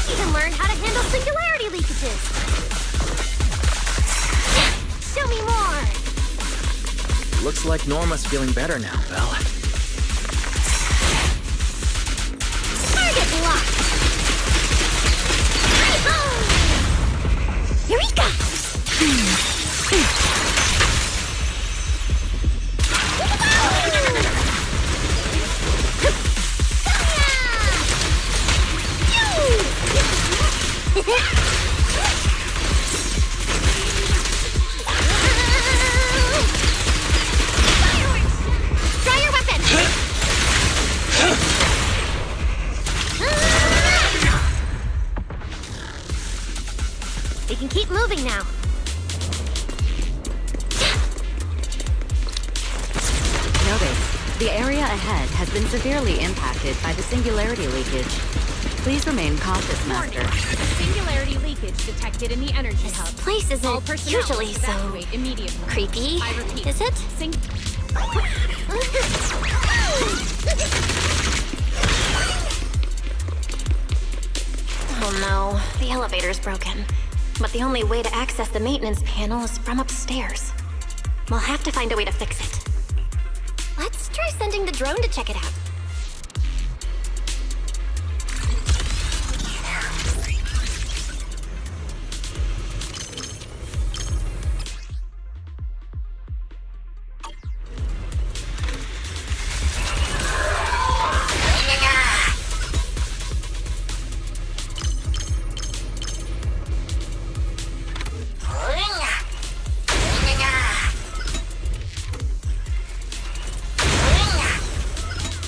You can learn how to handle singularity leakages. Show me more. Looks like Norma's feeling better now, Belle. Target locked. Eureka! Draw your weapon! We can keep moving now. Notice, the area ahead has been severely impacted by the singularity leakage. Please remain cautious, Master. Singularity leakage detected in the energy hub. This place isn't All personnel usually so evacuate immediately. creepy, I repeat. is it? Oh no, the elevator's broken. But the only way to access the maintenance panel is from upstairs. We'll have to find a way to fix it. Let's try sending the drone to check it out.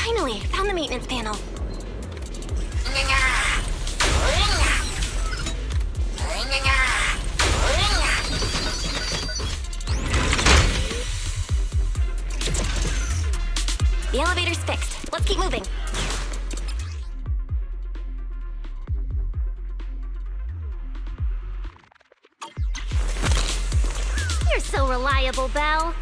Finally, found the maintenance panel. The elevator's fixed. Let's keep moving. You're so reliable, Belle.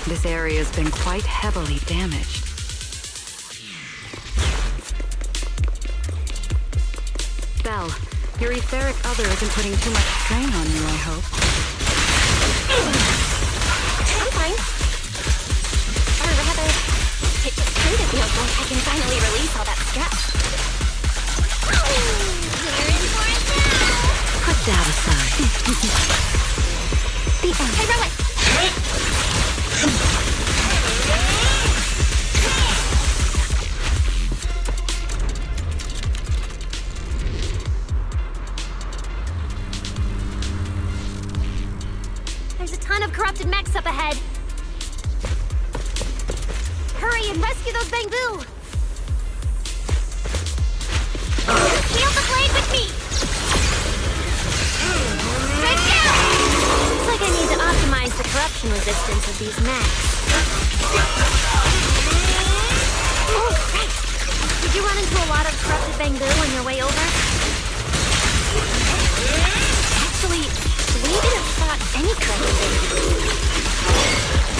This area's been quite heavily damaged. Belle, your etheric other isn't putting too much strain on you, I hope. I'm fine. Or rather, it just kind of feels like I can finally release all that stress. Put that aside. The end. Hey, Rowan! There's a ton of corrupted mechs up ahead. Hurry and rescue those Bangbu! Feel the blade with me! Right there! Looks like I need to optimize the corruption resistance of these mechs. Oh, right! Did you run into a lot of corrupted Bangbu on your way over? Actually, we didn't spot any corrupted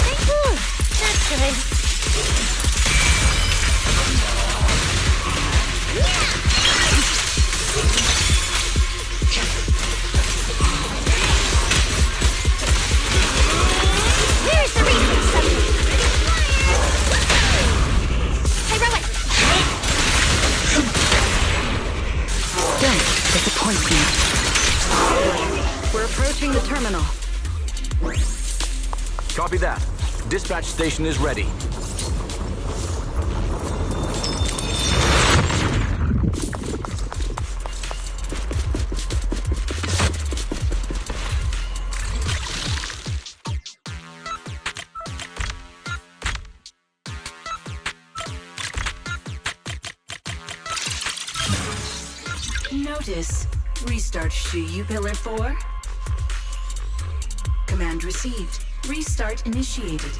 Bangbu. That's good. Where's the research section? Hey, Rowan! Don't disappoint me. We're approaching the terminal. Copy that. Dispatch station is ready. Notice. Restart Shuyu Pillar 4. Command received. Restart initiated.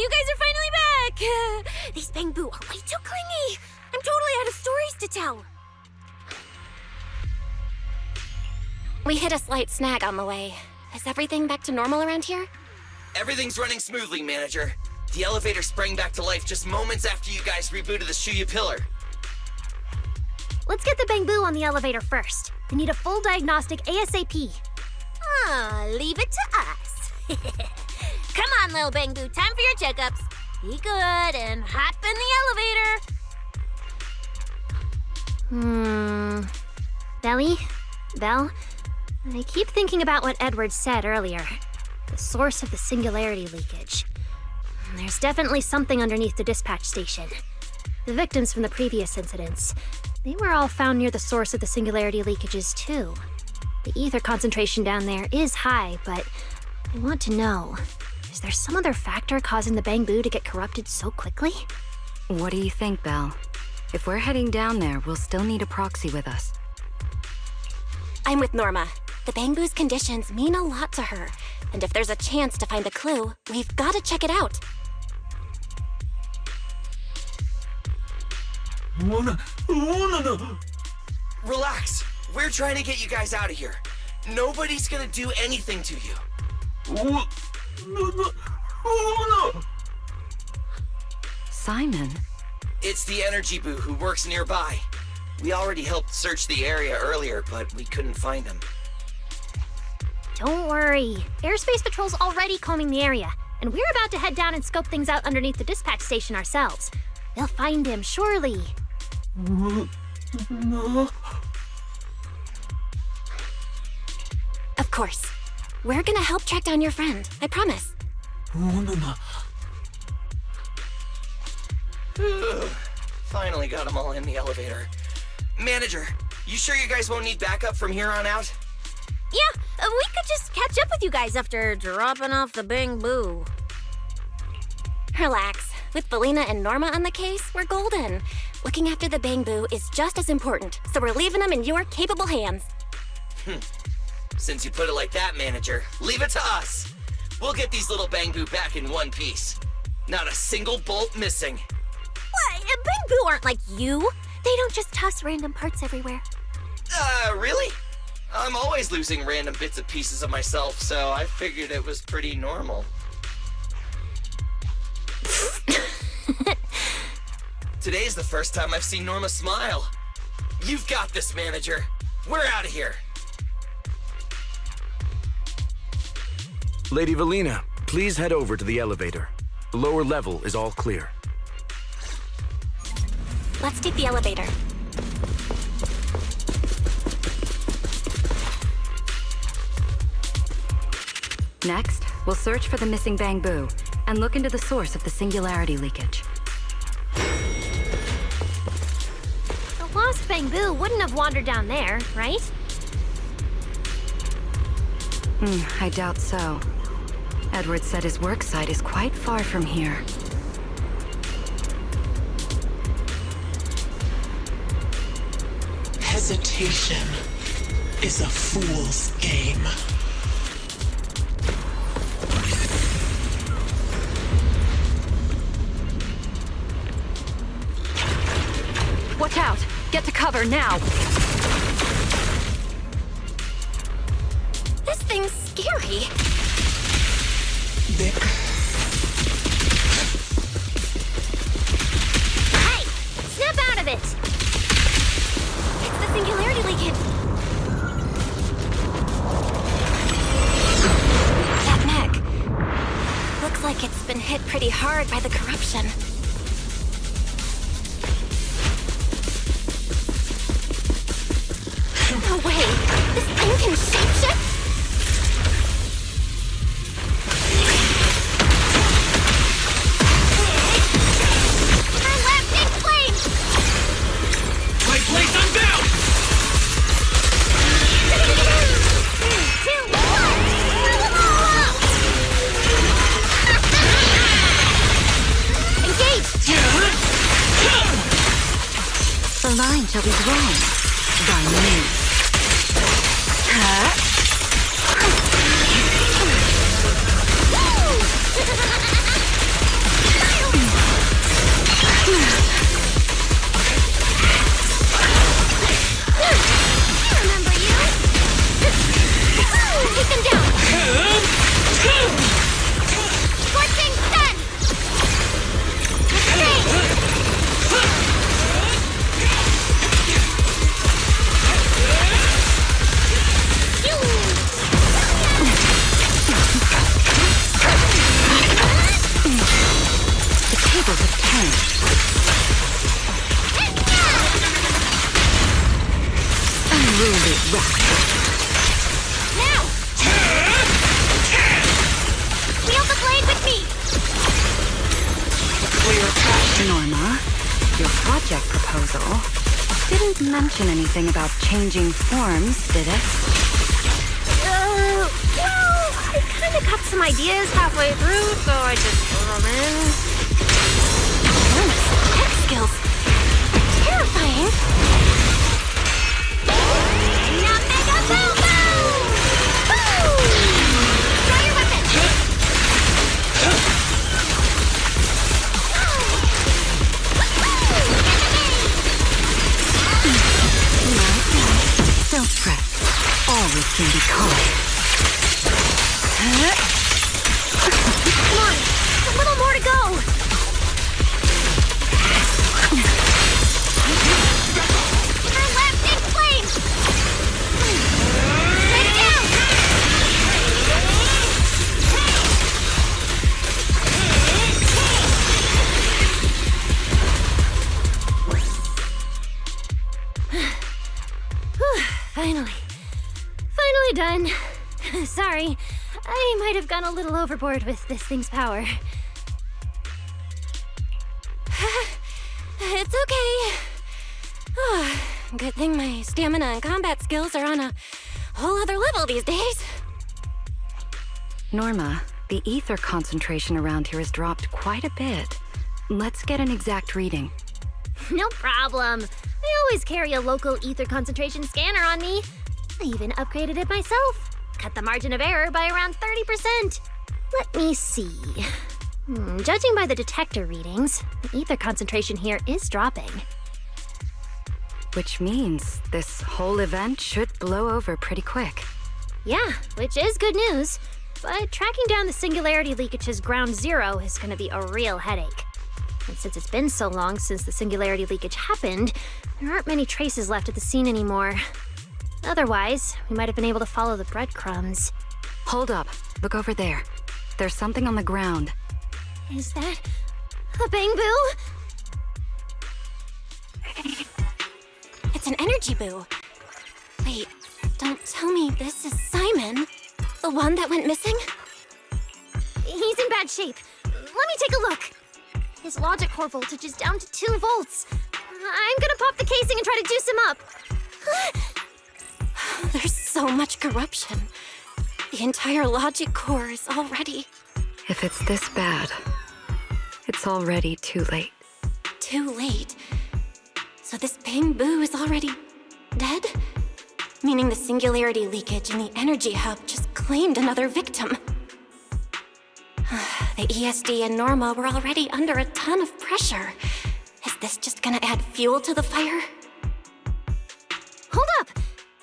you guys are finally back! These Bangbu are way too clingy! I'm totally out of stories to tell! We hit a slight snag on the way. Is everything back to normal around here? Everything's running smoothly, Manager. The elevator sprang back to life just moments after you guys rebooted the Shuya pillar. Let's get the Bangbu on the elevator first. They need a full diagnostic ASAP. Leave it to us. Come on, little Bangbu, time for your checkups. Be good and hop in the elevator. Belly? Belle? I keep thinking about what Edward said earlier. The source of the singularity leakage. There's definitely something underneath the dispatch station. The victims from the previous incidents, they were all found near the source of the singularity leakages too. The ether concentration down there is high, but I want to know, is there some other factor causing the Bangbu to get corrupted so quickly? What do you think, Belle? If we're heading down there, we'll still need a proxy with us. I'm with Norma. The Bangbu's conditions mean a lot to her, and if there's a chance to find a clue, we've got to check it out. Relax. We're trying to get you guys out of here. Nobody's gonna do anything to you. Simon? It's the energy boo who works nearby. We already helped search the area earlier, but we couldn't find him. Don't worry. Airspace Patrol's already combing the area, and we're about to head down and scope things out underneath the dispatch station ourselves. They'll find him, surely. Of course. We're gonna help track down your friend, I promise. Finally got them all in the elevator. Manager, you sure you guys won't need backup from here on out? Yeah, we could just catch up with you guys after dropping off the Bangbu. Relax. With Belina and Norma on the case, we're golden. Looking after the Bangbu is just as important, so we're leaving them in your capable hands. Since you put it like that, Manager, leave it to us. We'll get these little Bangbu back in one piece. Not a single bolt missing. What? Bangbu aren't like you. They don't just toss random parts everywhere. Really? I'm always losing random bits and pieces of myself, so I figured it was pretty normal. Today's the first time I've seen Norma smile. You've got this, Manager. We're out of here. Lady Valina, please head over to the elevator. The lower level is all clear. Let's take the elevator. Next, we'll search for the missing Bangbu and look into the source of the singularity leakage. The lost Bangbu wouldn't have wandered down there, right? I doubt so. Edward said his work site is quite far from here. Hesitation is a fool's game. Watch out! Get to cover now! This thing's scary. Hey! Snap out of it! It's the singularity leakage. That neck. Looks like it's been hit pretty hard by the corruption. No way! This thing can shapeshift? Turn left, take flame! Right place, I'm down! 3, 2, 1! Blow them all up! Engage! The line shall be drawn by me. Now! Wield the blade with me! Norma, your project proposal didn't mention anything about changing forms, did it? Well, I kind of got some ideas halfway through, so I just threw them in. Tech skills. Terrifying. Now mega boom boom! Woo! Draw your weapon! Don't fret. All this can be caught. Come on, a little more to go. Turn left, big flame! Lay it down! Finally. Finally done. Sorry, I might have gone a little overboard with this thing's power. It's okay. Oh, good thing my stamina and combat skills are on a whole other level these days. Norma, the ether concentration around here has dropped quite a bit. Let's get an exact reading. No problem. I always carry a local ether concentration scanner on me. I even upgraded it myself. Cut the margin of error by around 30%. Let me see. Judging by the detector readings, the ether concentration here is dropping. Which means this whole event should blow over pretty quick. Yeah, which is good news. But tracking down the singularity leakage's ground zero is going to be a real headache. And since it's been so long since the singularity leakage happened, there aren't many traces left at the scene anymore. Otherwise, we might have been able to follow the breadcrumbs. Hold up. Look over there. There's something on the ground. Is that a bamboo? It's an energy boo. Wait, don't tell me this is Simon, the one that went missing? He's in bad shape. Let me take a look. His logic core voltage is down to 2 volts. I'm gonna pop the casing and try to juice him up. There's so much corruption. The entire logic core is already... If it's this bad, it's already too late. Too late? So this bamboo is already dead? Meaning the singularity leakage in the energy hub just claimed another victim. The ESD and Norma were already under a ton of pressure. Is this just gonna add fuel to the fire? Hold up!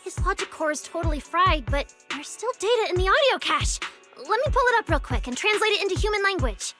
His logic core is totally fried, but there's still data in the audio cache. Let me pull it up real quick and translate it into human language.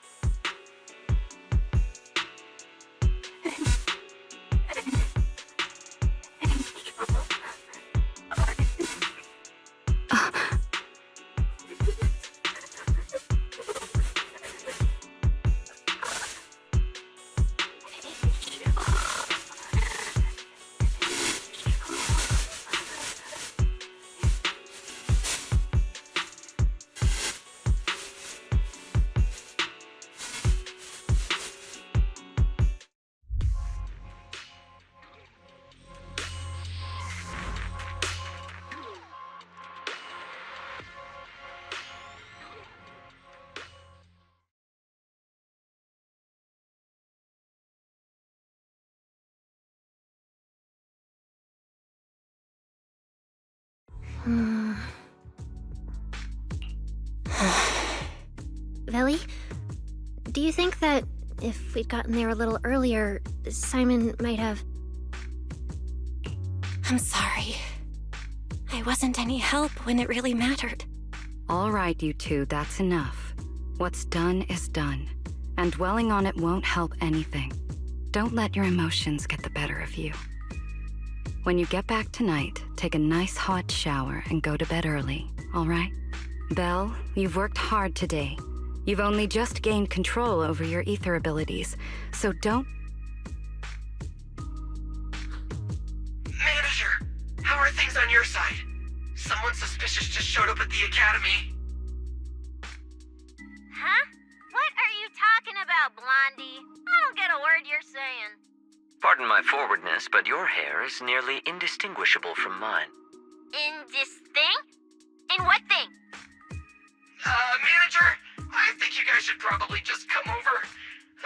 Velly, do you think that if we'd gotten there a little earlier, Simon might have... I'm sorry. I wasn't any help when it really mattered. All right, you two, that's enough. What's done is done, and dwelling on it won't help anything. Don't let your emotions get the better of you. When you get back tonight, take a nice hot shower and go to bed early, all right? Belle, you've worked hard today. You've only just gained control over your ether abilities, so don't... Manager, how are things things on your side? Someone suspicious just showed up at the academy. Huh? What are you talking about, Blondie? I don't get a word you're saying. Pardon my forwardness, but your hair is nearly indistinguishable from mine. In this thing? In what thing? Manager, I think you guys should probably just come over.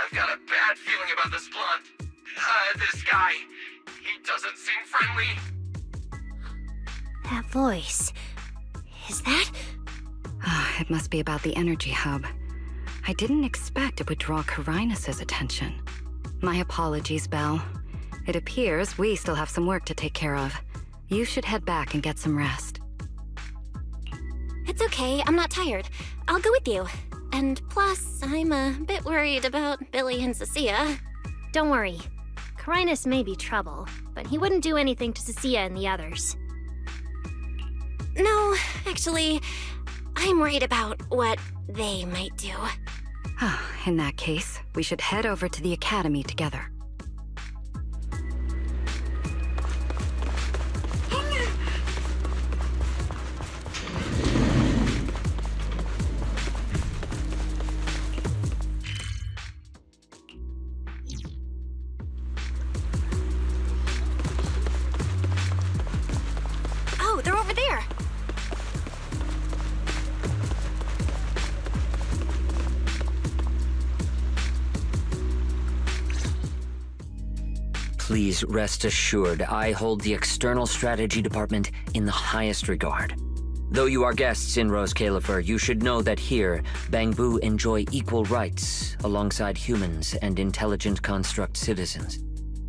I've got a bad feeling about this blonde. This guy. He doesn't seem friendly. That voice. Is that? It must be about the energy hub. I didn't expect it would draw Carinus' attention. My apologies, Belle. It appears we still have some work to take care of. You should head back and get some rest. It's okay, I'm not tired. I'll go with you. And plus, I'm a bit worried about Billy and Cecilia. Don't worry. Carinus may be trouble, but he wouldn't do anything to Cecilia and the others. No, actually, I'm worried about what they might do. In that case, we should head over to the academy together. Oh, they're over there! Please rest assured, I hold the External Strategy Department in the highest regard. Though you are guests in Rose Califer, you should know that here, Bangbu enjoy equal rights alongside humans and intelligent construct citizens.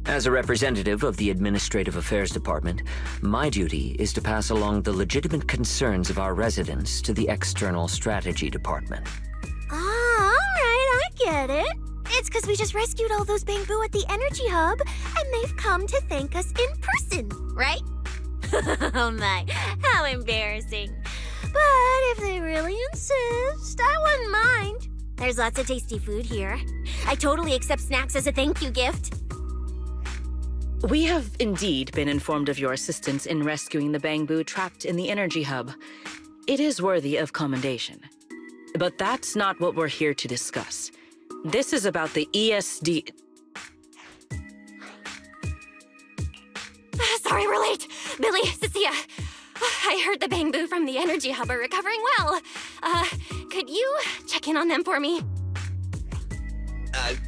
As a representative of the Administrative Affairs Department, my duty is to pass along the legitimate concerns of our residents to the External Strategy Department. Ah, alright, I get it. It's because we just rescued all those Bangbu at the Energy Hub, and they've come to thank us in person, right? Oh my, how embarrassing. But if they really insist, I wouldn't mind. There's lots of tasty food here. I totally accept snacks as a thank you gift. We have indeed been informed of your assistance in rescuing the Bangbu trapped in the energy hub. It is worthy of commendation. But that's not what we're here to discuss. This is about the ESD... Sorry we're late. Billy, Cecilia. I heard the Bangbu from the energy hub are recovering well. Could you check in on them for me?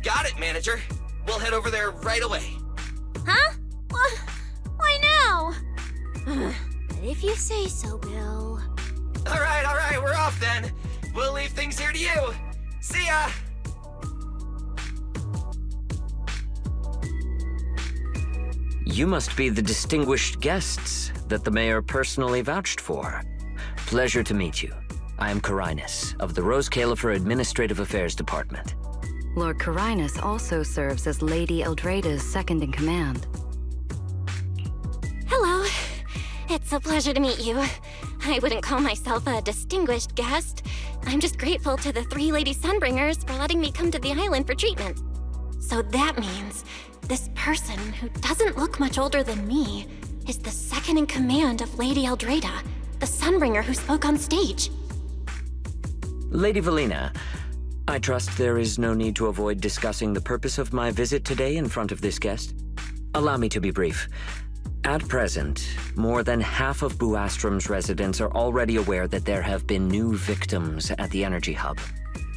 Got it, Manager. We'll head over there right away. Huh? Why now? But if you say so, Bill. All right, we're off then. We'll leave things here to you. See ya! You must be the distinguished guests that the mayor personally vouched for. Pleasure to meet you. I am Carinus, of the Rose Califer Administrative Affairs Department. Lord Carinus also serves as Lady Eldrada's second-in-command. Hello. It's a pleasure to meet you. I wouldn't call myself a distinguished guest. I'm just grateful to the 3 Lady Sunbringers for letting me come to the island for treatment. So that means this person, who doesn't look much older than me, is the second-in-command of Lady Eldrada, the Sunbringer who spoke on stage. Lady Valina, I trust there is no need to avoid discussing the purpose of my visit today in front of this guest. Allow me to be brief. At present, more than half of Buastrom's residents are already aware that there have been new victims at the Energy Hub.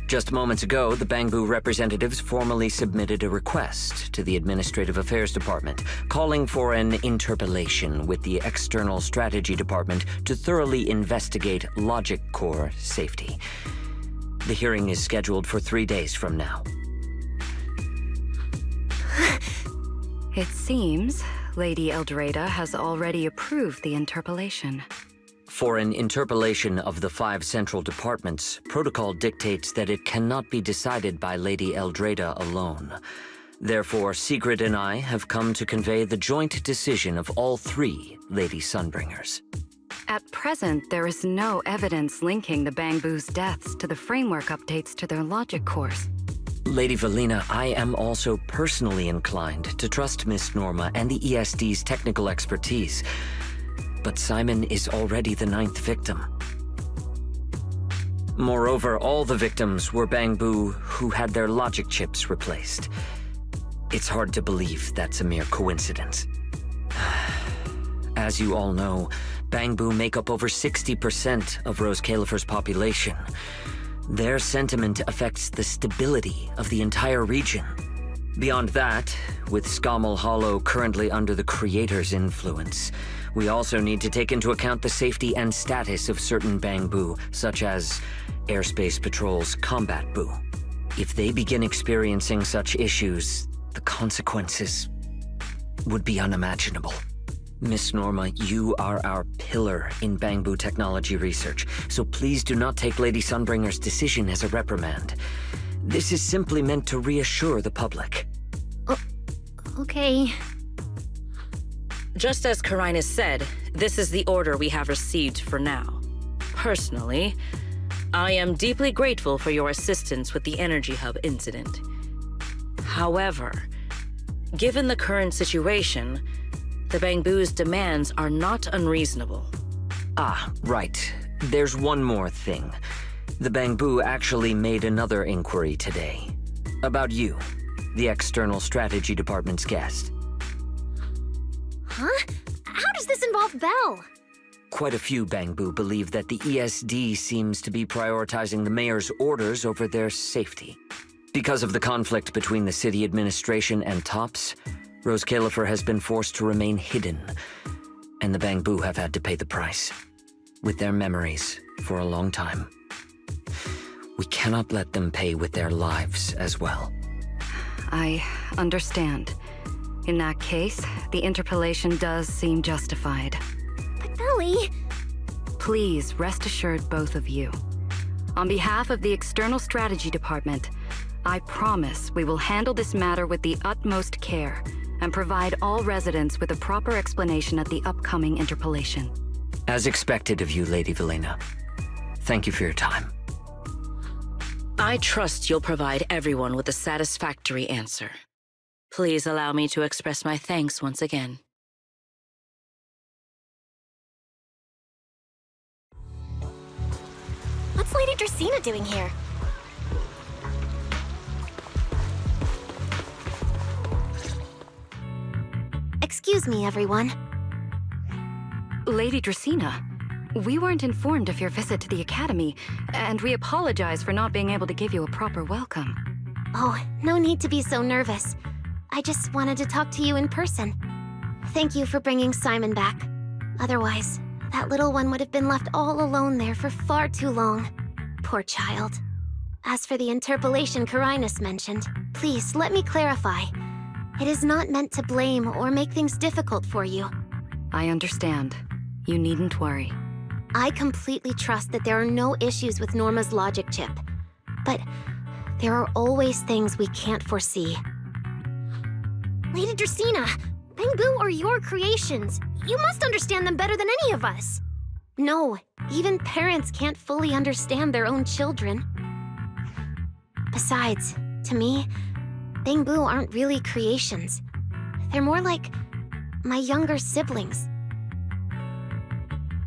Just moments ago, the Bangbu representatives formally submitted a request to the Administrative Affairs Department, calling for an interpellation with the External Strategy Department to thoroughly investigate Logic Core safety. The hearing is scheduled for 3 days from now. It seems Lady Eldrada has already approved the interpellation. For an interpellation of the 5 central departments, protocol dictates that it cannot be decided by Lady Eldrada alone. Therefore, Sigrid and I have come to convey the joint decision of all 3 Lady Sunbringers. At present, there is no evidence linking the Bangbu's deaths to the framework updates to their logic cores. Lady Valina, I am also personally inclined to trust Miss Norma and the ESD's technical expertise. But Simon is already the 9th victim. Moreover, all the victims were Bangbu who had their logic chips replaced. It's hard to believe that's a mere coincidence. As you all know, Bangbu make up over 60% of Rose Califer's population. Their sentiment affects the stability of the entire region. Beyond that, with Scommel Hollow currently under the Creator's influence, we also need to take into account the safety and status of certain Bangbu, such as Airspace Patrol's Combat Bu. If they begin experiencing such issues, the consequences would be unimaginable. Miss Norma, you are our pillar in Bangbu technology research, so please do not take Lady Sunbringer's decision as a reprimand. This is simply meant to reassure the public. Okay. Just as Karinus said, this is the order we have received for now. Personally, I am deeply grateful for your assistance with the Energy Hub incident. However, given the current situation, the Bangbu's demands are not unreasonable. Ah, right. There's one more thing. The Bangbu actually made another inquiry today. About you, the External Strategy Department's guest. Huh? How does this involve Belle? Quite a few Bangbu believe that the ESD seems to be prioritizing the mayor's orders over their safety. Because of the conflict between the city administration and TOPS, Rose Califer has been forced to remain hidden, and the Bangbu have had to pay the price, with their memories, for a long time. We cannot let them pay with their lives as well. I understand. In that case, the interpolation does seem justified. But Belly... Please rest assured, both of you. On behalf of the External Strategy Department, I promise we will handle this matter with the utmost care and provide all residents with a proper explanation at the upcoming interpolation. As expected of you, Lady Velena. Thank you for your time. I trust you'll provide everyone with a satisfactory answer. Please allow me to express my thanks once again. What's Lady Dracena doing here? Excuse me, everyone. Lady Dracena, we weren't informed of your visit to the Academy, and we apologize for not being able to give you a proper welcome. Oh, no need to be so nervous. I just wanted to talk to you in person. Thank you for bringing Simon back. Otherwise, that little one would have been left all alone there for far too long. Poor child. As for the interpolation Karinus mentioned, please let me clarify. It is not meant to blame or make things difficult for you. I understand. You needn't worry. I completely trust that there are no issues with Norma's logic chip. But there are always things we can't foresee. Lady Dracena, Bangbu are your creations. You must understand them better than any of us. No, even parents can't fully understand their own children. Besides, to me, Bangbu aren't really creations. They're more like my younger siblings.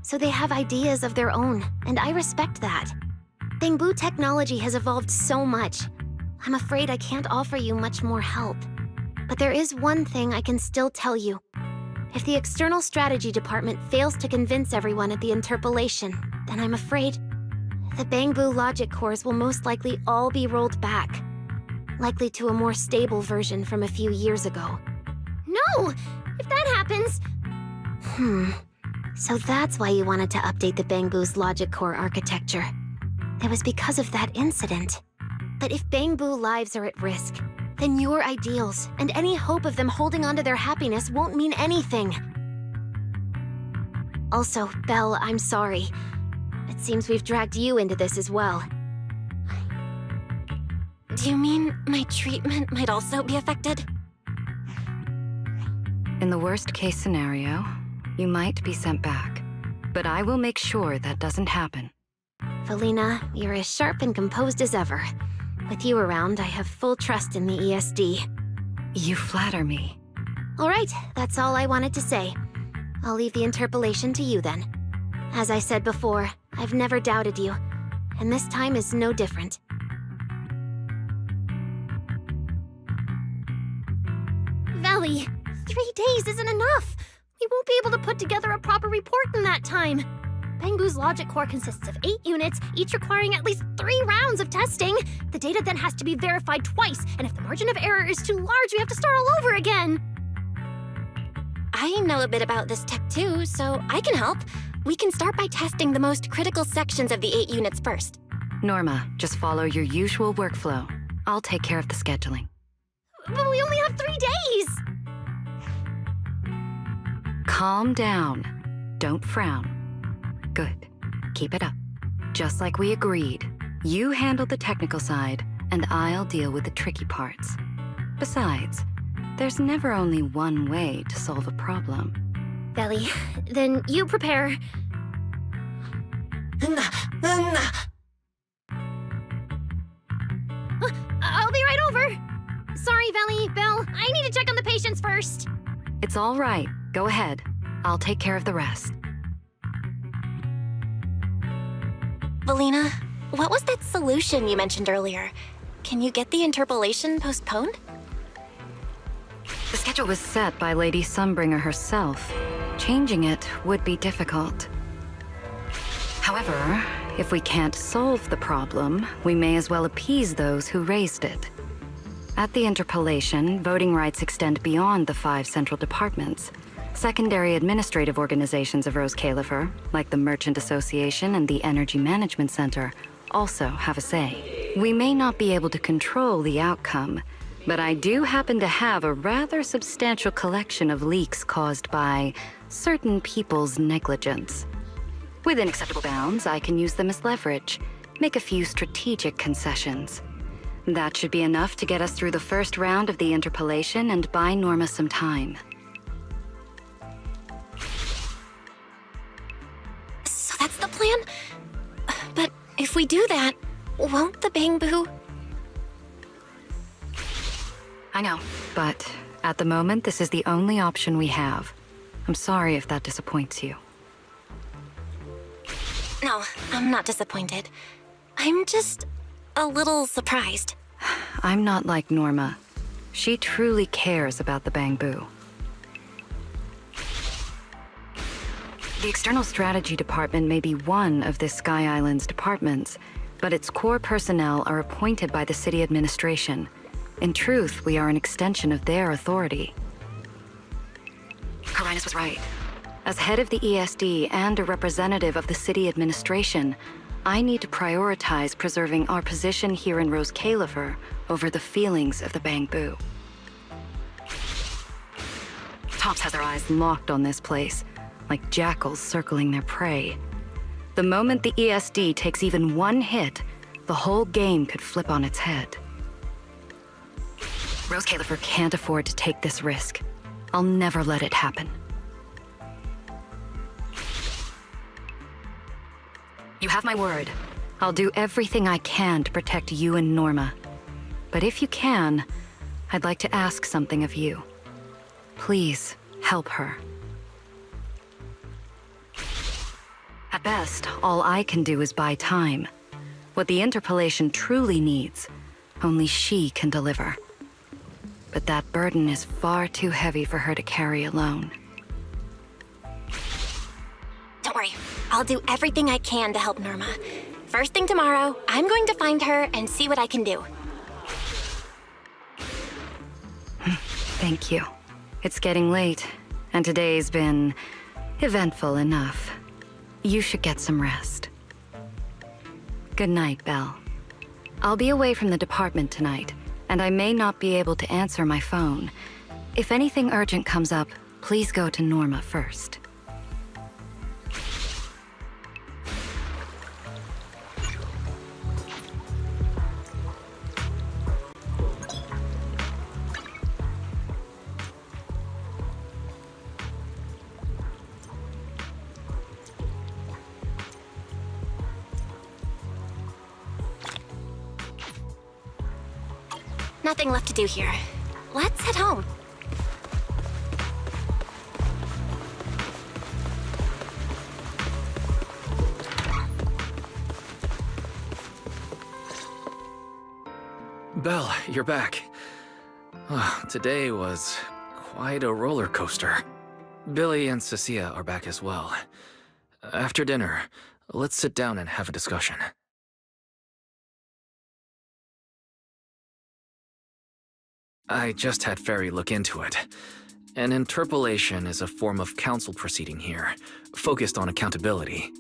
So they have ideas of their own, and I respect that. Bangbu technology has evolved so much. I'm afraid I can't offer you much more help. But there is one thing I can still tell you. If the External Strategy Department fails to convince everyone at the interpolation, then I'm afraid the Bangbu logic cores will most likely all be rolled back. Likely to a more stable version from a few years ago. No! If that happens... So that's why you wanted to update the Bangbu's logic core architecture. It was because of that incident. But if Bangbu lives are at risk, then your ideals and any hope of them holding onto their happiness won't mean anything. Also, Belle, I'm sorry. It seems we've dragged you into this as well. Do you mean my treatment might also be affected? In the worst-case scenario, you might be sent back. But I will make sure that doesn't happen. Velena, you're as sharp and composed as ever. With you around, I have full trust in the ESD. You flatter me. All right, that's all I wanted to say. I'll leave the interpolation to you then. As I said before, I've never doubted you, and this time is no different. Veli, 3 days isn't enough! We won't be able to put together a proper report in that time! Bangbu's logic core consists of 8 units, each requiring at least 3 rounds of testing. The data then has to be verified twice, and if the margin of error is too large, we have to start all over again. I know a bit about this tech too, so I can help. We can start by testing the most critical sections of the 8 units first. Norma, just follow your usual workflow. I'll take care of the scheduling. But we only have 3 days! Calm down. Don't frown. Good. Keep it up. Just like we agreed. You handle the technical side, and I'll deal with the tricky parts. Besides, there's never only one way to solve a problem. Veli, then you prepare. I'll be right over. Sorry, Veli, Belle, I need to check on the patients first. It's all right. Go ahead. I'll take care of the rest. Valina, what was that solution you mentioned earlier? Can you get the interpolation postponed? The schedule was set by Lady Sunbringer herself. Changing it would be difficult. However, if we can't solve the problem, we may as well appease those who raised it. At the interpolation, voting rights extend beyond the 5 central departments. Secondary administrative organizations of Rose Califer, like the Merchant Association and the Energy Management Center, also have a say. We may not be able to control the outcome, but I do happen to have a rather substantial collection of leaks caused by certain people's negligence. Within acceptable bounds, I can use them as leverage, make a few strategic concessions. That should be enough to get us through the first round of the interpolation and buy Norma some time. So that's the plan? But if we do that, won't the Bangbu... I know, but at the moment, this is the only option we have. I'm sorry if that disappoints you. No, I'm not disappointed. I'm just a little surprised. I'm not like Norma. She truly cares about the Bangbu. The External Strategy Department may be one of this Sky Island's departments, but its core personnel are appointed by the city administration. In truth, we are an extension of their authority. Carinus was right. As head of the ESD and a representative of the city administration, I need to prioritize preserving our position here in Rose Califer over the feelings of the Bangbu. Tops has their eyes locked on this place, like jackals circling their prey. The moment the ESD takes even one hit, the whole game could flip on its head. Rose Califer can't afford to take this risk. I'll never let it happen. You have my word. I'll do everything I can to protect you and Norma. But if you can, I'd like to ask something of you. Please, help her. At best, all I can do is buy time. What the interpolation truly needs, only she can deliver. But that burden is far too heavy for her to carry alone. Don't worry, I'll do everything I can to help Norma. First thing tomorrow, I'm going to find her and see what I can do. Thank you. It's getting late, and today's been eventful enough. You should get some rest. Good night, Belle. I'll be away from the department tonight, and I may not be able to answer my phone. If anything urgent comes up, please go to Norma first. Nothing left to do here. Let's head home. Belle, you're back. Today was quite a roller coaster. Billy and Cecilia are back as well. After dinner, let's sit down and have a discussion. I just had Ferry look into it. An interpolation is a form of council proceeding here, focused on accountability.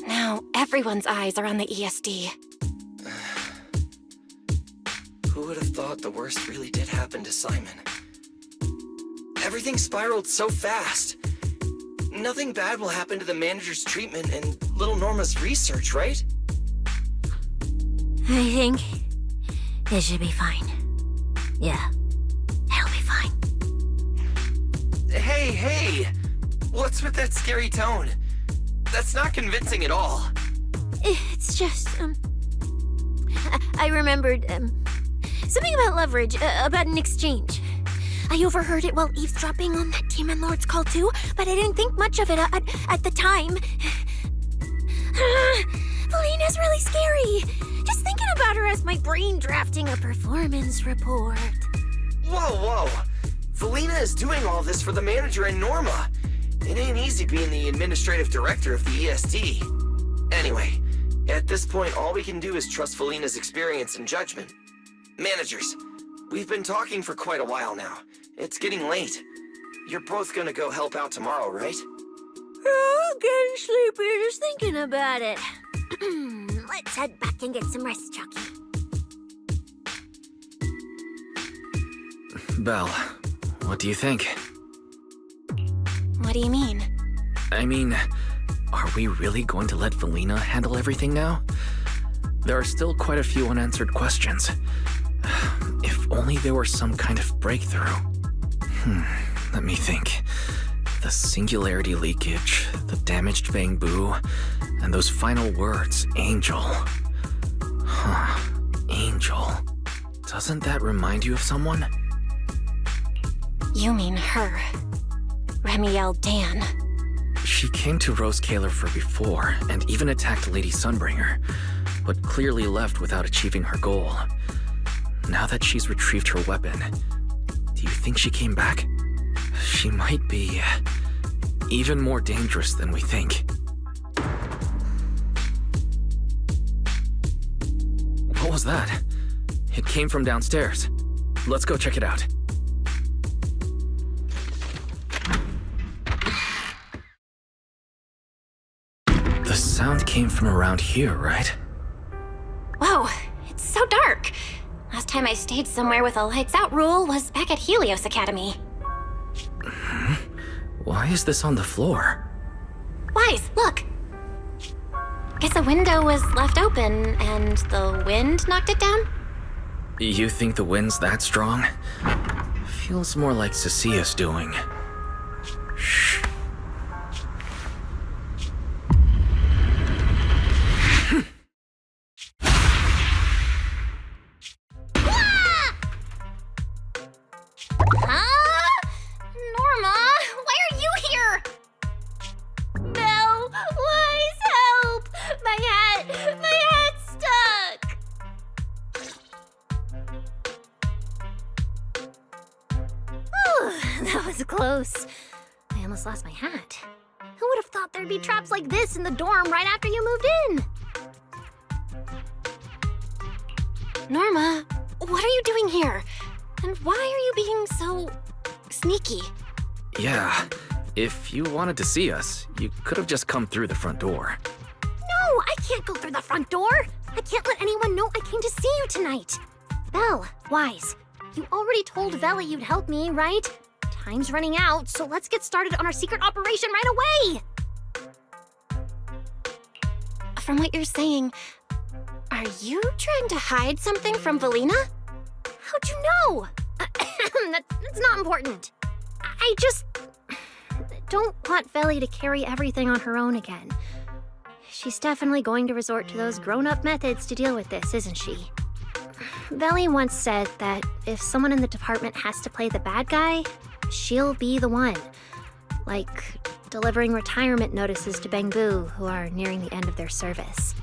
Now everyone's eyes are on the ESD. Who would have thought the worst really did happen to Simon? Everything spiraled so fast. Nothing bad will happen to the manager's treatment and little Norma's research, right? I think it should be fine. Yeah, it'll be fine. Hey! What's with that scary tone? That's not convincing at all. It's just, I remembered, something about leverage, about an exchange. I overheard it while eavesdropping on that Demon Lord's call too, but I didn't think much of it at the time. Felina's really scary. Just thinking about her as my brain drafting a performance report. Whoa! Felina is doing all this for the manager and Norma. It ain't easy being the administrative director of the ESD. Anyway, at this point, all we can do is trust Felina's experience and judgment. Managers, we've been talking for quite a while now. It's getting late. You're both gonna go help out tomorrow, right? Oh, getting sleepy just thinking about it. Let's head back and get some rest, Chucky. Belle, what do you think? What do you mean? I mean, are we really going to let Felina handle everything now? There are still quite a few unanswered questions. If only there were some kind of breakthrough. Let me think. The singularity leakage, the damaged bamboo, and those final words, Angel. Angel. Doesn't that remind you of someone? You mean her. Remiel Dan. She came to Rose Califer before, and even attacked Lady Sunbringer, but clearly left without achieving her goal. Now that she's retrieved her weapon, do you think she came back? She might be even more dangerous than we think. What was that? It came from downstairs. Let's go check it out. The sound came from around here, right? Whoa, it's so dark. Last time I stayed somewhere with a lights out rule was back at Helios Academy. Why is this on the floor? Wise, look. Guess a window was left open and the wind knocked it down? You think the wind's that strong? Feels more like Cecilia's doing. Shh. Close. I almost lost my hat. Who would have thought there'd be traps like this in the dorm right after you moved in? Norma, what are you doing here? And why are you being so sneaky? Yeah, if you wanted to see us, you could have just come through the front door. No, I can't go through the front door. I can't let anyone know I came to see you tonight. Belle, Wise, you already told Vela you'd help me, right? Time's running out, so let's get started on our secret operation right away! From what you're saying, are you trying to hide something from Felina? How'd you know? That's not important. I just don't want Veli to carry everything on her own again. She's definitely going to resort to those grown-up methods to deal with this, isn't she? Veli once said that if someone in the department has to play the bad guy, she'll be the one. Like delivering retirement notices to Bangbu who are nearing the end of their service.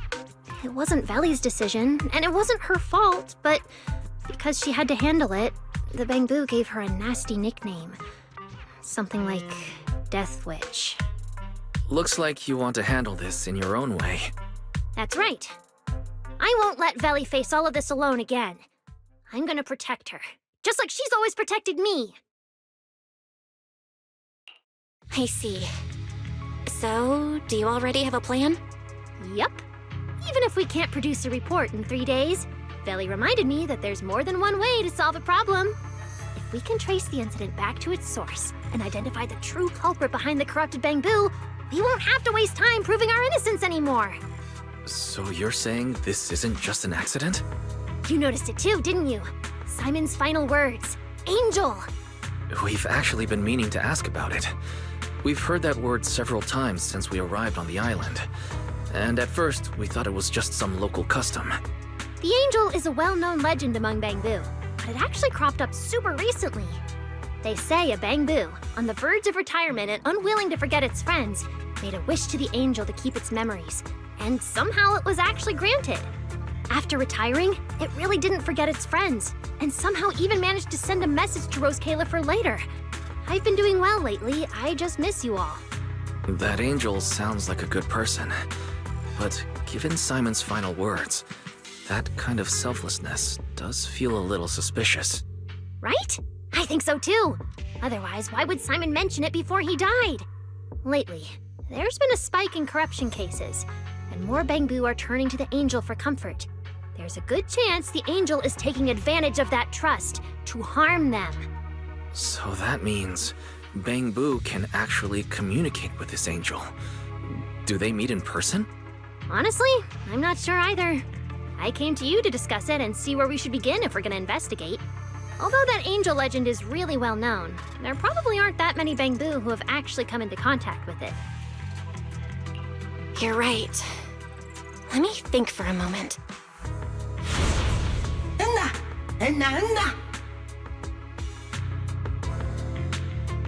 It wasn't Veli's decision, and it wasn't her fault, but because she had to handle it, the Bangbu gave her a nasty nickname. Something like Death Witch. Looks like you want to handle this in your own way. That's right. I won't let Veli face all of this alone again. I'm gonna protect her, just like she's always protected me. I see. So, do you already have a plan? Yup. Even if we can't produce a report in 3 days, Veli reminded me that there's more than one way to solve a problem. If we can trace the incident back to its source and identify the true culprit behind the corrupted Bangbu, we won't have to waste time proving our innocence anymore. So you're saying this isn't just an accident? You noticed it too, didn't you? Simon's final words. Angel! We've actually been meaning to ask about it. We've heard that word several times since we arrived on the island. And at first, we thought it was just some local custom. The Angel is a well-known legend among Bangbu, but it actually cropped up super recently. They say a Bangbu, on the verge of retirement and unwilling to forget its friends, made a wish to the Angel to keep its memories, and somehow it was actually granted. After retiring, it really didn't forget its friends, and somehow even managed to send a message to Rose Califer later. I've been doing well lately, I just miss you all. That Angel sounds like a good person. But given Simon's final words, that kind of selflessness does feel a little suspicious. Right? I think so too. Otherwise, why would Simon mention it before he died? Lately, there's been a spike in corruption cases, and more Bangbu are turning to the Angel for comfort. There's a good chance the Angel is taking advantage of that trust to harm them. So that means Bangbu can actually communicate with this Angel. Do they meet in person? Honestly, I'm not sure either. I came to you to discuss it and see where we should begin if we're gonna investigate. Although that Angel legend is really well known, there probably aren't that many Bangbu who have actually come into contact with it. You're right. Let me think for a moment.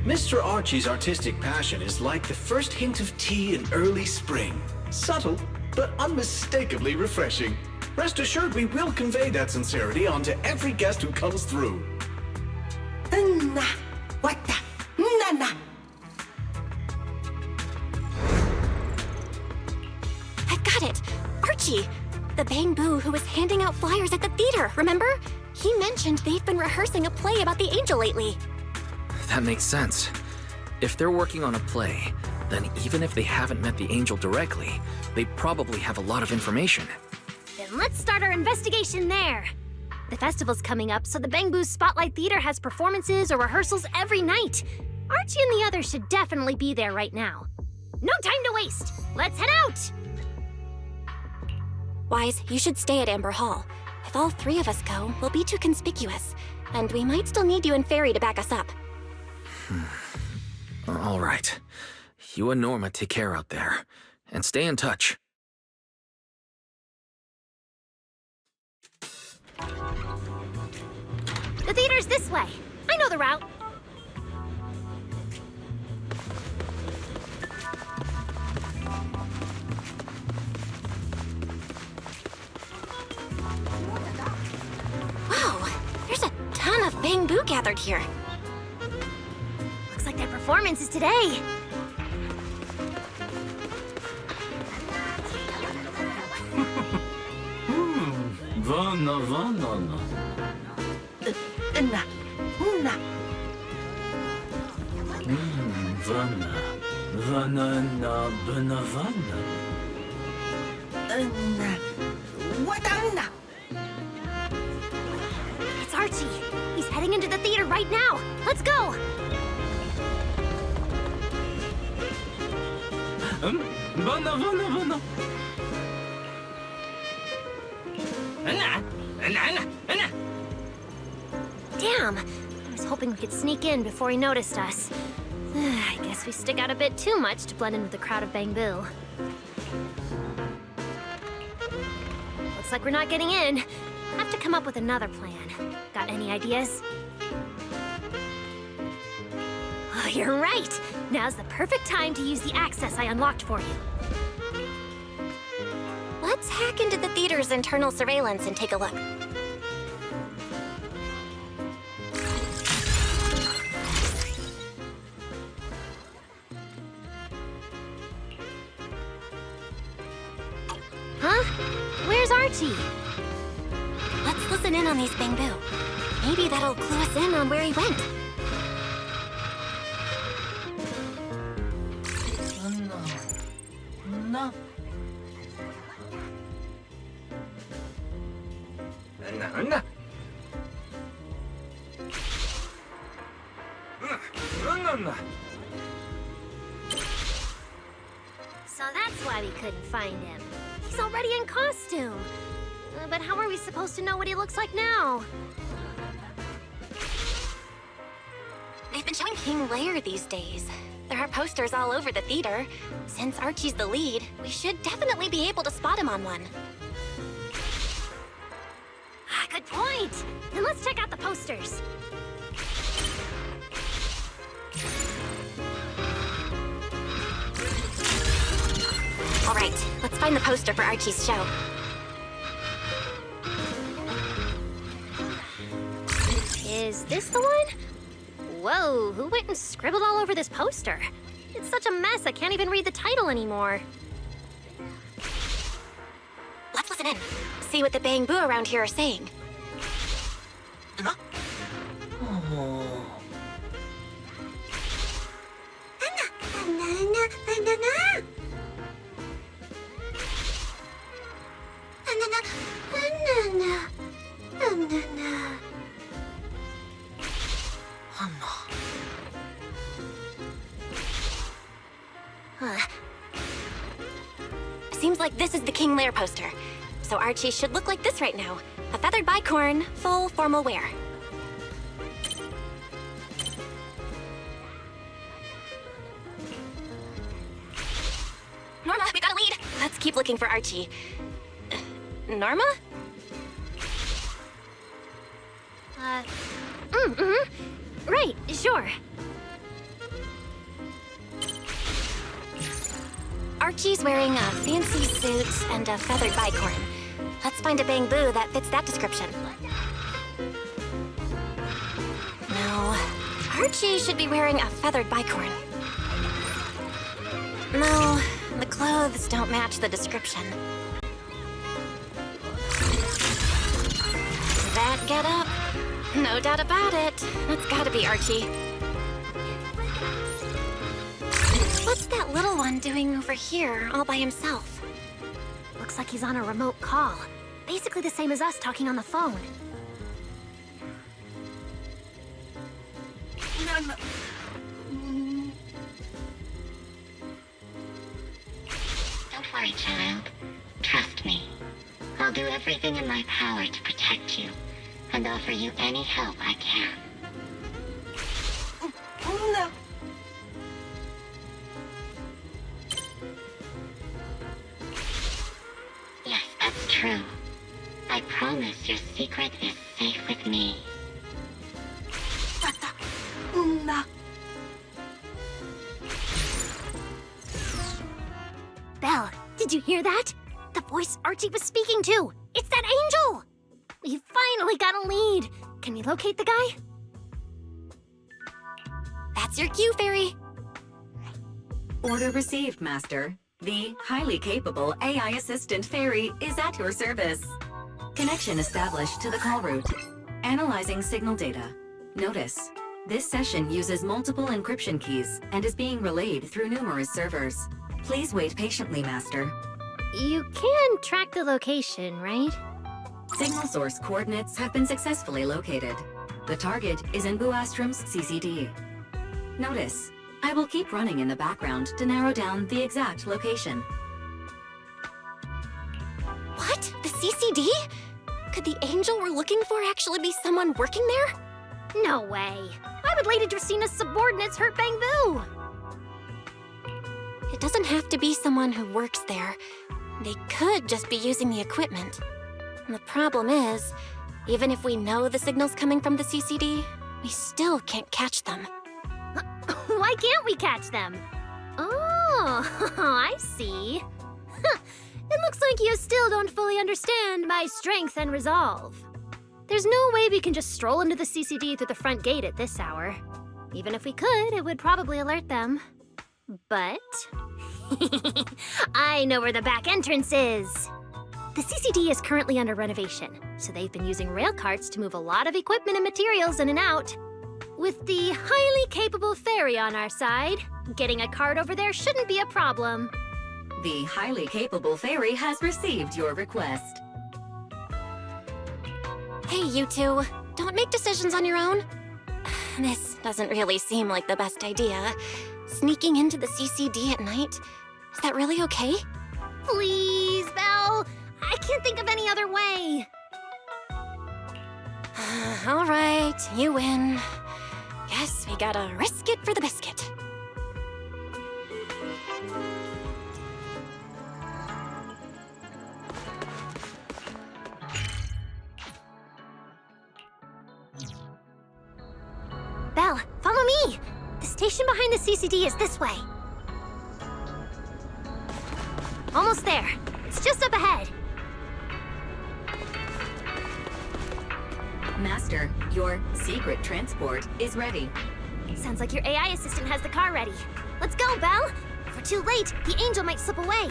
Mr. Archie's artistic passion is like the first hint of tea in early spring. Subtle, but unmistakably refreshing. Rest assured we will convey that sincerity onto every guest who comes through. I've got it! Archie! The Bangbu who was handing out flyers at the theater, remember? He mentioned they've been rehearsing a play about the Angel lately. That makes sense. If they're working on a play, then even if they haven't met the Angel directly, they probably have a lot of information. Then let's start our investigation there. The festival's coming up, so the Bangbu's Spotlight Theater has performances or rehearsals every night. Archie and the others should definitely be there right now. No time to waste! Let's head out! Wise, you should stay at Amber Hall. If all three of us go, we'll be too conspicuous. And we might still need you and Fairy to back us up. All right. You and Norma take care out there. And stay in touch. The theater's this way. I know the route. Wow, there's a ton of Bangbu gathered here. Looks like their performance is today. Vana. It's Archie. He's heading into the theater right now. Let's go. Vana. Damn. I was hoping we could sneak in before he noticed us. I guess we stick out a bit too much to blend in with the crowd of Bangbu. Looks like we're not getting in. Have to come up with another plan. Got any ideas? Oh, you're right! Now's the perfect time to use the access I unlocked for you. Let's hack into the theater's internal surveillance and take a look. Huh? Where's Archie? Let's listen in on these Bamboo. Maybe that'll clue us in on where he went. No. So that's why we couldn't find him. He's already in costume. But how are we supposed to know what he looks like now? They've been showing King Lear these days. There are posters all over the theater. Since Archie's the lead, we should definitely be able to spot him on one. Ah, good point. Then let's check out the posters. All right, let's find the poster for Archie's show. Is this the one? Whoa, who went and scribbled all over this poster? It's such a mess, I can't even read the title anymore. Let's listen in. See what the Bamboo around here are saying. Seems like this is the King Lear poster. So Archie should look like this right now. A feathered bicorn, full formal wear. Norma, we got a lead. Let's keep looking for Archie. Norma? Right, sure. Archie's wearing a fancy suit and a feathered bicorn. Let's find a Bamboo that fits that description. No, Archie should be wearing a feathered bicorn. No, the clothes don't match the description. That getup? No doubt about it. That's gotta be Archie. What's that little one doing over here, all by himself? Looks like he's on a remote call. Basically the same as us talking on the phone. Don't worry, child. Trust me. I'll do everything in my power to protect you and offer you any help I can. No. Yes, that's true. I promise your secret is safe with me. Belle, did you hear that? The voice Archie was speaking to! It's that angel! We finally got a lead! Can we locate the guy? That's your cue, Fairy. Order received, Master. The highly capable AI assistant Fairy is at your service. Connection established to the call route. Analyzing signal data. Notice, this session uses multiple encryption keys and is being relayed through numerous servers. Please wait patiently, Master. You can track the location, right? Signal source coordinates have been successfully located. The target is in Buastrom's CCD. Notice, I will keep running in the background to narrow down the exact location. What? The CCD? Could the angel we're looking for actually be someone working there? No way. Why would Lady Dracina's subordinates hurt Bamboo? It doesn't have to be someone who works there. They could just be using the equipment. And the problem is, even if we know the signal's coming from the CCD, we still can't catch them. Why can't we catch them? Oh, I see. It looks like you still don't fully understand my strength and resolve. There's no way we can just stroll into the CCD through the front gate at this hour. Even if we could, it would probably alert them. But... I know where the back entrance is! The CCD is currently under renovation, so they've been using rail carts to move a lot of equipment and materials in and out. With the highly capable ferry on our side, getting a cart over there shouldn't be a problem. The highly capable ferry has received your request. Hey, you two. Don't make decisions on your own. This doesn't really seem like the best idea. Sneaking into the CCD at night? Is that really okay? Please, Belle! I can't think of any other way! All right, you win. Guess we gotta risk it for the biscuit. Belle, follow me! The station behind the CCD is this way. Almost there. It's just up ahead. Master, your secret transport is ready. Sounds like your AI assistant has the car ready. Let's go, Belle! If we're too late, the angel might slip away.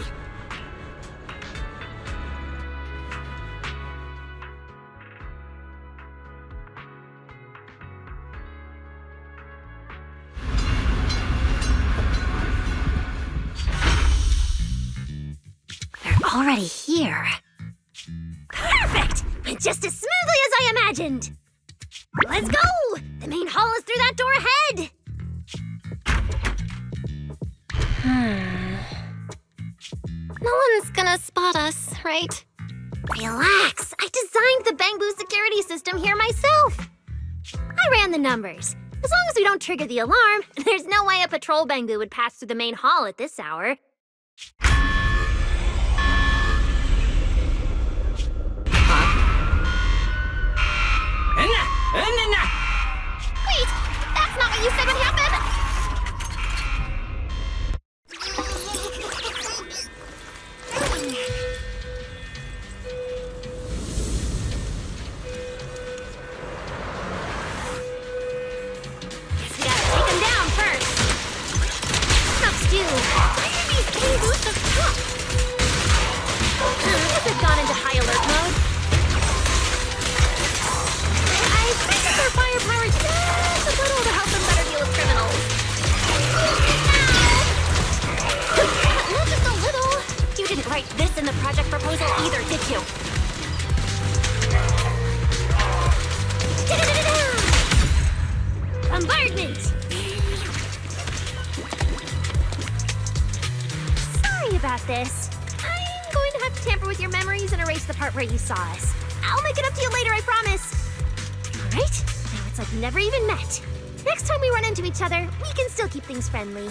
They're already here. Perfect! Just as smoothly as I imagined! Let's go! The main hall is through that door ahead! No one's gonna spot us, right? Relax! I designed the Bamboo security system here myself! I ran the numbers. As long as we don't trigger the alarm, there's no way a patrol Bamboo would pass through the main hall at this hour. Wait! That's not what you said would happen! Guess we gotta take him down first. What's do? Why are these Bangoos so tough? I guess they've gone into high alert mode. I expected their firepower just a little to help them better deal with criminals. Not just a little. You didn't write this in the project proposal either, did you? Bombardment! Sorry about this. I'm going to have to tamper with your memories and erase the part where you saw us. I'll make it up to you later, I promise. All right, now it's like we never even met. Next time we run into each other, we can still keep things friendly.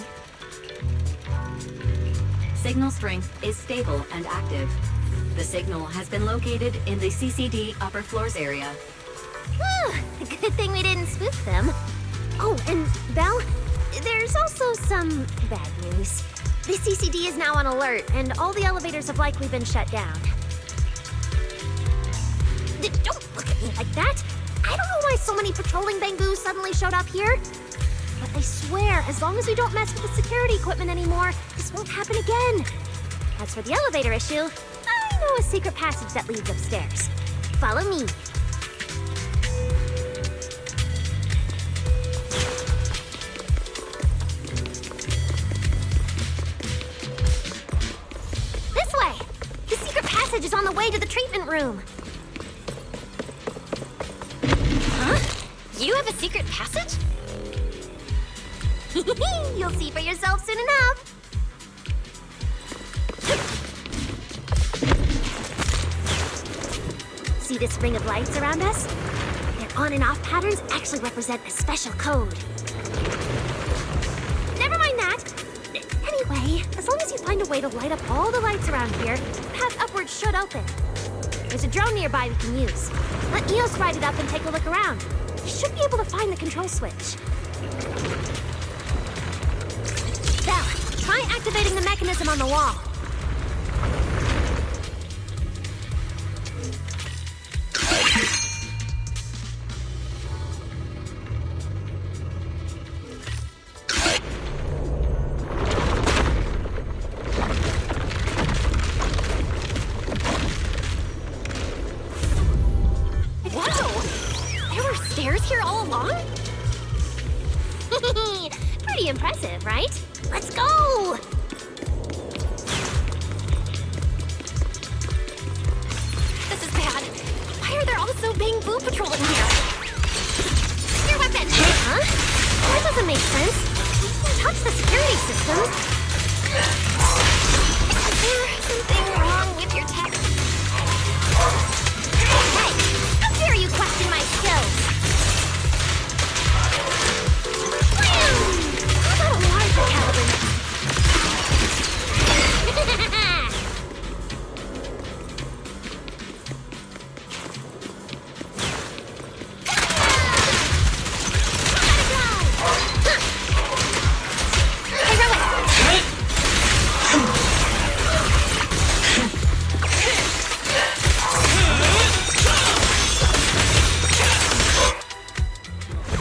Signal strength is stable and active. The signal has been located in the CCD upper floors area. Good thing we didn't spoof them. Oh, and Belle, there's also some bad news. The CCD is now on alert, and all the elevators have likely been shut down. Don't look at me like that! I don't know why so many patrolling Bangoos suddenly showed up here. But I swear, as long as we don't mess with the security equipment anymore, this won't happen again. As for the elevator issue, I know a secret passage that leads upstairs. Follow me. This way! The secret passage is on the way to the treatment room. Huh? You have a secret passage? You'll see for yourself soon enough. See this ring of lights around us? Their on and off patterns actually represent a special code. Never mind that. Anyway, as long as you find a way to light up all the lights around here, the path upwards should open. There's a drone nearby we can use. Let Eos ride it up and take a look around. You should be able to find the control switch. Belle, try activating the mechanism on the wall. stairs here all along? Pretty impressive, right? Let's go! This is bad. Why are there also Bang-Boo patrolling here? Your weapon! Huh? That doesn't make sense. You can't touch the security system. Is there something wrong with your tech? Hey, how dare you question my skills? Blam! How about a larger caliber?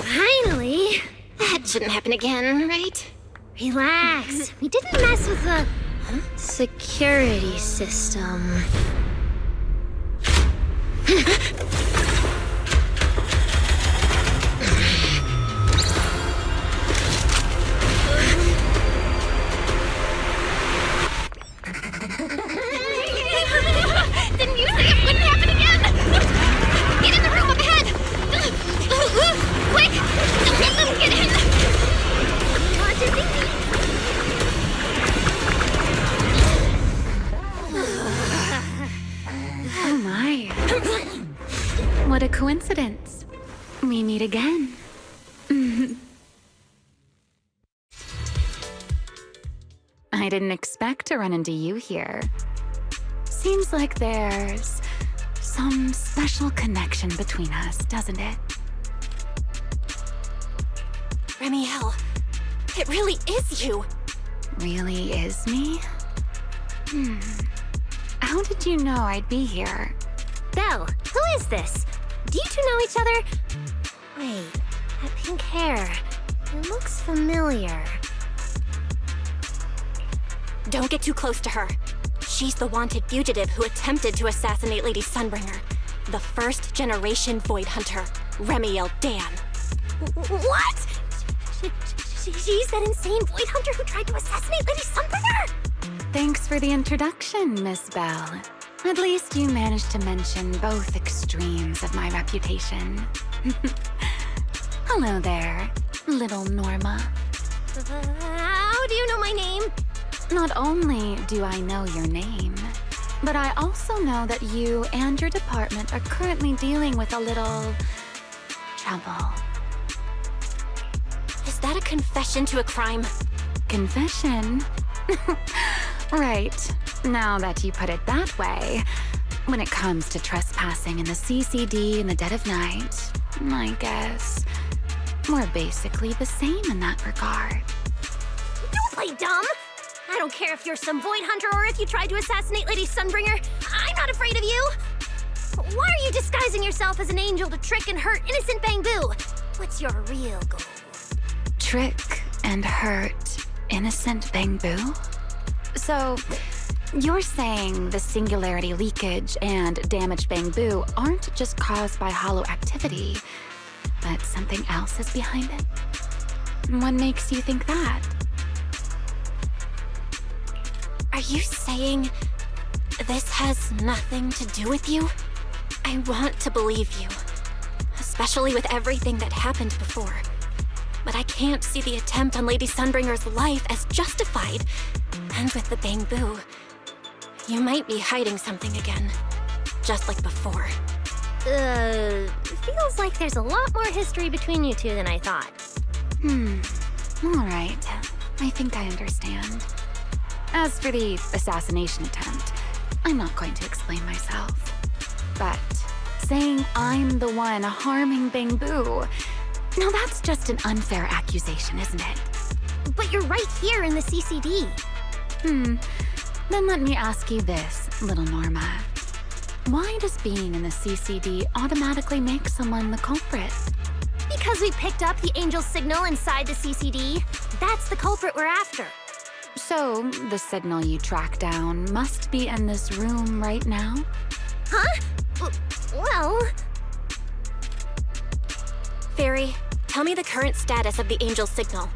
Finally! That shouldn't happen again, right? Relax. We didn't mess with the security system. Didn't you say it wouldn't happen again? Get in the room up ahead! Quick! Don't let them get in! Watch your thinking. Oh my. What a coincidence. We meet again. I didn't expect to run into you here. Seems like there's some special connection between us, doesn't it? Remiel, it really is you. Really is me? How did you know I'd be here? Belle, who is this? Do you two know each other? Wait, that pink hair. It looks familiar. Don't get too close to her. She's the wanted fugitive who attempted to assassinate Lady Sunbringer. The first generation Void Hunter, Remiel Dan. What? She's that insane Void Hunter who tried to assassinate Lady Sunbringer? Thanks for the introduction, Miss Bell. At least you managed to mention both extremes of my reputation. Hello there, little Norma. How do you know my name? Not only do I know your name, but I also know that you and your department are currently dealing with a little trouble. Is that a confession to a crime? Confession? Right. Now that you put it that way, when it comes to trespassing in the CCD in the dead of night, I guess we're basically the same in that regard. Don't play dumb! I don't care if you're some Void Hunter or if you tried to assassinate Lady Sunbringer. I'm not afraid of you! Why are you disguising yourself as an angel to trick and hurt innocent Bang-Boo? What's your real goal? Trick and hurt innocent Bang-Boo? So, you're saying the singularity leakage and damaged Bang-Boo aren't just caused by hollow activity, but something else is behind it? What makes you think that? Are you saying this has nothing to do with you? I want to believe you, especially with everything that happened before. But I can't see the attempt on Lady Sunbringer's life as justified. And with the Bang-Boo, you might be hiding something again, just like before. Feels like there's a lot more history between you two than I thought. All right. I think I understand. As for the assassination attempt, I'm not going to explain myself. But saying I'm the one harming Bang-Boo, now that's just an unfair accusation, isn't it? But you're right here in the CCD. Then let me ask you this, little Norma. Why does being in the CCD automatically make someone the culprit? Because we picked up the angel signal inside the CCD. That's the culprit we're after. So, the signal you track down must be in this room right now? Huh? Well... Fairy, tell me the current status of the Angel signal.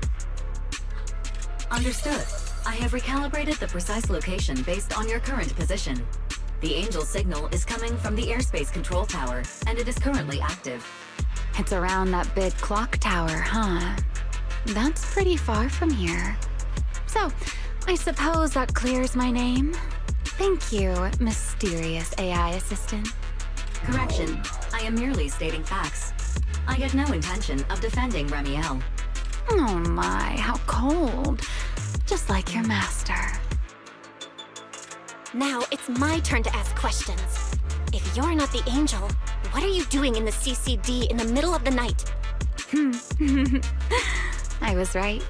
Understood. I have recalibrated the precise location based on your current position. The Angel signal is coming from the airspace control tower, and it is currently active. It's around that big clock tower, huh? That's pretty far from here. So, I suppose that clears my name? Thank you, mysterious AI assistant. Correction. I am merely stating facts. I had no intention of defending Remiel. Oh my, how cold. Just like your master. Now it's my turn to ask questions. If you're not the Angel, what are you doing in the CCD in the middle of the night? I was right.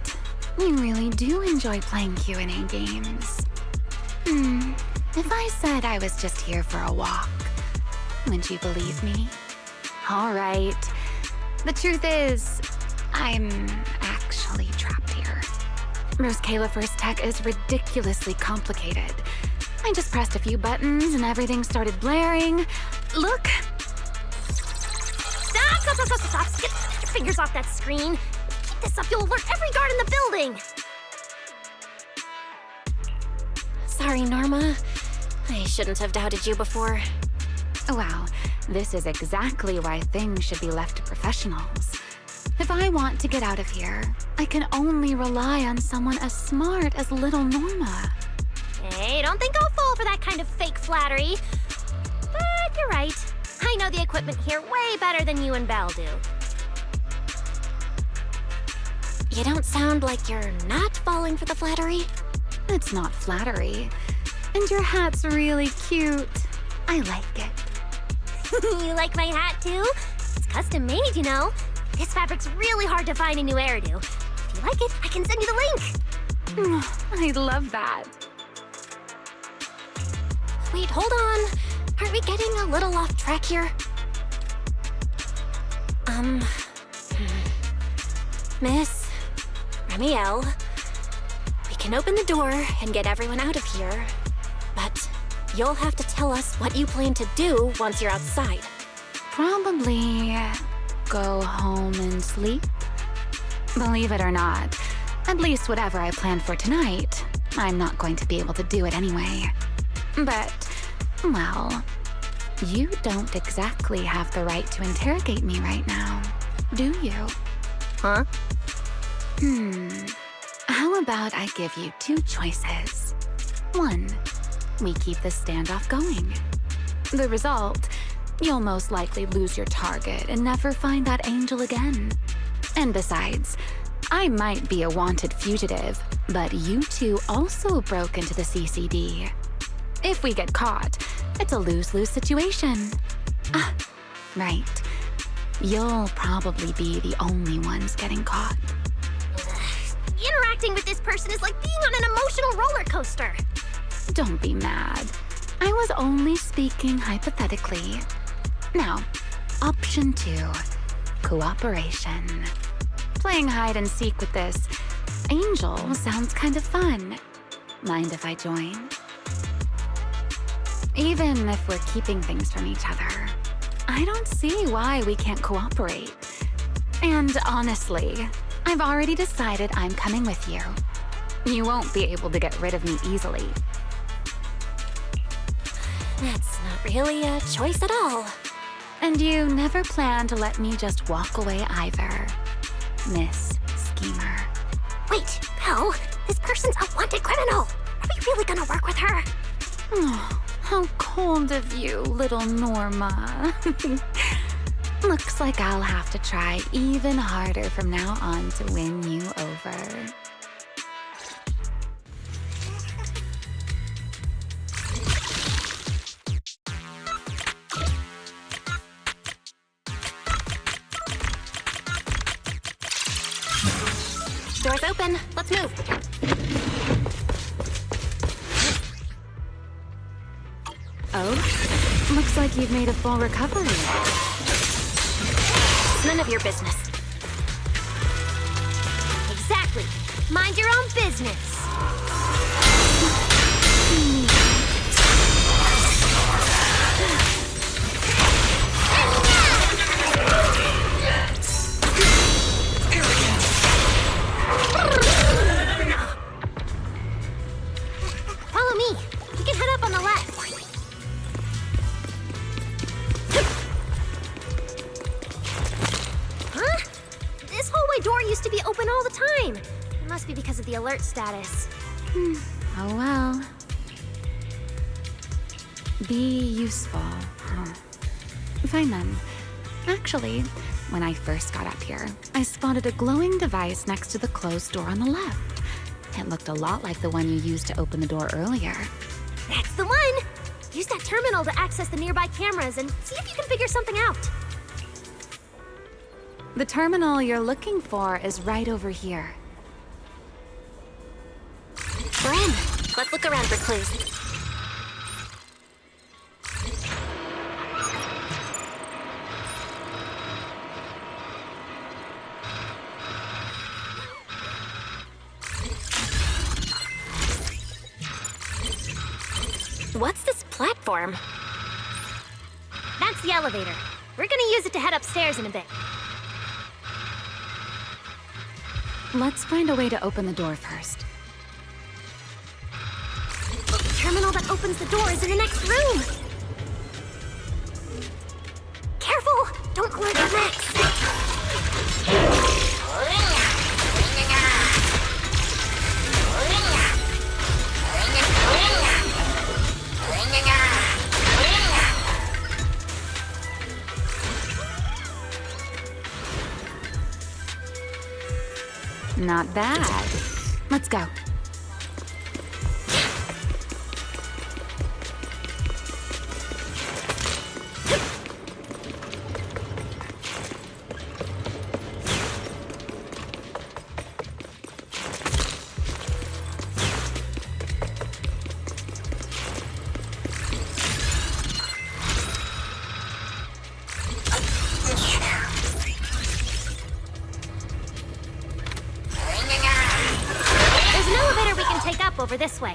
You really do enjoy playing Q&A games. If I said I was just here for a walk, would you believe me? All right. The truth is, I'm actually trapped here. Rose Califer's tech is ridiculously complicated. I just pressed a few buttons and everything started blaring. Look! Stop! Get your fingers off that screen. Keep this up, you'll alert every guard in the building. Sorry, Norma. I shouldn't have doubted you before. Wow, this is exactly why things should be left to professionals. If I want to get out of here, I can only rely on someone as smart as little Norma. Hey, don't think I'll fall for that kind of fake flattery. But you're right. I know the equipment here way better than you and Belle do. You don't sound like you're not falling for the flattery. It's not flattery. And your hat's really cute. I like it. You like my hat, too? It's custom made, you know. This fabric's really hard to find a new hairdo. If you like it, I can send you the link. I love that. Wait, hold on. Aren't we getting a little off track here? Miss Remiel, we can open the door and get everyone out of here, but you'll have to tell us what you plan to do once you're outside. Probably go home and sleep. Believe it or not, at least whatever I planned for tonight, I'm not going to be able to do it anyway. But, well, you don't exactly have the right to interrogate me right now, do you? Huh? How about I give you two choices? One, we keep this standoff going. The result, you'll most likely lose your target and never find that angel again. And besides, I might be a wanted fugitive, but you two also broke into the CCD. If we get caught, it's a lose-lose situation. Ah, right. You'll probably be the only ones getting caught. Interacting with this person is like being on an emotional roller coaster. Don't be mad. I was only speaking hypothetically. Now, option 2, cooperation. Playing hide and seek with this angel sounds kind of fun. Mind if I join? Even if we're keeping things from each other, I don't see why we can't cooperate. And honestly, I've already decided I'm coming with you. You won't be able to get rid of me easily. That's not really a choice at all. And you never plan to let me just walk away either, Miss Schemer. Wait, Belle, this person's a wanted criminal. Are we really gonna work with her? Oh, how cold of you, little Norma. Looks like I'll have to try even harder from now on to win you over. Door's open. Let's move. Oh, looks like you've made a full recovery. None of your business. Exactly. Mind your own business. used to be open all the time. It must be because of the alert status. Oh well. Be useful. Fine then. Actually, when I first got up here, I spotted a glowing device next to the closed door on the left. It looked a lot like the one you used to open the door earlier. That's the one! Use that terminal to access the nearby cameras and see if you can figure something out. The terminal you're looking for is right over here. We're in. Let's look around for clues. What's this platform? That's the elevator. We're gonna use it to head upstairs in a bit. Let's find a way to open the door first. The terminal that opens the door is in the next room. Careful! Don't alert the Max. Not bad. Let's go. Over this way.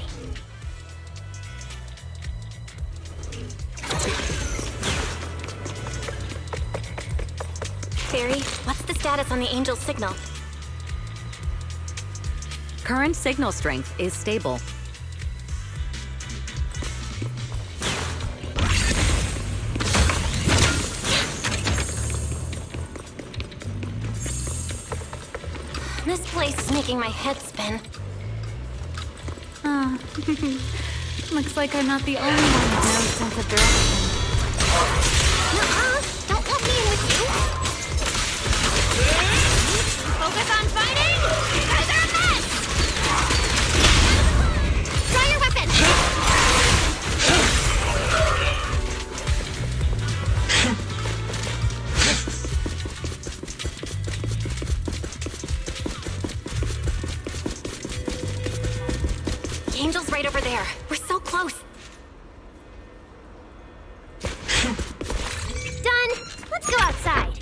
Fairy, what's the status on the Angel's signal? Current signal strength is stable. This place is making my head spin. Looks like I'm not the only one with no sense of direction. Don't let me in with you! Focus on fighting! You guys are a mess! Try your weapon! The Angel's right over there. We're so close. Done! Let's go outside.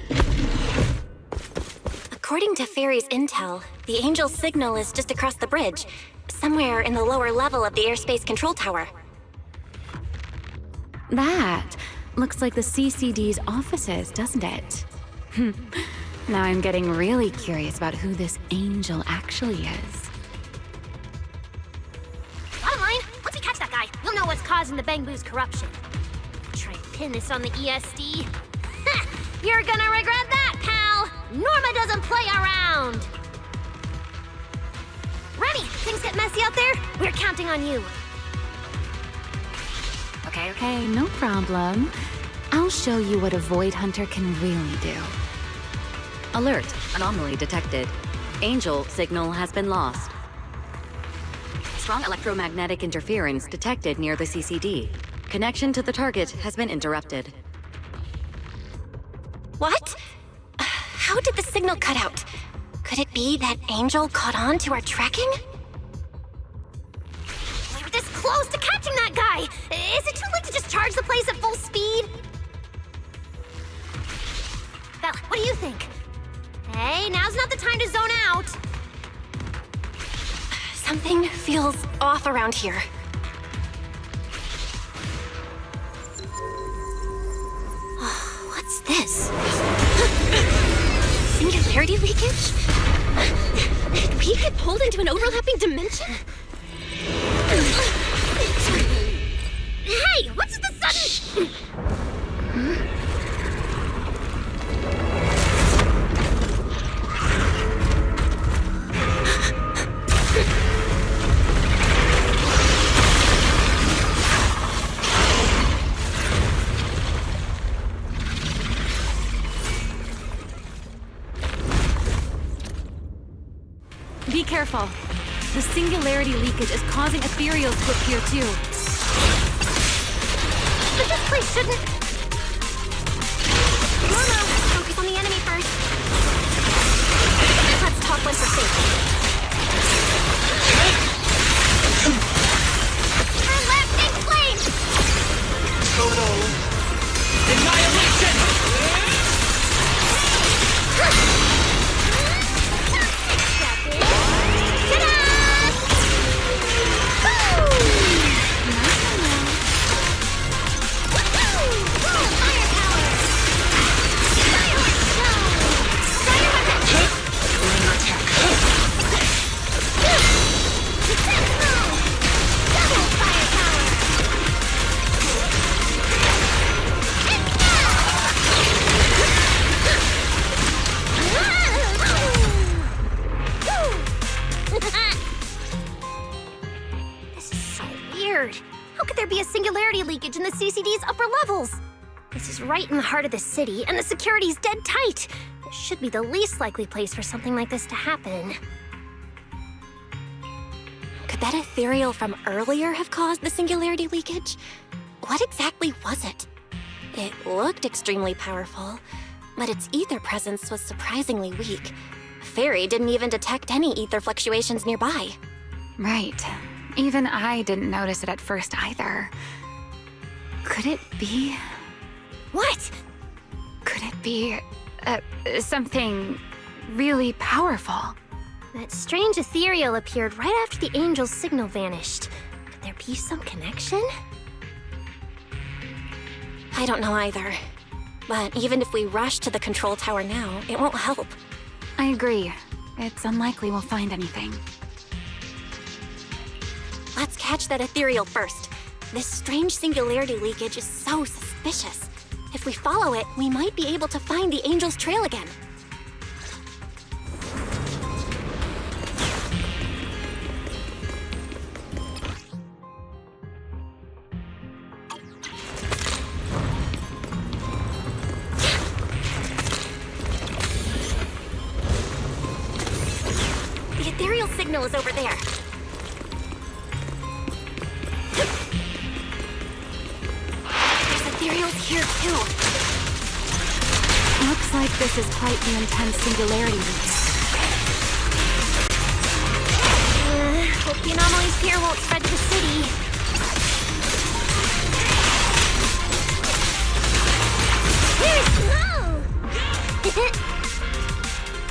According to Fairy's intel, the Angel's signal is just across the bridge, somewhere in the lower level of the airspace control tower. That looks like the CCD's offices, doesn't it? Now I'm getting really curious about who this Angel actually is. Bottom line, once we catch that guy, we'll know what's causing the Bangbu's corruption. Try and pin this on the ESD. You're gonna regret that, pal! Norma doesn't play around! Remy, things get messy out there? We're counting on you. Okay, no problem. I'll show you what a Void Hunter can really do. Alert, anomaly detected. Angel signal has been lost. Strong electromagnetic interference detected near the CCD. Connection to the target has been interrupted. What? How did the signal cut out? Could it be that Angel caught on to our tracking? We were this close to catching that guy! Is it too late to just charge the place at full speed? Bella, what do you think? Hey, now's not the time to zone out! Something feels off around here. What's this? Singularity leakage? Did we get pulled into an overlapping dimension? Hey, what's the sudden... Be careful. The singularity leakage is causing ethereals to appear too. But this place shouldn't... Norma, focus on the enemy first. Let's talk once we're safe. Turn left, take flame! Total annihilation! How could there be a singularity leakage in the CCD's upper levels? This is right in the heart of the city, and the security's dead tight. This should be the least likely place for something like this to happen. Could that ethereal from earlier have caused the singularity leakage? What exactly was it? It looked extremely powerful, but its ether presence was surprisingly weak. Fairy didn't even detect any ether fluctuations nearby. Right. Even I didn't notice it at first either. Could it be... What? Could it be... something really powerful? That strange ethereal appeared right after the angel's signal vanished. Could there be some connection? I don't know either. But even if we rush to the control tower now, it won't help. I agree. It's unlikely we'll find anything. Let's catch that ethereal first. This strange singularity leakage is so suspicious. If we follow it, we might be able to find the angel's trail again. The ethereal signal is over there. Ethereal's here too. Looks like this is quite the intense singularity leak. Hope the anomalies here won't spread to the city.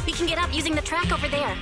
We can get up using the track over there.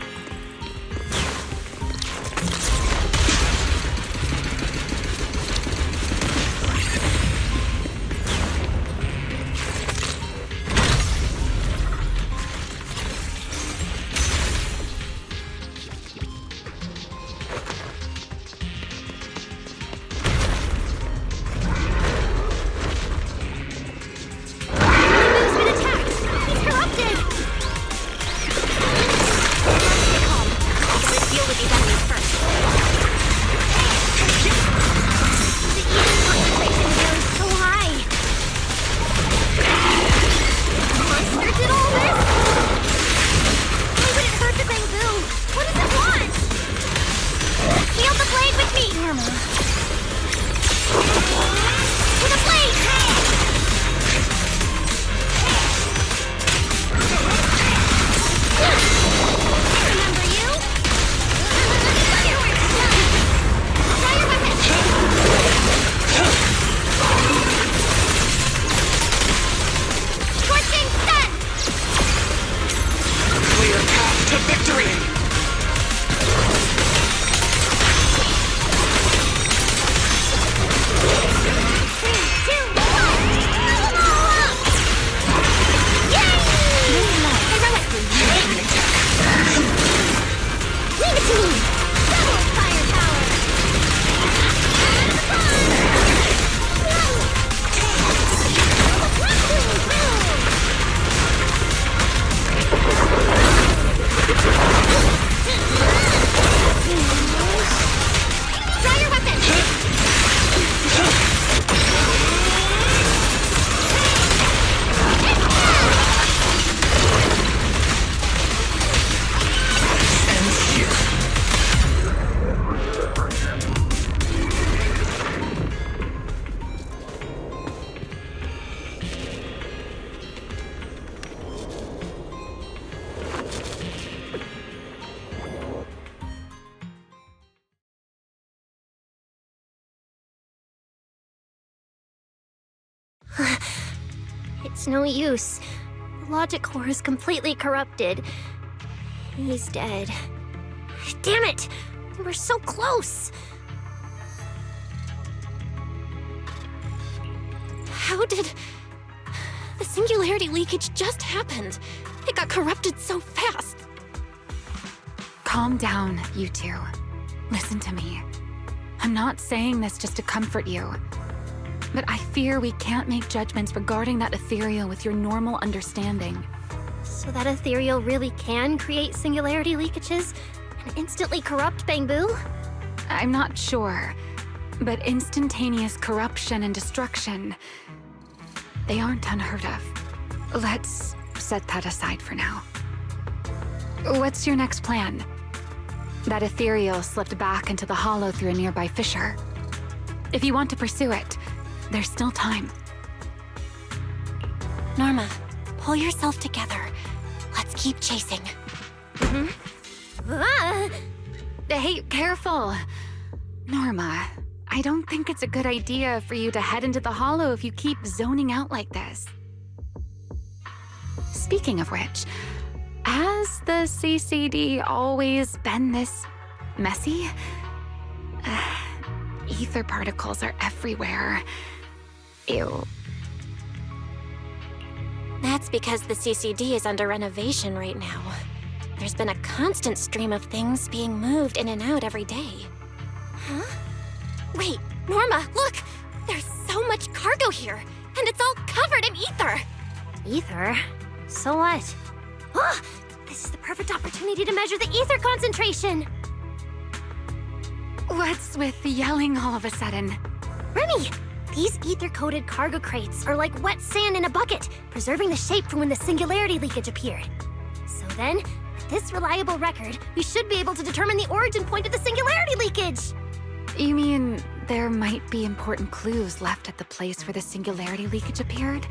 no use. The logic core is completely corrupted. He's dead. Damn it! We were so close! How did... The singularity leakage just happened. It got corrupted so fast. Calm down, you two. Listen to me. I'm not saying this just to comfort you. But I fear we can't make judgments regarding that ethereal with your normal understanding. So that ethereal really can create singularity leakages and instantly corrupt Bangbu? I'm not sure. But instantaneous corruption and destruction, they aren't unheard of. Let's set that aside for now. What's your next plan? That ethereal slipped back into the hollow through a nearby fissure. If you want to pursue it, there's still time. Norma, pull yourself together. Let's keep chasing. Hey, careful. Norma, I don't think it's a good idea for you to head into the hollow if you keep zoning out like this. Speaking of which, has the CCD always been this messy? Ether particles are everywhere. Ew. That's because the CCD is under renovation right now. There's been a constant stream of things being moved in and out every day. Huh? Wait, Norma, look! There's so much cargo here, and it's all covered in ether! Ether? So what? Oh, this is the perfect opportunity to measure the ether concentration! What's with the yelling all of a sudden? Remy! These ether-coated cargo crates are like wet sand in a bucket, preserving the shape from when the singularity leakage appeared. So then, with this reliable record, we should be able to determine the origin point of the singularity leakage! You mean there might be important clues left at the place where the singularity leakage appeared?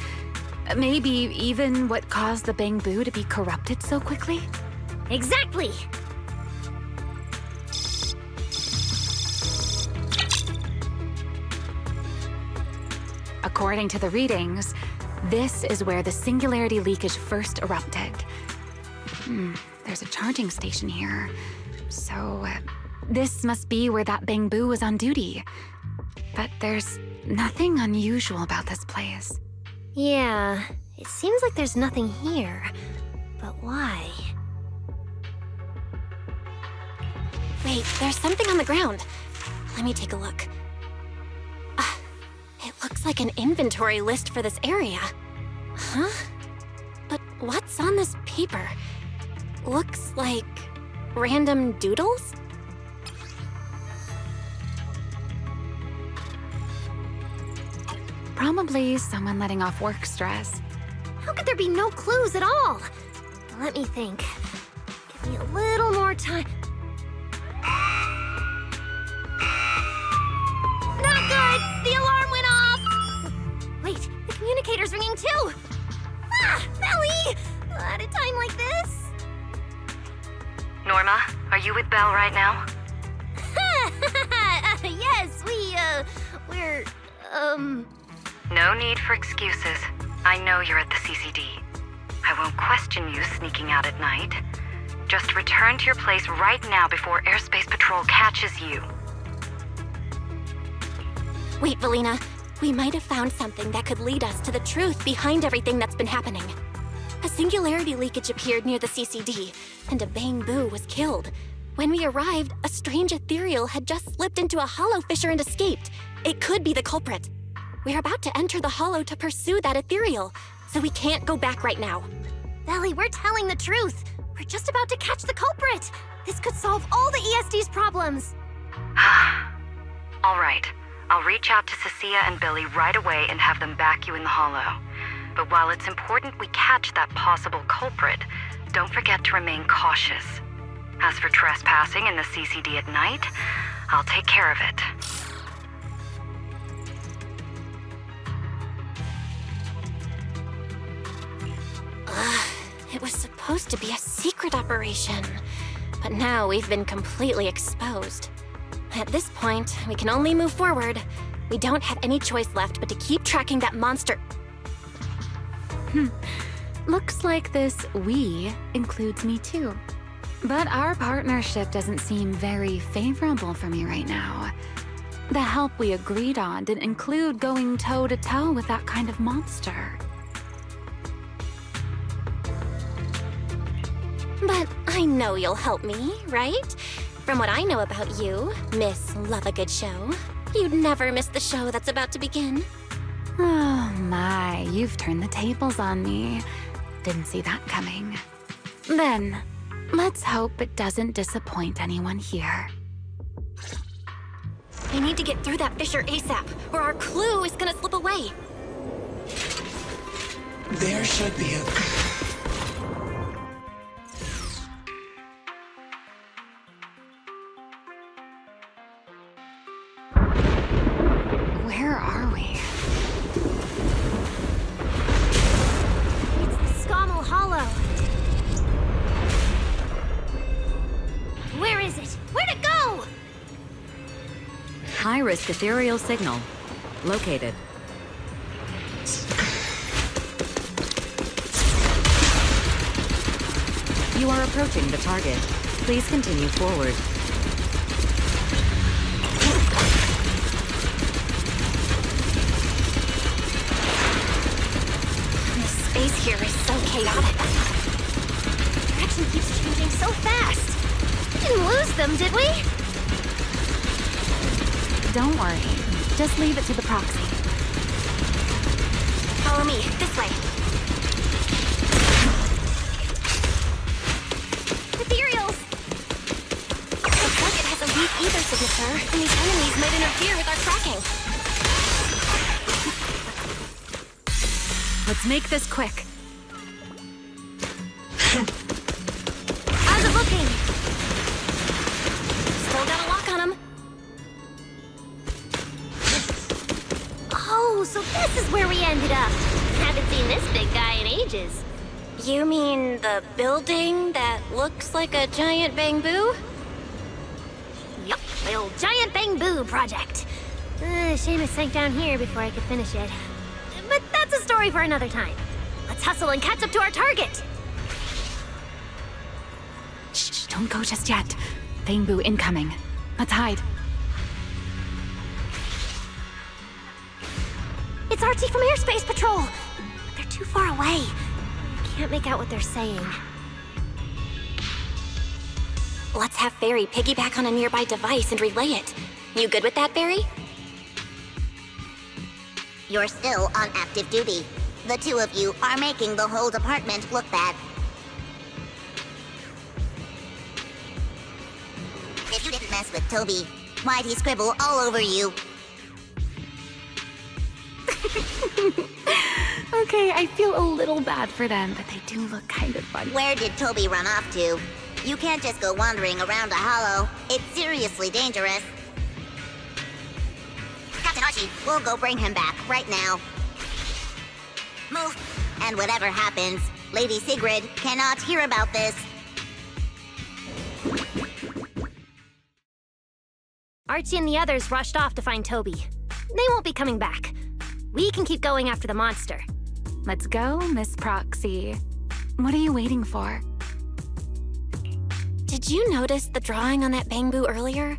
Maybe even what caused the Bangbu to be corrupted so quickly? Exactly! According to the readings, this is where the singularity leakage first erupted. There's a charging station here. So, this must be where that Bangbu was on duty. But there's nothing unusual about this place. Yeah, it seems like there's nothing here. But why? Wait, there's something on the ground. Let me take a look. It looks like an inventory list for this area. Huh? But what's on this paper? Looks like random doodles? Probably someone letting off work stress. How could there be no clues at all? Let me think. Give me a little more time. Not good! The alarm went off! Wait, the communicator's ringing too! Ah, Belly! At a time like this? Norma, are you with Belle right now? Yes, we're, No need for excuses. I know you're at the CCD. I won't question you sneaking out at night. Just return to your place right now before Airspace Patrol catches you. Wait, Valina. We might have found something that could lead us to the truth behind everything that's been happening. A singularity leakage appeared near the CCD, and a Bangbu was killed. When we arrived, a strange ethereal had just slipped into a hollow fissure and escaped. It could be the culprit. We're about to enter the hollow to pursue that ethereal, so we can't go back right now. Belly, we're telling the truth. We're just about to catch the culprit. This could solve all the ESD's problems. All right. I'll reach out to Cecilia and Billy right away and have them back you in the hollow. But while it's important we catch that possible culprit, don't forget to remain cautious. As for trespassing in the CCD at night, I'll take care of it. It was supposed to be a secret operation, but now we've been completely exposed. At this point, we can only move forward. We don't have any choice left but to keep tracking that monster. Looks like this "we" includes me too. But our partnership doesn't seem very favorable for me right now. The help we agreed on didn't include going toe-to-toe with that kind of monster. But I know you'll help me, right? From what I know about you, Miss Love a Good Show, you'd never miss the show that's about to begin. Oh my, you've turned the tables on me. Didn't see that coming. Then, let's hope it doesn't disappoint anyone here. I need to get through that fissure ASAP, or our clue is gonna slip away. There should be a... Where are we? It's the Scommel Hollow. Where is it? Where'd it go? High-risk ethereal signal. Located. You are approaching the target. Please continue forward. The space here is so chaotic. Direction keeps changing so fast. Didn't lose them, did we? Don't worry. Just leave it to the proxy. Follow me, this way. Ethereals! Looks like it has a weak ether signature, and these enemies might interfere with our tracking. Let's make this quick. How's it looking? Still got a lock on him. Oh, so this is where we ended up. Haven't seen this big guy in ages. You mean the building that looks like a giant bamboo? Yup, the old giant bamboo project. Shame it sank down here before I could finish it. But that's a story for another time. Let's hustle and catch up to our target. Shh, don't go just yet. Bamboo incoming. Let's hide. It's RT from Airspace Patrol. But they're too far away. Can't make out what they're saying. Let's have Barry piggyback on a nearby device and relay it. You good with that, Barry? You're still on active duty. The two of you are making the whole department look bad. If you didn't mess with Toby, why'd he scribble all over you? Okay, I feel a little bad for them, but they do look kind of fun. Where did Toby run off to? You can't just go wandering around a hollow. It's seriously dangerous. Captain Archie, we'll go bring him back right now. Move. And whatever happens, Lady Sigrid cannot hear about this. Archie and the others rushed off to find Toby. They won't be coming back. We can keep going after the monster. Let's go, Miss Proxy. What are you waiting for? Did you notice the drawing on that bamboo earlier?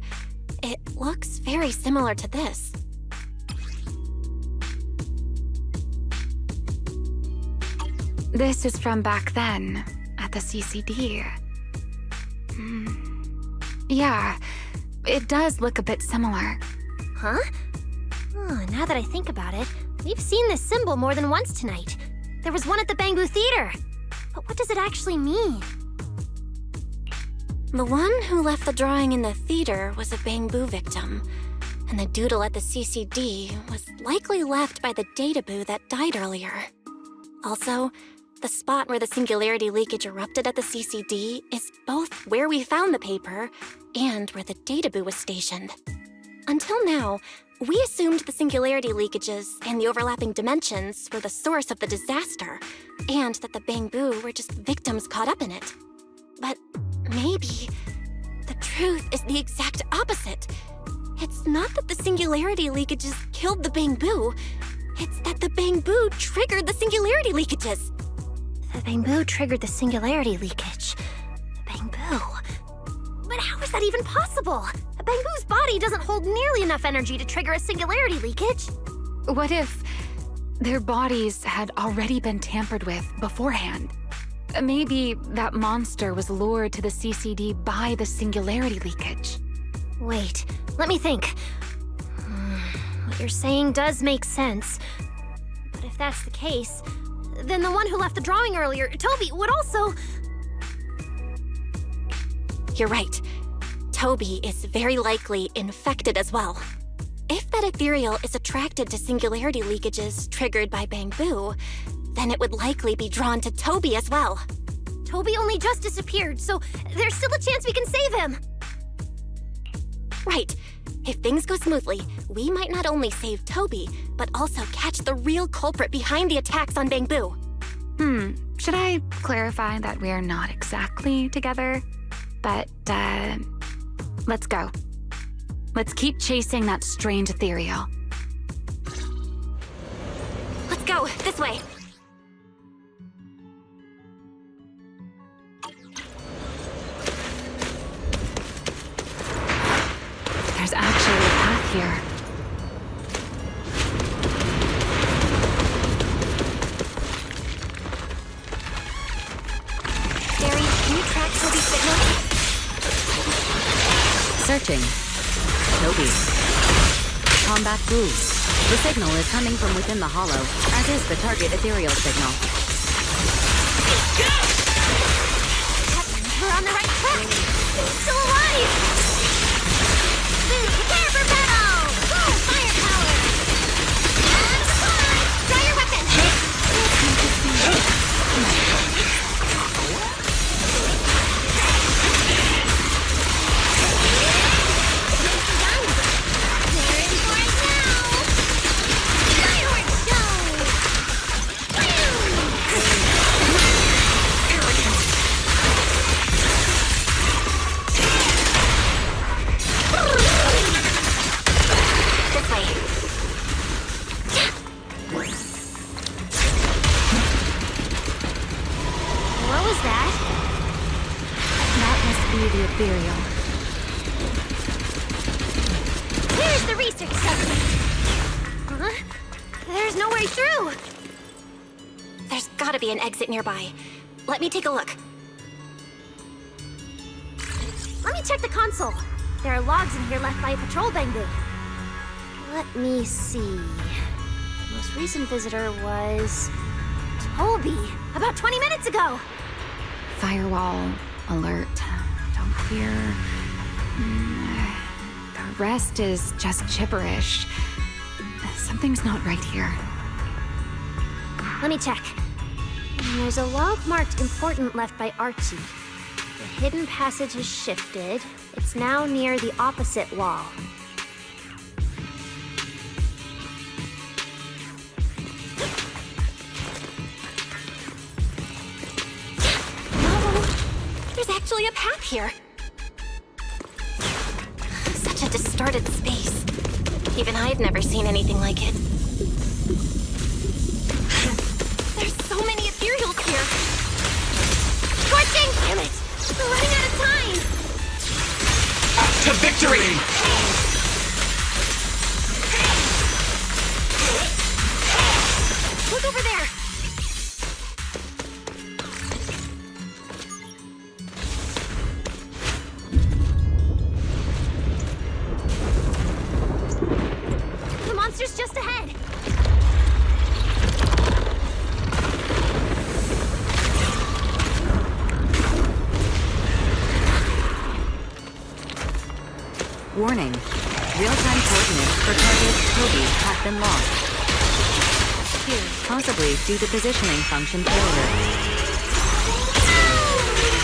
It looks very similar to this. This is from back then, at the CCD. Yeah, it does look a bit similar. Huh? Oh, now that I think about it, we've seen this symbol more than once tonight. There was one at the Bamboo Theater. But what does it actually mean? The one who left the drawing in the theater was a bamboo victim, and the doodle at the CCD was likely left by the databoo that died earlier. Also, the spot where the singularity leakage erupted at the CCD is both where we found the paper and where the databoo was stationed. Until now, we assumed the singularity leakages and the overlapping dimensions were the source of the disaster, and that the bamboo were just victims caught up in it. But maybe the truth is the exact opposite. It's not that the singularity leakages killed the bamboo, It's that the bamboo triggered the singularity leakages. The bamboo triggered the singularity leakage. Bamboo? But how is that even possible? A bamboo's body doesn't hold nearly enough energy to trigger a singularity leakage. What if their bodies had already been tampered with beforehand? Maybe that monster was lured to the CCD by the singularity leakage. Wait, let me think. What you're saying does make sense. But if that's the case, then the one who left the drawing earlier, Toby, would also... You're right. Toby is very likely infected as well. If that ethereal is attracted to singularity leakages triggered by bamboo, then it would likely be drawn to Toby as well. Toby only just disappeared, so there's still a chance we can save him. Right. If things go smoothly, we might not only save Toby, but also catch the real culprit behind the attacks on bamboo. Should I clarify that we're not exactly together? But, let's go. Let's keep chasing that strange ethereal. Let's go, this way. There's actually a path here. Barry, can you track Toby's signal? Searching. Toby. Combat boost. The signal is coming from within the hollow, as is the target ethereal signal. We're on the right track! Still alive! Prepare for battle! Woo! Firepower! And supply! Draw your weapon! Ethereal. Here's the research section. Huh? There's no way through. There's gotta be an exit nearby. Let me take a look. Let me check the console. There are logs in here left by a patrol bamboo. Let me see. The most recent visitor was... Toby, about 20 minutes ago. Firewall alert. Don't clear. The rest is just gibberish. Something's not right here. Let me check. There's a log marked important left by Archie. The hidden passage has shifted. It's now near the opposite wall. No! There's actually a path here. Such a distorted space. Even I've never seen anything like it. There's so many ethereals here. Scorching! Damn it! We're running out of time! To victory! Look over there! The monster's just ahead! Warning. Real-time coordinates for target Toby have been lost. Possibly due to positioning function failure.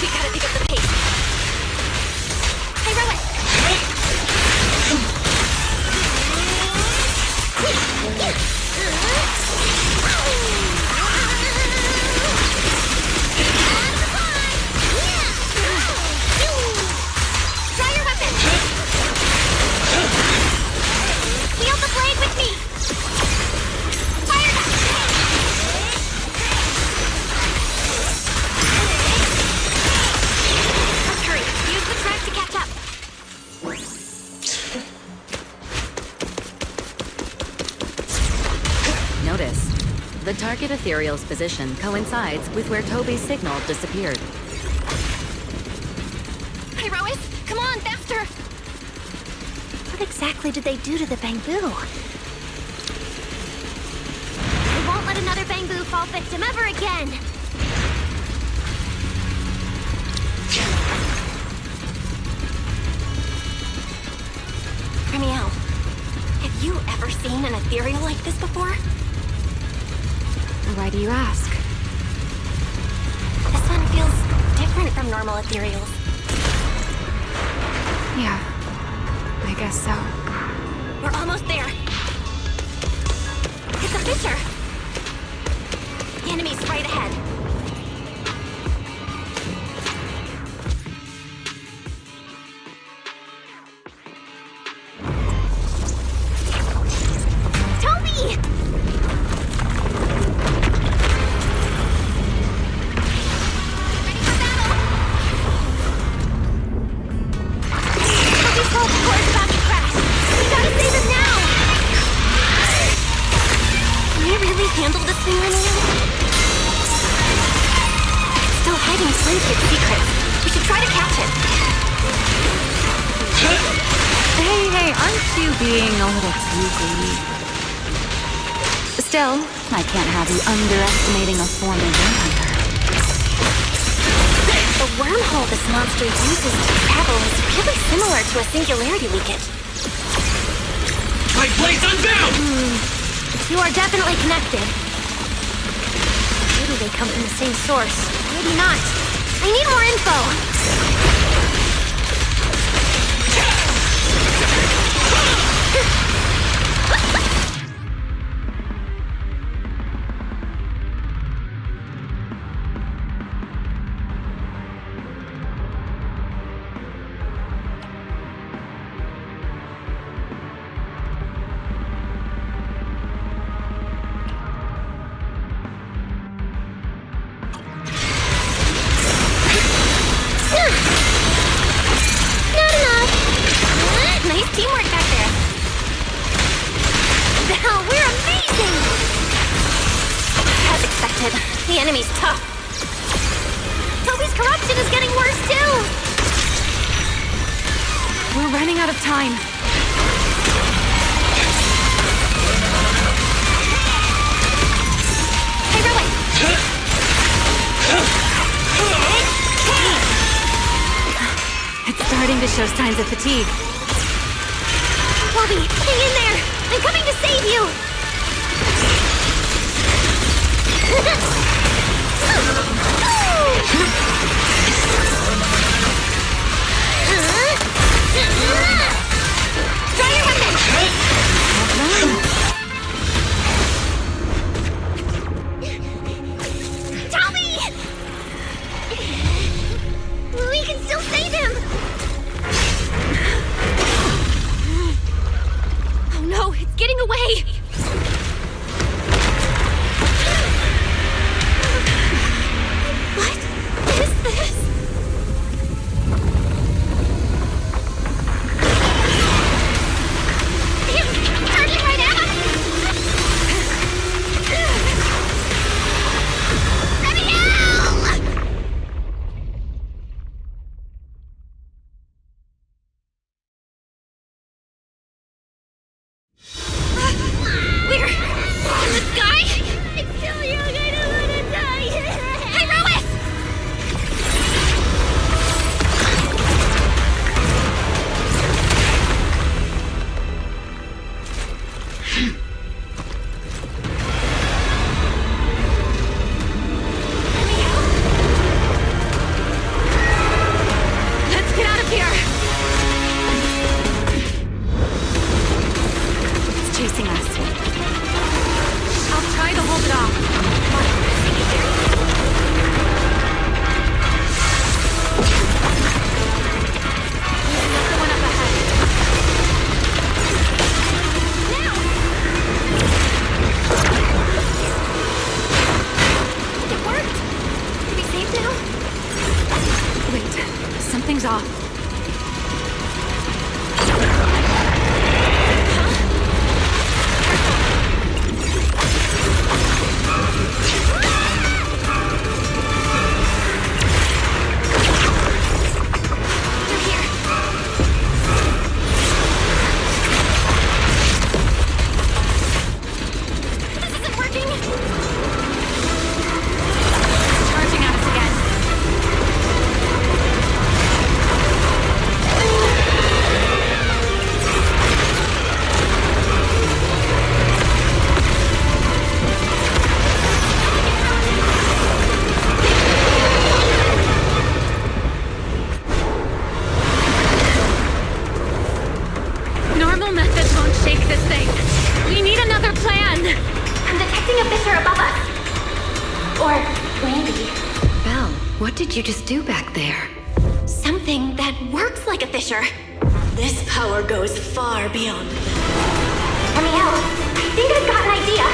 We gotta pick up the pace. Hey, Rowan! Try your weapon! Wield the blade with me! The target ethereal's position coincides with where Toby's signal disappeared. Hey, Rois, come on, faster! What exactly did they do to the bamboo? We won't let another bamboo fall victim ever again! Remiel, have you ever seen an ethereal like this before? Why do you ask? This one feels different from normal ethereals. Yeah, I guess so. We're almost there. It's a fissure. The enemy's right ahead. Toby! Handle this thing, Remiel? It's still hiding plenty of secrets. We should try to catch it. Hey, aren't you being a little too greedy? Still, I can't have you underestimating a former vampire. The wormhole this monster uses to travel is really similar to a singularity leakage. My blade's unbound! You are definitely connected. Maybe they come from the same source. Maybe not. I need more info. Teamwork back there. Now we're amazing! As expected, the enemy's tough. Toby's corruption is getting worse too! We're running out of time. Hey, Rowan! It's starting to show signs of fatigue. Toby, hang in there! I'm coming to save you! Try your weapon! Toby! We can still save him! No, it's getting away! What is this? Damn! Charging right at us! We're in the sky? It's still young, I don't want to die! Hey, Rowan! Let's get out of here! It's chasing us. I'll try to hold it off. There's another one up ahead. It worked! Are we safe now? Wait, something's off. do back there? Something that works like a fissure. This power goes far beyond that. Amiel, I think I've got an idea.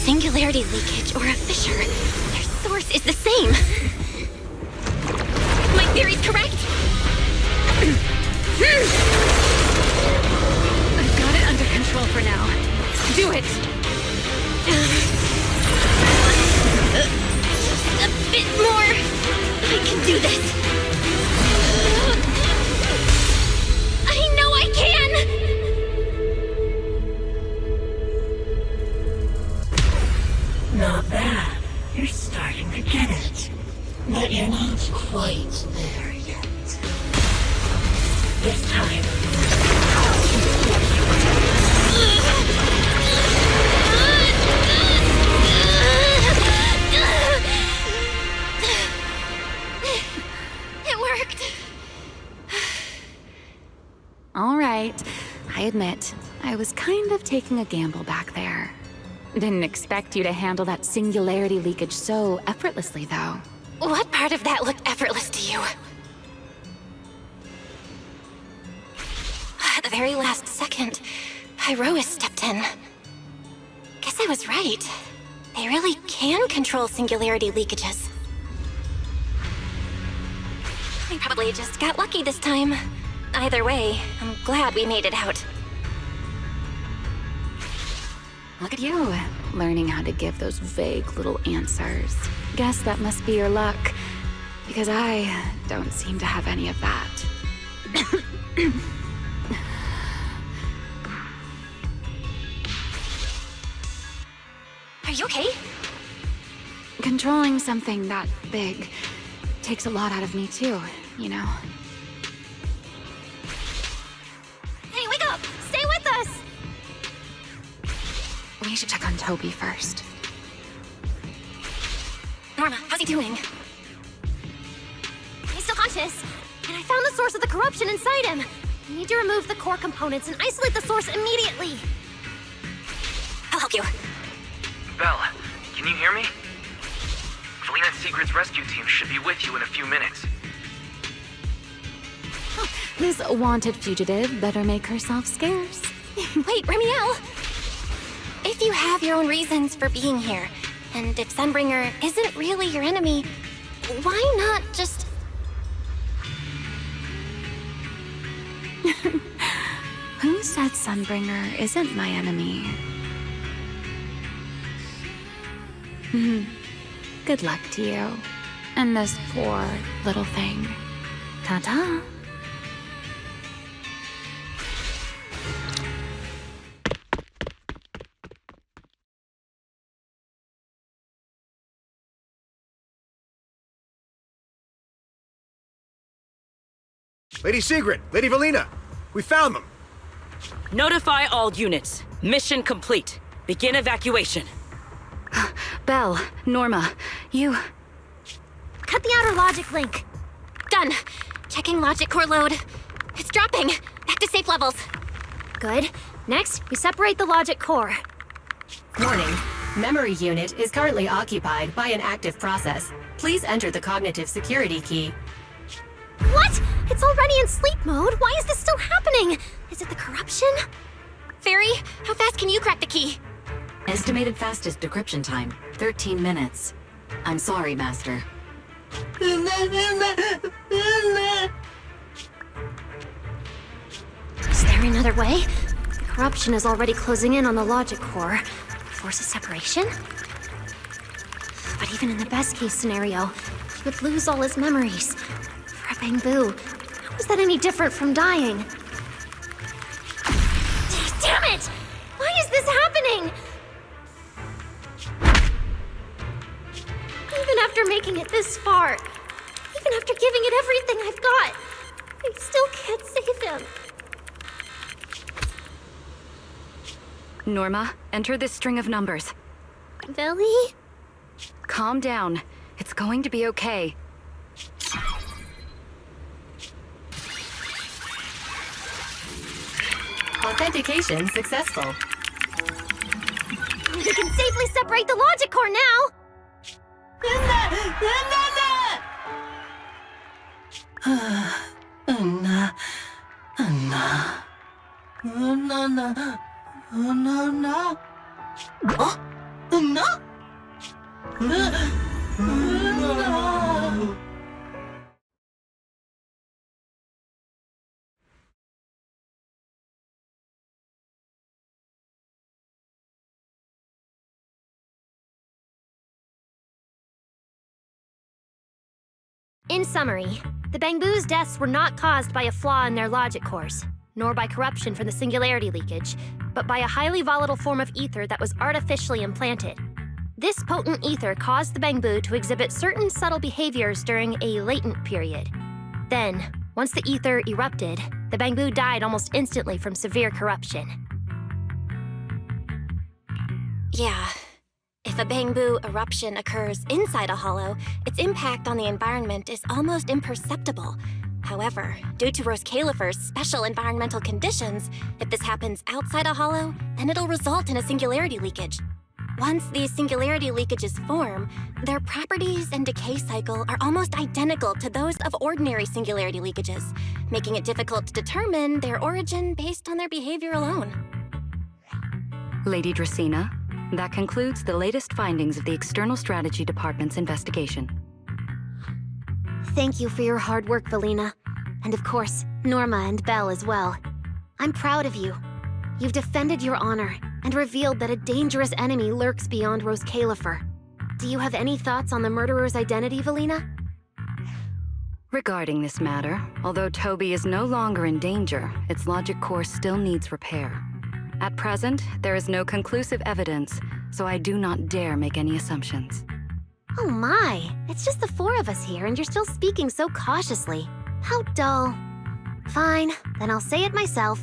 Singularity leakage or a fissure. Their source is the same. My theory's correct. I've got it under control for now. Do it! Just a bit more. I can do this. I know I can! Not bad. You're starting to get it. But you're not quite there yet. This time... It worked. All right. I admit, I was kind of taking a gamble back there. Didn't expect you to handle that singularity leakage so effortlessly, though. What part of that looked effortless to you? At the very last second, Pyrois stepped in. Guess I was right. They really can control singularity leakages. We probably just got lucky this time. Either way, I'm glad we made it out. Look at you, learning how to give those vague little answers. Guess that must be your luck, because I don't seem to have any of that. Are you okay? Controlling something that big takes a lot out of me too, you know? Hey, wake up! Stay with us! We should check on Toby first. Norma, how's he doing? He's still conscious, and I found the source of the corruption inside him. We need to remove the core components and isolate the source immediately. I'll help you. Belle, can you hear me? Felina and Sigrid's rescue team should be with you in a few minutes. This wanted fugitive better make herself scarce. Wait, Remiel! If you have your own reasons for being here, and if Sunbringer isn't really your enemy, why not just... Who said Sunbringer isn't my enemy? Good luck to you. And this poor little thing. Ta-ta. Lady Sigrid! Lady Valina! We found them! Notify all units. Mission complete. Begin evacuation. Belle, Norma, you... Cut the outer logic link. Done. Checking logic core load. It's dropping. Back to safe levels. Good. Next, we separate the logic core. Warning. Memory unit is currently occupied by an active process. Please enter the cognitive security key. What? It's already in sleep mode. Why is this still happening? Is it the corruption? Fairy, how fast can you crack the key? Estimated fastest decryption time, 13 minutes. I'm sorry, Master. Is there another way? The corruption is already closing in on the logic core. Force a separation? But even in the best case scenario, he would lose all his memories. For a Bangbu, how is that any different from dying? Damn it! Why is this happening? Even after making it this far, even after giving it everything I've got, I still can't save him. Norma, enter this string of numbers. Billy? Calm down. It's going to be okay. Authentication successful. We can safely separate the logic core now! In summary, the Bangbu's deaths were not caused by a flaw in their logic cores, nor by corruption from the singularity leakage, but by a highly volatile form of ether that was artificially implanted. This potent ether caused the Bangbu to exhibit certain subtle behaviors during a latent period. Then, once the ether erupted, the Bangbu died almost instantly from severe corruption. Yeah. If a Bangbu eruption occurs inside a hollow, its impact on the environment is almost imperceptible. However, due to Rose Califer's special environmental conditions, if this happens outside a hollow, then it'll result in a singularity leakage. Once these singularity leakages form, their properties and decay cycle are almost identical to those of ordinary singularity leakages, making it difficult to determine their origin based on their behavior alone. Lady Dracena, that concludes the latest findings of the External Strategy Department's investigation. Thank you for your hard work, Valina. And of course, Norma and Belle as well. I'm proud of you. You've defended your honor and revealed that a dangerous enemy lurks beyond Rose Califer. Do you have any thoughts on the murderer's identity, Valina? Regarding this matter, although Toby is no longer in danger, its logic core still needs repair. At present, there is no conclusive evidence, so I do not dare make any assumptions. Oh my, it's just the four of us here and you're still speaking so cautiously. How dull. Fine, then I'll say it myself.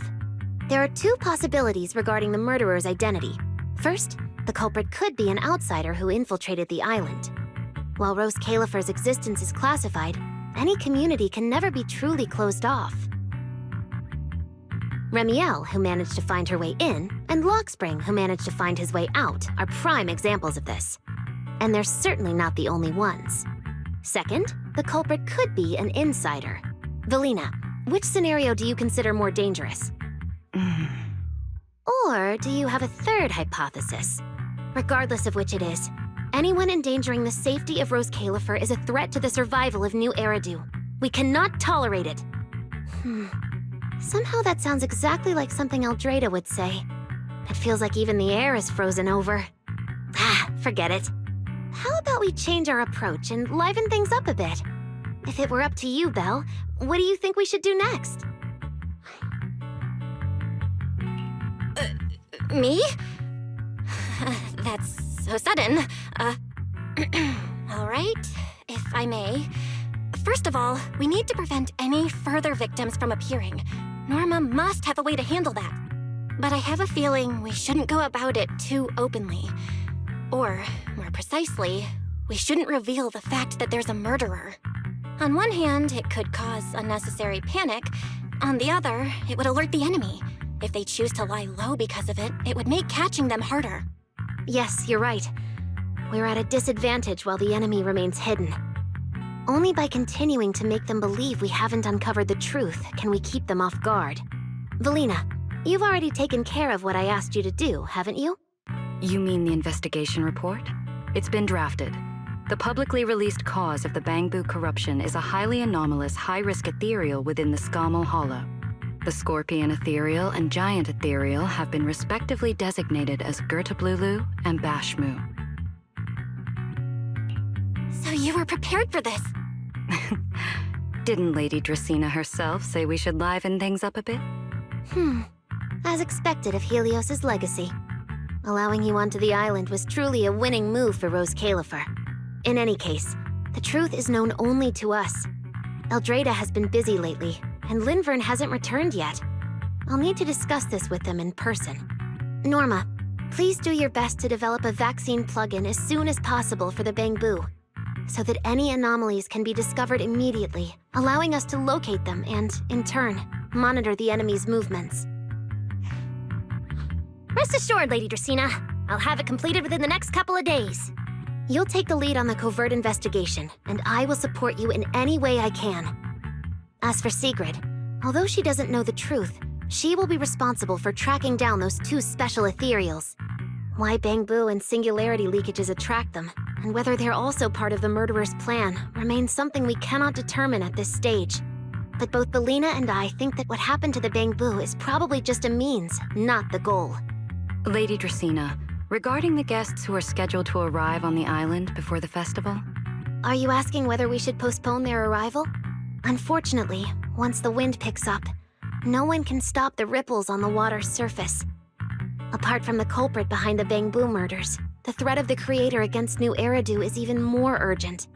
There are two possibilities regarding the murderer's identity. First, the culprit could be an outsider who infiltrated the island. While Rose Califer's existence is classified, any community can never be truly closed off. Remiel, who managed to find her way in, and Lockspring, who managed to find his way out, are prime examples of this. And they're certainly not the only ones. Second, the culprit could be an insider. Valina, which scenario do you consider more dangerous? Or do you have a third hypothesis? Regardless of which it is, anyone endangering the safety of Rose Califer is a threat to the survival of New Eridu. We cannot tolerate it. Somehow that sounds exactly like something Eldrada would say. It feels like even the air is frozen over. Forget it. How about we change our approach and liven things up a bit? If it were up to you, Belle, what do you think we should do next? Me? That's so sudden. All right, if I may. First of all, we need to prevent any further victims from appearing. Norma must have a way to handle that. But I have a feeling we shouldn't go about it too openly. Or, more precisely, we shouldn't reveal the fact that there's a murderer. On one hand, it could cause unnecessary panic. On the other, it would alert the enemy. If they choose to lie low because of it, it would make catching them harder. Yes, you're right. We're at a disadvantage while the enemy remains hidden. Only by continuing to make them believe we haven't uncovered the truth can we keep them off guard. Valina, you've already taken care of what I asked you to do, haven't you? You mean the investigation report? It's been drafted. The publicly released cause of the Bangbu corruption is a highly anomalous, high-risk ethereal within the Skamal Hollow. The Scorpion Ethereal and Giant Ethereal have been respectively designated as Gertablulu and Bashmu. So you were prepared for this? Didn't Lady Dracena herself say we should liven things up a bit? As expected of Helios's legacy. Allowing you onto the island was truly a winning move for Rose Califer. In any case, the truth is known only to us. Eldrada has been busy lately, and Linvern hasn't returned yet. I'll need to discuss this with them in person. Norma, Please do your best to develop a vaccine plugin as soon as possible for the Bangbu, so that any anomalies can be discovered immediately, allowing us to locate them and, in turn, monitor the enemy's movements. Rest assured, Lady Dracaena. I'll have it completed within the next couple of days. You'll take the lead on the covert investigation, and I will support you in any way I can. As for Sigrid, although she doesn't know the truth, she will be responsible for tracking down those two special ethereals. Why Bangbu and singularity leakages attract them, and whether they're also part of the murderer's plan, remains something we cannot determine at this stage. But both Belina and I think that what happened to the Bangbu is probably just a means, not the goal. Lady Dracaena, regarding the guests who are scheduled to arrive on the island before the festival? Are you asking whether we should postpone their arrival? Unfortunately, once the wind picks up, no one can stop the ripples on the water's surface. Apart from the culprit behind the Bangbu murders, the threat of the Creator against New Eridu is even more urgent.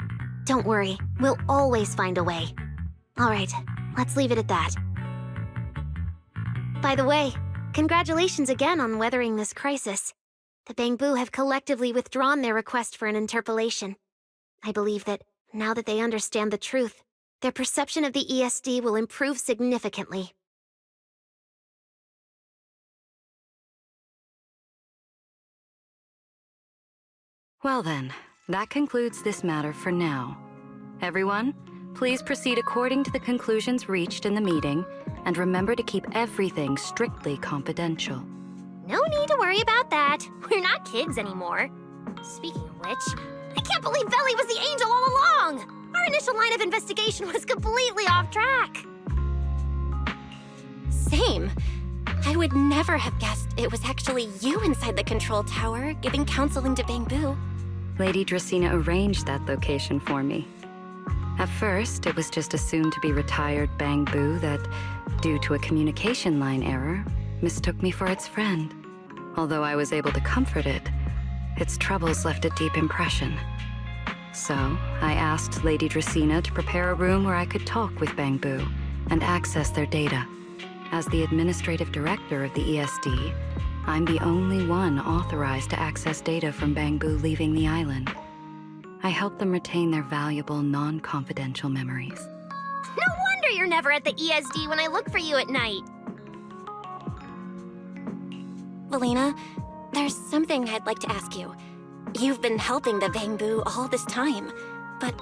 Don't worry, we'll always find a way. Alright, let's leave it at that. By the way, congratulations again on weathering this crisis. The Bangbu have collectively withdrawn their request for an interpolation. I believe that, now that they understand the truth, their perception of the ESD will improve significantly. Well then, that concludes this matter for now. Everyone, please proceed according to the conclusions reached in the meeting, and remember to keep everything strictly confidential. No need to worry about that. We're not kids anymore. Speaking of which, I can't believe Veli was the angel all along! Our initial line of investigation was completely off track. Same. I would never have guessed it was actually you inside the control tower, giving counseling to Bangbu. Lady Dracaena arranged that location for me. At first, it was just a soon-to-be-retired Bangbu that, due to a communication line error, mistook me for its friend. Although I was able to comfort it, its troubles left a deep impression. So, I asked Lady Dracaena to prepare a room where I could talk with Bangbu and access their data. As the administrative director of the ESD, I'm the only one authorized to access data from Bangbu leaving the island. I help them retain their valuable, non-confidential memories. No wonder you're never at the ESD when I look for you at night. Belina, there's something I'd like to ask you. You've been helping the Bangbu all this time, but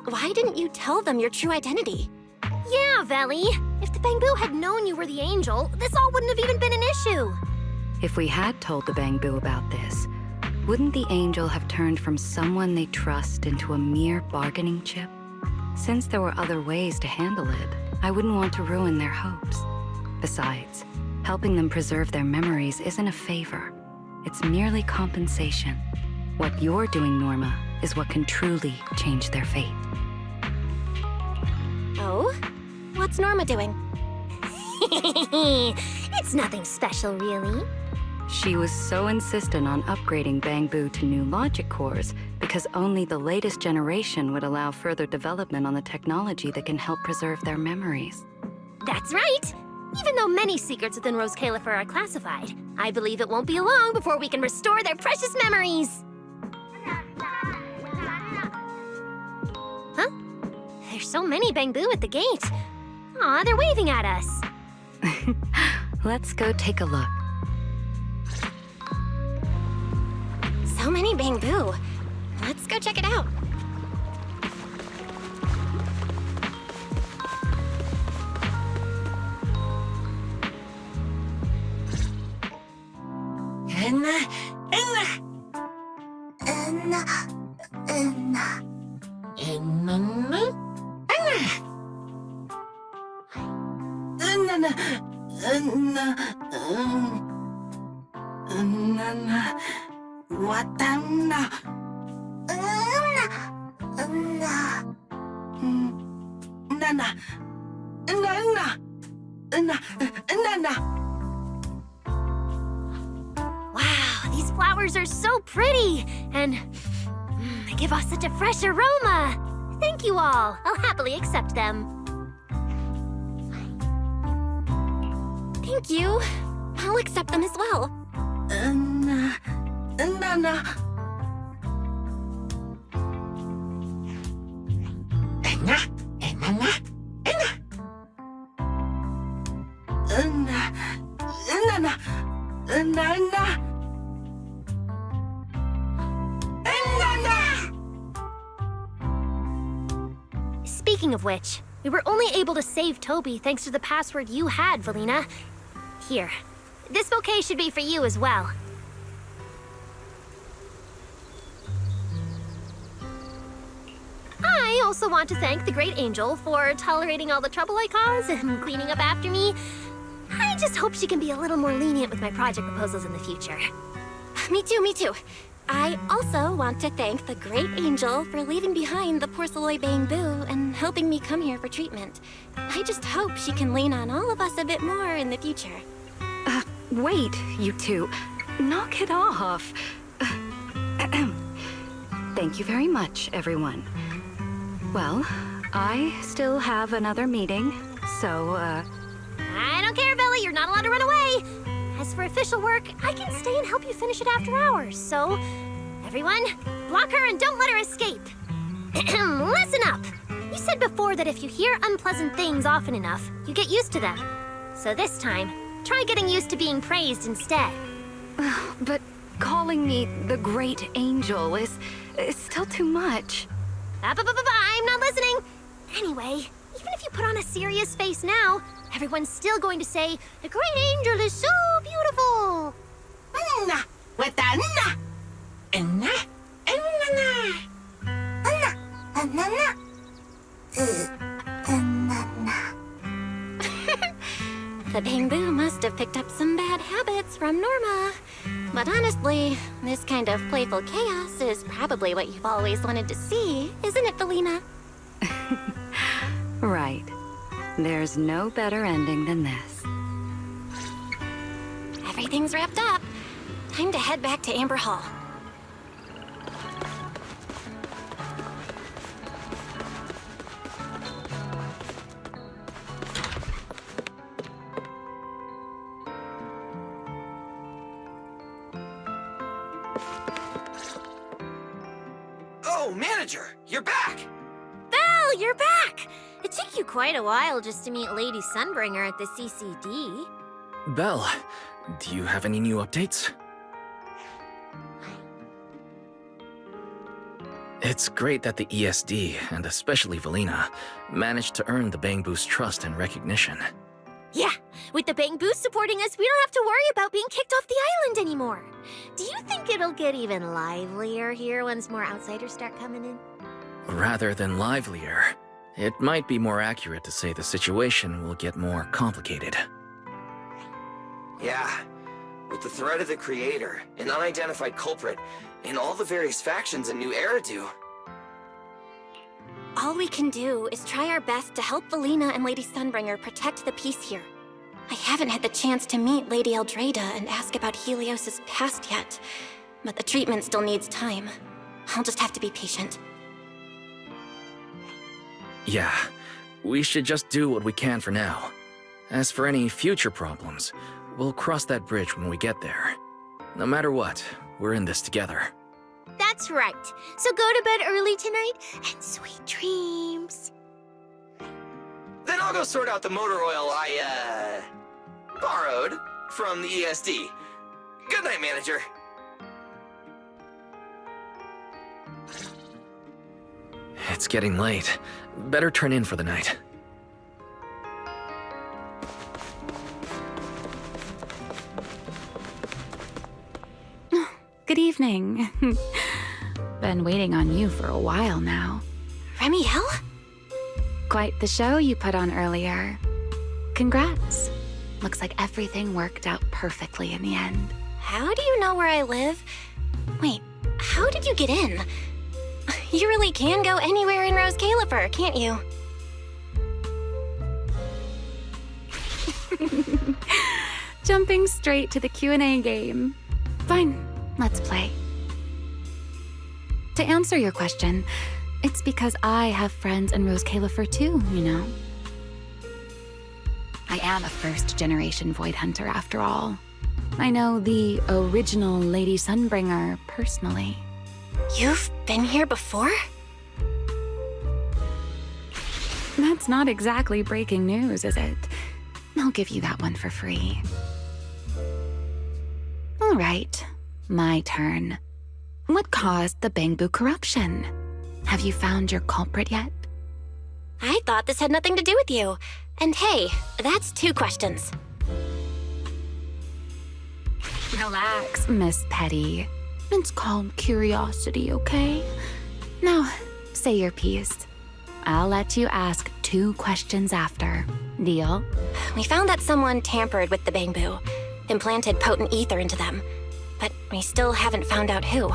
why didn't you tell them your true identity? Yeah, Veli. If the Bangbu had known you were the angel, this all wouldn't have even been an issue. If we had told the Bangbu about this, wouldn't the angel have turned from someone they trust into a mere bargaining chip? Since there were other ways to handle it, I wouldn't want to ruin their hopes. Besides, helping them preserve their memories isn't a favor. It's merely compensation. What you're doing, Norma, is what can truly change their fate. Oh? What's Norma doing? It's nothing special, really. She was so insistent on upgrading Bangbu to new logic cores because only the latest generation would allow further development on the technology that can help preserve their memories. That's right! Even though many secrets within Rose Califer are classified, I believe it won't be long before we can restore their precious memories! Huh? There's so many Bangbu at the gate. Aw, they're waving at us. Let's go take a look. So many Bangbu. Let's go check it out. Wow, these flowers are so pretty, and they give off such a fresh aroma. Thank you all. I'll happily accept them. Thank you. I'll accept them as well. Speaking of which, we were only able to save Toby thanks to the password you had, Valina. Here, this bouquet should be for you as well. I also want to thank the Great Angel for tolerating all the trouble I cause and cleaning up after me. I just hope she can be a little more lenient with my project proposals in the future. Me too, me too. I also want to thank the Great Angel for leaving behind the porcelain Bamboo and helping me come here for treatment. I just hope she can lean on all of us a bit more in the future. Wait, you two. Knock it off. Thank you very much, everyone. Well, I still have another meeting, so, I don't care, Billy. You're not allowed to run away. As for official work, I can stay and help you finish it after hours, so... Everyone, block her and don't let her escape. Listen up! You said before that if you hear unpleasant things often enough, you get used to them. So this time, try getting used to being praised instead. But calling me the Great Angel is still too much. I'm not listening! Anyway, even if you put on a serious face now, everyone's still going to say, the Great Angel is so beautiful! With the The Bamboo must have picked up some bad habits from Norma. But honestly, this kind of playful chaos is probably what you've always wanted to see, isn't it, Valina? Right. There's no better ending than this. Everything's wrapped up. Time to head back to Amber Hall. Oh, Manager, you're back! Belle, you're back! It took you quite a while just to meet Lady Sunbringer at the CCD. Belle, do you have any new updates? It's great that the ESD, and especially Valina, managed to earn the Bamboo's trust and recognition. Yeah, with the Bamboo supporting us, we don't have to worry about being kicked off the island anymore. Do you think it'll get even livelier here once more outsiders start coming in? Rather than livelier, it might be more accurate to say the situation will get more complicated. Yeah, with the threat of the Creator, an unidentified culprit, and all the various factions in New Eridu. All we can do is try our best to help Valina and Lady Sunbringer protect the peace here. I haven't had the chance to meet Lady Eldrada and ask about Helios's past yet, but the treatment still needs time. I'll just have to be patient. Yeah, we should just do what we can for now. As for any future problems, we'll cross that bridge when we get there. No matter what, we're in this together. That's right. So go to bed early tonight and sweet dreams. Then I'll go sort out the motor oil I, borrowed from the ESD. Good night, Manager. It's getting late. Better turn in for the night. Good evening. Been waiting on you for a while now. Remiel? Quite the show you put on earlier. Congrats. Looks like everything worked out perfectly in the end. How do you know where I live? Wait, how did you get in? You really can go anywhere in Rose Califer, can't you? Jumping straight to the Q&A game. Fine, let's play. To answer your question, it's because I have friends in Rose Califer too, you know. I am a first-generation Void Hunter after all. I know the original Lady Sunbringer personally. You've been here before? That's not exactly breaking news, is it? I'll give you that one for free. All right, my turn. What caused the Bangbu corruption? Have you found your culprit yet? I thought this had nothing to do with you. And hey, that's 2 questions. Relax, Miss Petty. It's called curiosity, okay? Now, say your piece. I'll let you ask 2 questions after. Deal? We found that someone tampered with the Bangbu, implanted potent ether into them, but we still haven't found out who.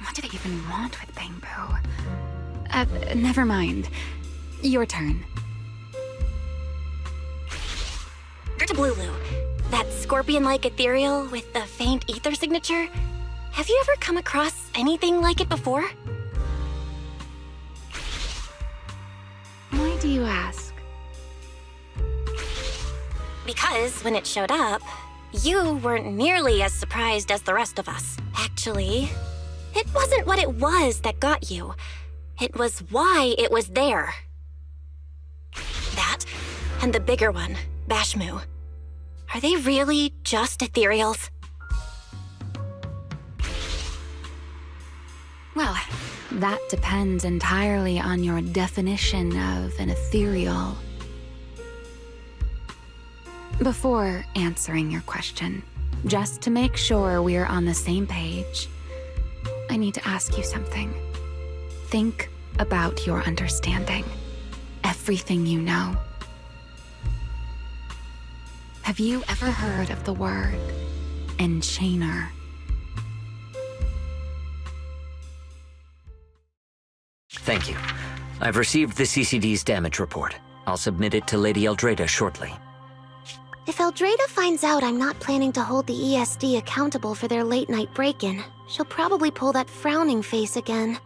What do they even want with Bangbu? Never mind. Your turn. Blulu, that scorpion-like ethereal with the faint ether signature. Have you ever come across anything like it before? Why do you ask? Because when it showed up, you weren't nearly as surprised as the rest of us. Actually, it wasn't what it was that got you. It was why it was there. That, and the bigger one, Bashmu. Are they really just ethereals? Well, that depends entirely on your definition of an ethereal. Before answering your question, just to make sure we're on the same page, I need to ask you something. Think about your understanding. Everything you know. Have you ever heard of the word enchainer? Thank you. I've received the CCD's damage report. I'll submit it to Lady Eldrada shortly. If Eldrada finds out I'm not planning to hold the ESD accountable for their late-night break-in, she'll probably pull that frowning face again.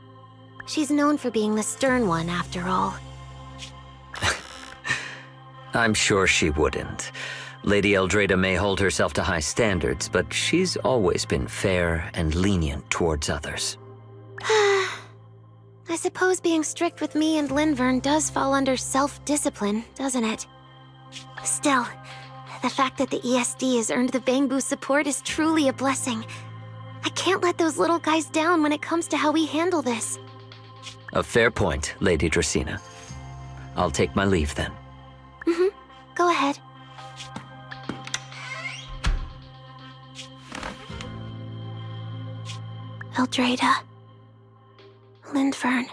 She's known for being the stern one, after all. I'm sure she wouldn't. Lady Eldrada may hold herself to high standards, but she's always been fair and lenient towards others. I suppose being strict with me and Linvern does fall under self-discipline, doesn't it? Still, the fact that the ESD has earned the Bangbu support is truly a blessing. I can't let those little guys down when it comes to how we handle this. A fair point, Lady Dracena. I'll take my leave then. Go ahead. Eldrada. Linvern.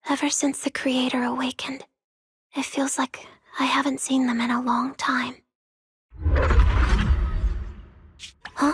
Ever since the Creator awakened, it feels like I haven't seen them in a long time. Huh?